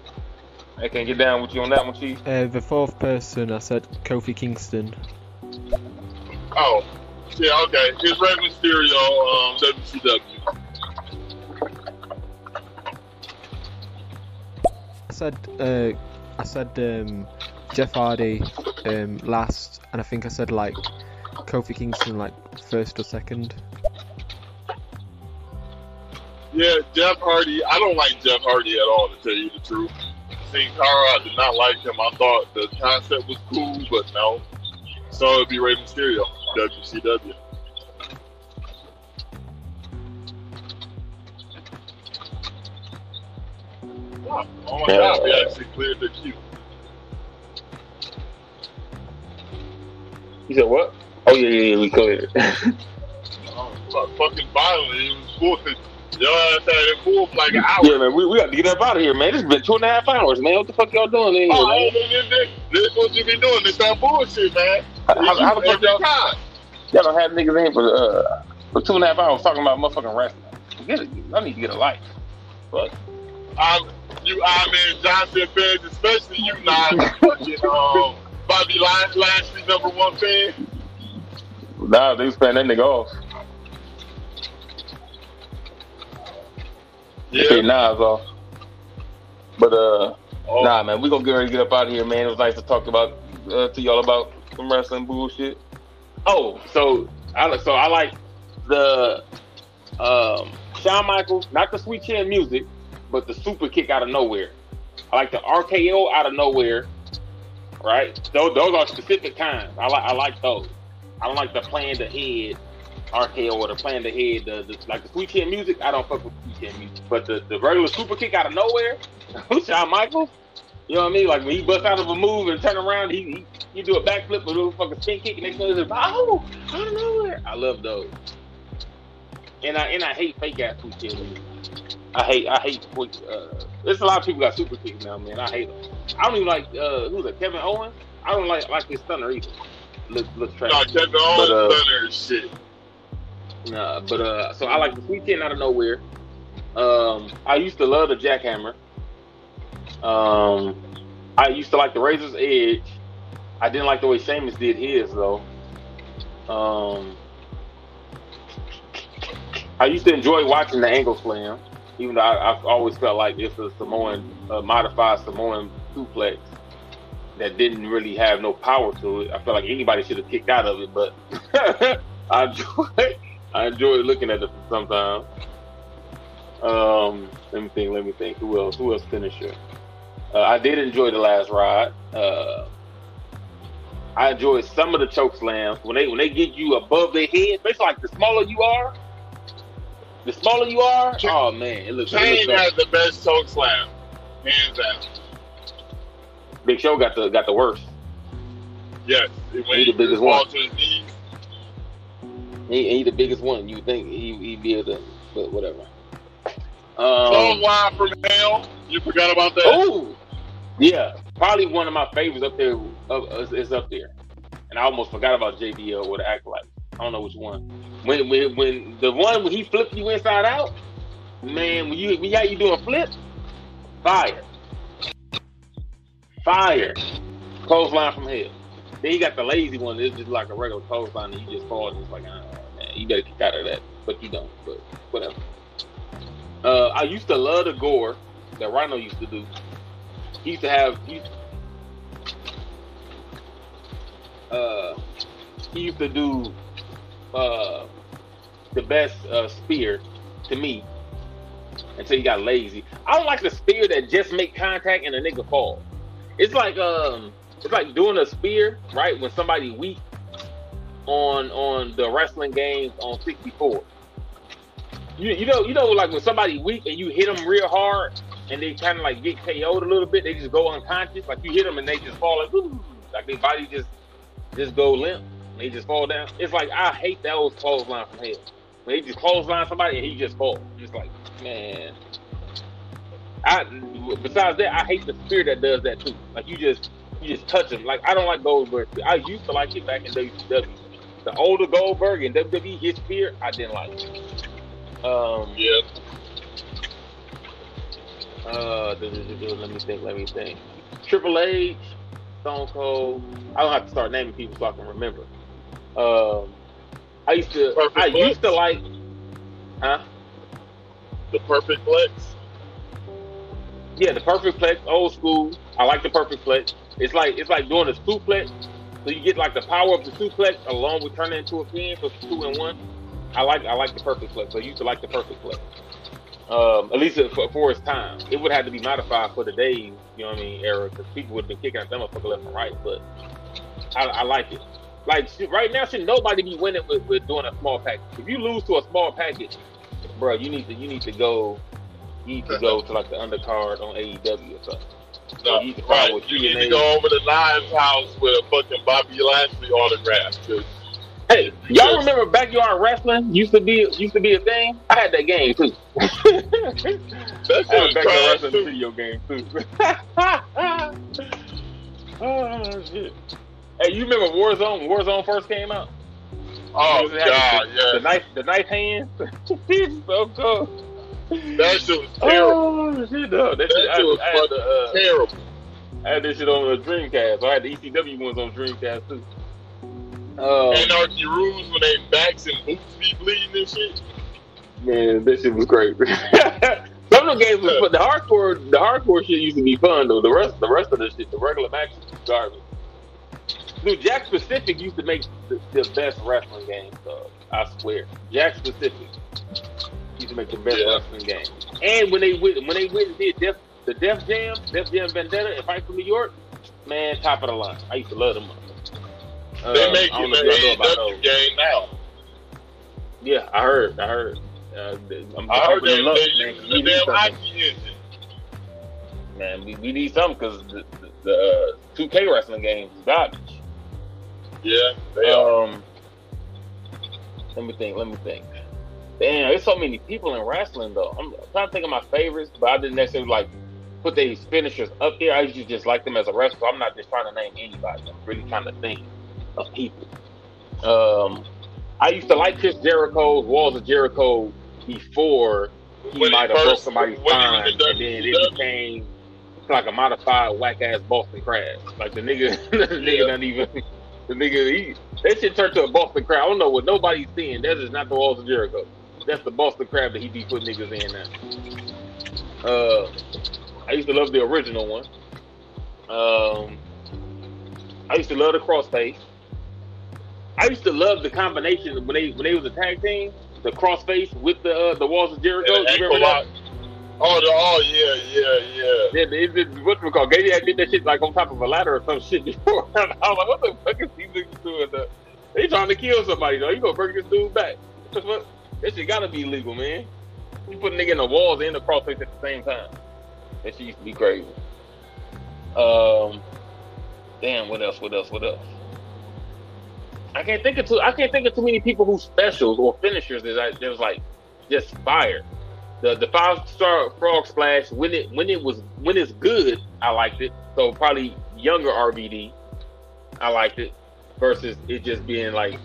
I can't get down with you on that one, Chief. The fourth person, I said Kofi Kingston. Oh, yeah, okay. It's Rey Mysterio, WCW. I said Jeff Hardy last, and I think I said like Kofi Kingston like first or second. Yeah, Jeff Hardy. I don't like Jeff Hardy at all, to tell you the truth. Sin Cara, I did not like him. I thought the concept was cool, but no. So it'd be Rey Mysterio, WCW. Oh my God, we actually cleared the queue. You said what? Oh yeah, we cleared. Fucking violently, it was full. Your ass had it full for like an hour. Yeah, man, we got to get up out of here, man. This has been 2.5 hours, man. What the fuck y'all doing in here, man? This is what you be doing. This that bullshit, man. How the fuck y'all don't have niggas in for 2.5 hours talking about motherfucking wrestling? Get it. I need to get a life. Fuck. You Iron Man Johnson fans, especially you not fucking Bobby Lashley's #1 fan. Nah, they was paying that nigga off. Yeah. Pay Nas off. But nah, man, we gonna get ready to get up out of here, man. It was nice to talk about to y'all about some wrestling bullshit. Oh, so I like the Shawn Michaels, not the sweet chin music, but the super kick out of nowhere. I like the RKO out of nowhere. Right? Those are specific kinds. I like those. I don't like the playing the head RKO or the playing the head. Like the sweet chin music, I don't fuck with sweet chin music. But the regular super kick out of nowhere, Shawn Michaels, you know what I mean? Like when he busts out of a move and turn around, he do a backflip with a little fucking spin kick, and next thing is out of nowhere. I love those. And I hate fake ass sweet chin music. I hate. There's a lot of people got super kicks now, man. I hate them. I don't even like who's it? Kevin Owens. I don't like his stunner either. Looks trash. No, Kevin Owens stunner is shit. Nah, but so I like the sweet chin out of nowhere. I used to love the jackhammer. I used to like the Razor's Edge. I didn't like the way Sheamus did his though. I used to enjoy watching the angle slam, even though I've always felt like it's a Samoan modified Samoan suplex that didn't really have no power to it. I felt like anybody should have kicked out of it, but I enjoy looking at it sometimes. Let me think. Who else finisher? I did enjoy the last ride. I enjoyed some of the choke slams when they get you above their head. Basically, like the smaller you are, oh man, it looks. Kane has the best choke slam. hands down. Big Show got the worst. Yes, when He the biggest one. to his knees. He the biggest one. You think he'd be able to, but whatever. Clothesline from hell. You forgot about that? Oh, yeah. Probably one of my favorites up there is up there. And I almost forgot about JBL with Act Like. I don't know which one. When the one when he flipped you inside out, man, when you doing flips, fire. Clothesline from hell. Then you got the lazy one. It's just like a regular clothesline, and you just fall. And it's like, man, you better kick out of that, but you don't. But whatever. I used to love the gore that Rhino used to do. He used to have. He used to do the best spear to me until he got lazy. I don't like the spear that just make contact and a nigga fall. It's like doing a spear, right, when somebody weak on the wrestling games on 64. You know, like when somebody weak and you hit them real hard and they kind of like get KO'd a little bit, they just go unconscious. Like you hit them and they just fall like their body just go limp and they just fall down. It's like I hate that old clothesline from hell. When they just clothesline somebody and he just falls. It's like, man. Besides that, I hate the spear that does that too. Like you just touch him. Like I don't like Goldberg. I used to like it back in WCW. The older Goldberg in WWE, his spear, I didn't like it. Yeah. Let me think. Triple H, Stone Cold. I don't have to start naming people so I can remember. I used to like, the Perfect Flex. Yeah, the Perfect Flex, old school. I like the Perfect Flex. It's like doing a suplex. So you get like the power of the suplex along with turning it into a pin, so it's 2 in 1. I like the Perfect Flex. So I used to like the Perfect Flex. At least for its time. It would have to be modified for the days, you know what I mean, era, because people would have been kicking at them motherfucker left and right. But I like it. Like right now, should nobody be winning with doing a small package? If you lose to a small package, bro, you need to go to like the undercard on AEW or something. No, you need to right. You need to go over to Lions house with a fucking Bobby Lashley autograph. Hey, y'all remember Backyard Wrestling used to be a thing? I had that game too. That's a Backyard Wrestling video game too. Oh shit! Hey, you remember Warzone? When Warzone first came out. Oh god, yeah. The knife hands. So cool. That shit was terrible. Oh shit, no. That shit was terrible. I had this shit on the Dreamcast. I had the ECW ones on Dreamcast too. Anarchy Rules when they backs and boots be bleeding and shit. Man, that shit was great. Some of the games was fun. The hardcore shit used to be fun though. The rest of the shit, the regular matches was garbage. Dude, Jack Pacific used to make the best wrestling games, dog. I swear. Jack Pacific used to make the best wrestling games. And when they went and did the Def Jam Vendetta and Fight for New York, man, top of the line. I used to love them. They make it an AEW game now. Yeah, I heard. I heard they use the damn hockey engine. Man, we need something because the 2K wrestling games is garbage. Yeah, they are. Let me think. Damn, there's so many people in wrestling though. I'm trying to think of my favorites, but I didn't necessarily like put these finishers up there. I used to just like them as a wrestler. So I'm not just trying to name anybody. I'm really trying to think of people. I used to like Chris Jericho's Walls of Jericho before he might have broke somebody's spine, and then it became like a modified whack ass Boston Crab. Like the nigga, that shit turned to a Boston Crab. I don't know what nobody's seeing. That is not the Walls of Jericho. That's the Boston Crab that he be putting niggas in now. I used to love the original one. I used to love the crossface. I used to love the combination when they was a tag team, the crossface with the Walls of Jericho. You remember that? Yeah. What's it called? Gady did that shit like on top of a ladder or some shit before. I was like, what the fuck is these niggas doing? They trying to kill somebody though. You gonna bring this dude back? What the fuck? That shit gotta be illegal, man. You put a nigga in the walls and the crossface at the same time. That shit used to be crazy. Damn, what else? I can't think of too many people whose specials or finishers that was like just fire. The 5-star frog splash when it's good, I liked it. So probably younger RVD, I liked it versus it just being like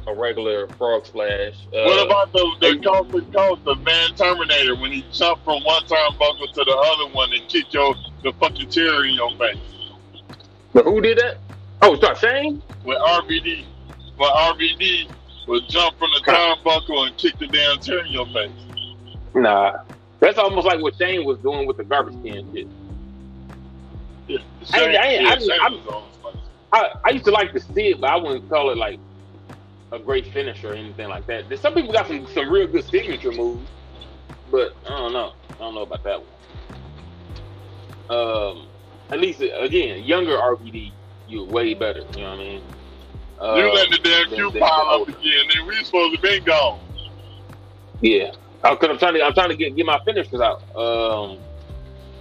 a regular frog splash. What about the coast to coast, the Man Terminator, when he jumped from one turnbuckle to the other one and kicked the fucking cherry in your face? But who did that? Oh, sorry, Shane? When RVD would jump from the turnbuckle and kick the damn cherry in your face. Nah, that's almost like what Shane was doing with the garbage can shit. Yeah, I used to like to see it, but I wouldn't call it like a great finisher or anything like that. Some people got some real good signature moves, but I don't know about that one. At least again, younger RVD, you're way better. You know what I mean? You let the damn Q pile up again, then we supposed to be gone. Yeah, because I'm trying to get my finishers out.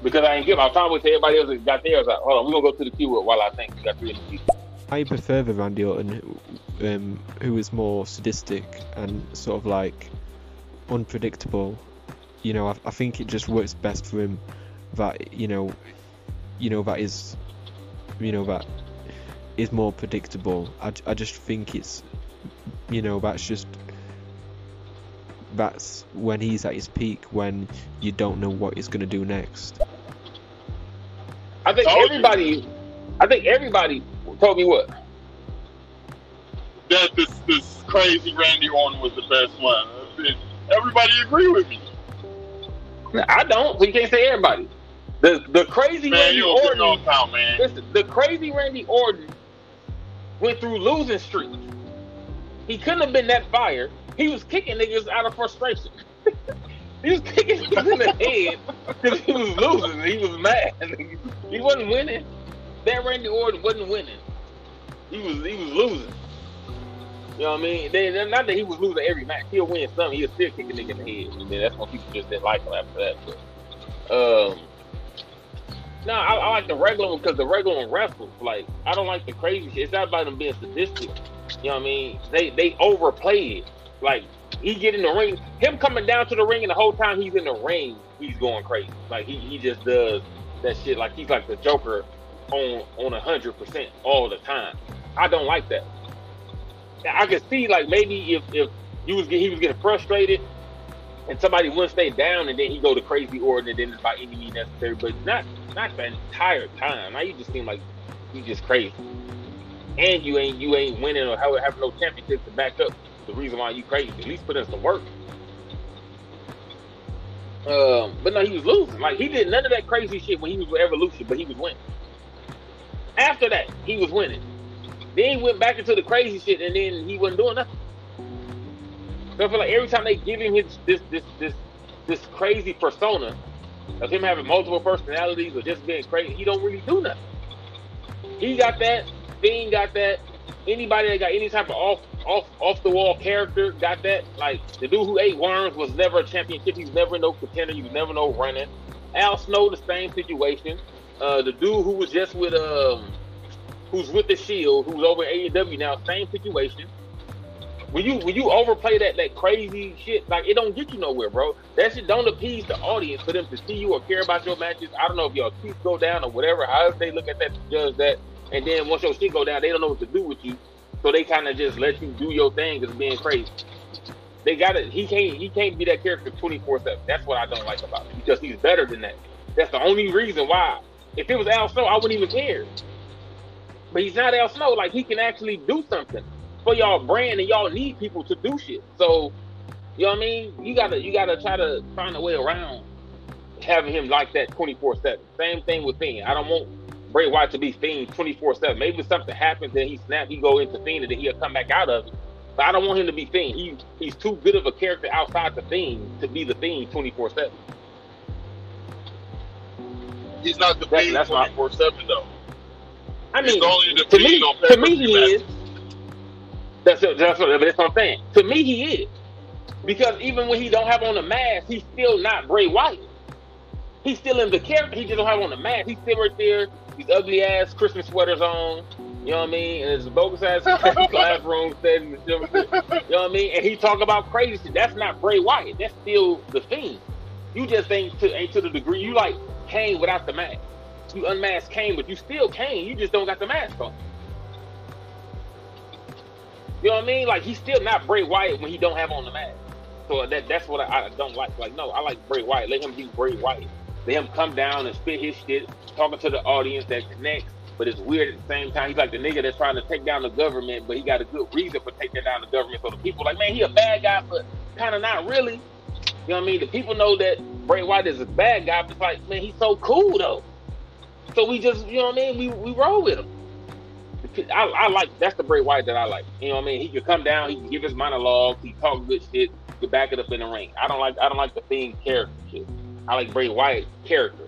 Because I ain't give. I'm trying to wait till everybody else got theirs out. Hold on, we're gonna go to the queue while I think we got 3 in the queue. I prefer the Randy Orton, who is more sadistic and sort of like unpredictable. You know, I think it just works best for him. That that is more predictable. I just think it's, that's when he's at his peak, when you don't know what he's gonna do next. I think everybody told me what? That this crazy Randy Orton was the best one. Everybody agree with me. I don't. So you can't say everybody. The crazy Randy Orton. Listen, the crazy Randy Orton went through losing streaks. He couldn't have been that fire. He was kicking niggas out of frustration. He was kicking niggas in the head because he was losing. He was mad. He wasn't winning. That Randy Orton wasn't winning. He was losing. You know what I mean? Not that he was losing every match. He'll win some. He'll still kick a nigga in the head. And then that's when people just didn't like him after that. But, no, I like the regular one because the regular one wrestles. Like, I don't like the crazy shit. It's not about them being sadistic. You know what I mean? They overplay it. Like, he get in the ring, him coming down to the ring, and the whole time he's in the ring, he's going crazy. Like, he just does that shit like he's like the Joker on 100% all the time. I don't like that. I could see, like, maybe if he was getting frustrated and somebody wouldn't stay down, and then he go to crazy Orton, and then it's by any means necessary, but not the entire time. Now you just seem like you just crazy, and you ain't winning or having no championships to back up the reason why you crazy. At least put in some work. But no, he was losing. Like, he did none of that crazy shit when he was with Evolution, but he was winning. After that, he was winning. Then he went back into the crazy shit, and then he wasn't doing nothing. So I feel like every time they give him this crazy persona of him having multiple personalities or just being crazy, he don't really do nothing. He got that. Fiend got that. Anybody that got any type of off the wall character got that. Like, the dude who ate worms was never a championship. He was never no contender. He was never no running. Al Snow, the same situation. The dude who was just with who's with the Shield, who's over at AEW now, same situation. When you overplay that crazy shit, like, it don't get you nowhere, bro. That shit don't appease the audience for them to see you or care about your matches. I don't know if your teeth go down or whatever. However they look at that to judge that, and then once your shit go down, they don't know what to do with you, so they kind of just let you do your thing as being crazy. They got it. He can't be that character 24/7. That's what I don't like about him, because he's better than that. That's the only reason why. If it was Al Snow, I wouldn't even care. But he's not Al Snow. Like, he can actually do something for y'all brand, and y'all need people to do shit. So, you know what I mean? You gotta try to find a way around having him like that 24/7. Same thing with Fiend. I don't want Bray Wyatt to be Fiend 24/7. Maybe something happens, then he go into Fiend, and then he'll come back out of it. But I don't want him to be Fiend. He's too good of a character outside the Fiend to be the Fiend 24/7. He's not the Fiend 24/7 though. I mean, only the to me he is. That's what I'm saying. To me, he is. Because even when he don't have on the mask, he's still not Bray Wyatt. He's still in the character. He just don't have on the mask. He's still right there. These ugly ass Christmas sweaters on. You know what I mean? And his bogus ass classroom setting and shit. You know what I mean? And he talk about crazy shit. That's not Bray Wyatt. That's still the Fiend. You just ain't to the degree. You like Kane without the mask. You unmask Kane, but you still Kane. You just don't got the mask on. You know what I mean? Like, he's still not Bray Wyatt when he don't have on the mask. So that's what I don't like. Like, no, I like Bray Wyatt. Let him be Bray Wyatt. Let him come down and spit his shit, talking to the audience that connects, but it's weird at the same time. He's like the nigga that's trying to take down the government, but he got a good reason for taking down the government. So the people like, man, he a bad guy, but kind of not really. You know what I mean? The people know that Bray Wyatt is a bad guy, but it's like, man, he's so cool, though. So we just, you know what I mean? We roll with him. I like, that's the Bray Wyatt that I like. You know what I mean? He can come down, he can give his monologue, he talk good shit, he can back it up in the ring. I don't like the Fiend character shit. I like Bray Wyatt's character.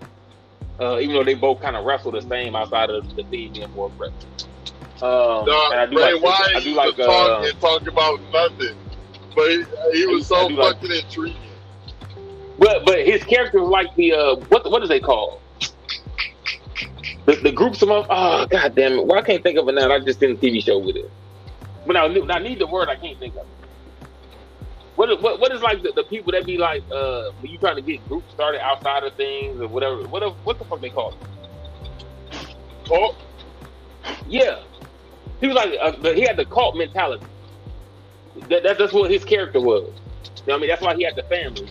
Even though they both kind of wrestle the same outside of the Fiend being more aggressive. And I do Bray like, Wyatt I do used like, to talk and talk about nothing, but he was so fucking intriguing. But his character was like the what is they called? The groups of oh god damn it! Well, I can't think of it now. I just did a TV show with it. But I need the word. I can't think of it. What is like the people that be like when you trying to get groups started outside of things or whatever? What the fuck they call it? Cult? Yeah, he was like he had the cult mentality. That's what his character was. You know what I mean? That's why he had the family.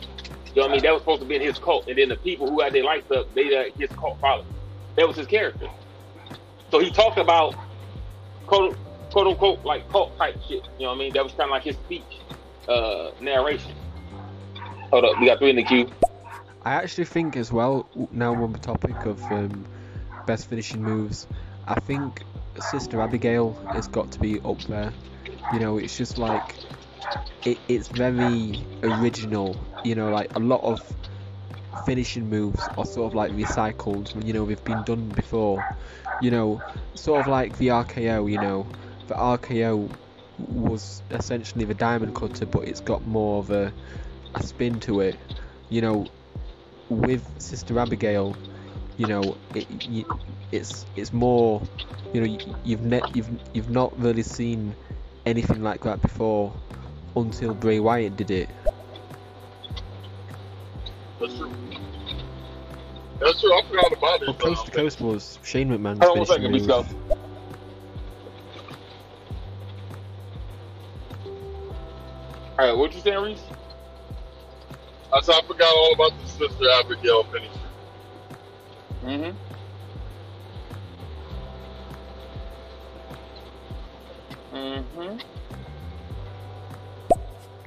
You know what I mean? That was supposed to be in his cult, and then the people who had their lights up, they his cult followers. That was his character. So he talked about quote unquote like cult type shit. You know what I mean? That was kind of like his speech narration. Hold up, we got 3 in the queue. I actually think as well, now we're on the topic of best finishing moves, I think Sister Abigail has got to be up there. You know, it's just like it's very original. You know, like a lot of finishing moves are sort of like recycled. You know, they've been done before. You know, sort of like the RKO. You know, the RKO was essentially the diamond cutter, but it's got more of a spin to it. You know, with Sister Abigail, you know, it's more. You know, you've not really seen anything like that before until Bray Wyatt did it. That's true. That's true. I forgot about it. Well, Coast to Coast was Shane McMahon's Hold on 1 finishing second, move. go. All right, what you saying, Reese? I forgot all about the Sister Abigail finish. Mm-hmm. Mm-hmm.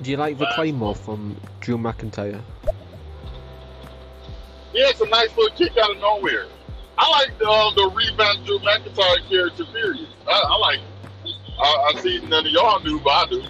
Do you like the Claymore from Drew McIntyre? Yeah, it's a nice little kick out of nowhere. I like the revamped Drew McIntyre character, period. I like it. I see none of y'all do, but I do.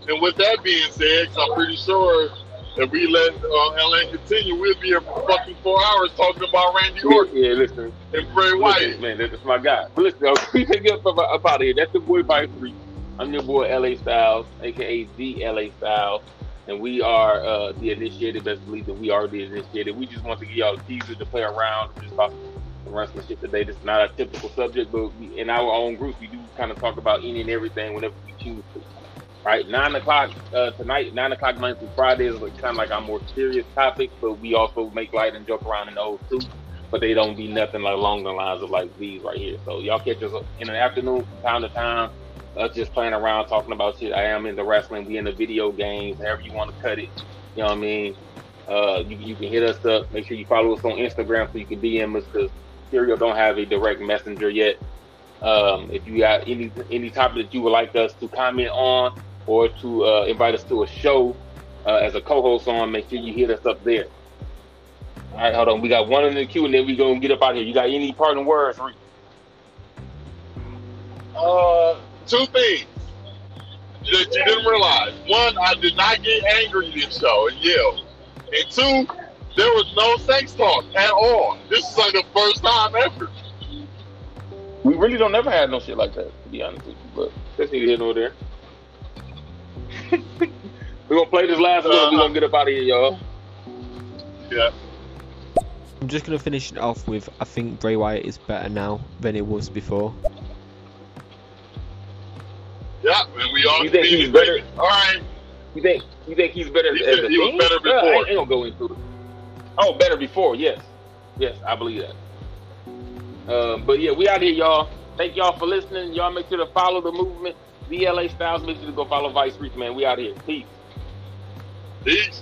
And with that being said, 'cause I'm pretty sure if we let LA continue, we'll be here for fucking 4 hours talking about Randy Orton. Yeah, listen. And Bray Wyatt. Man, that's my guy. But listen, we can get up out of here. That's the boy by 3. I'm your boy LA Styles, aka the LA Styles, and we are the initiated. Best believe that we are the initiated. We just want to give y'all a teaser to play around and just talk some wrestling shit today. This is not our typical subject, but in our own group, we do kind of talk about any and everything whenever we choose to. Right, 9 o'clock tonight, 9 o'clock Monday through Friday is kind of like our more serious topics, but we also make light and joke around in those too. But they don't be nothing like along the lines of like these right here. So y'all catch us in the afternoon from time to time, us just playing around, talking about shit. I am into wrestling, we into video games, however you want to cut it. You know what I mean? You can hit us up. Make sure you follow us on Instagram so you can DM us, because Serial don't have a direct messenger yet. If you got any topic that you would like us to comment on, or to invite us to a show as a co-host on, make sure you hit us up there. All right, hold on. We got 1 in the queue, and then we gonna get up out of here. You got any parting words, Reed? 2 things that you didn't realize. 1, I did not get angry this show and yell. And 2, there was no sex talk at all. This is like the first time ever. We really don't never have no shit like that, to be honest with you. But that's neither here nor there. We're gonna play this last one. We're gonna get up out of here, y'all. Yeah. I'm just gonna finish it off with I think Bray Wyatt is better now than it was before. Yeah, and we all You think he's better? All right. You think he's better He as said a he was team? better before. I ain't gonna go into it. Oh, better before, yes. Yes, I believe that. But yeah, we out here, y'all. Thank y'all for listening. Y'all make sure to follow the movement. VLA Styles, make sure to go follow Vice Reach, man. We out here. Peace. Peace.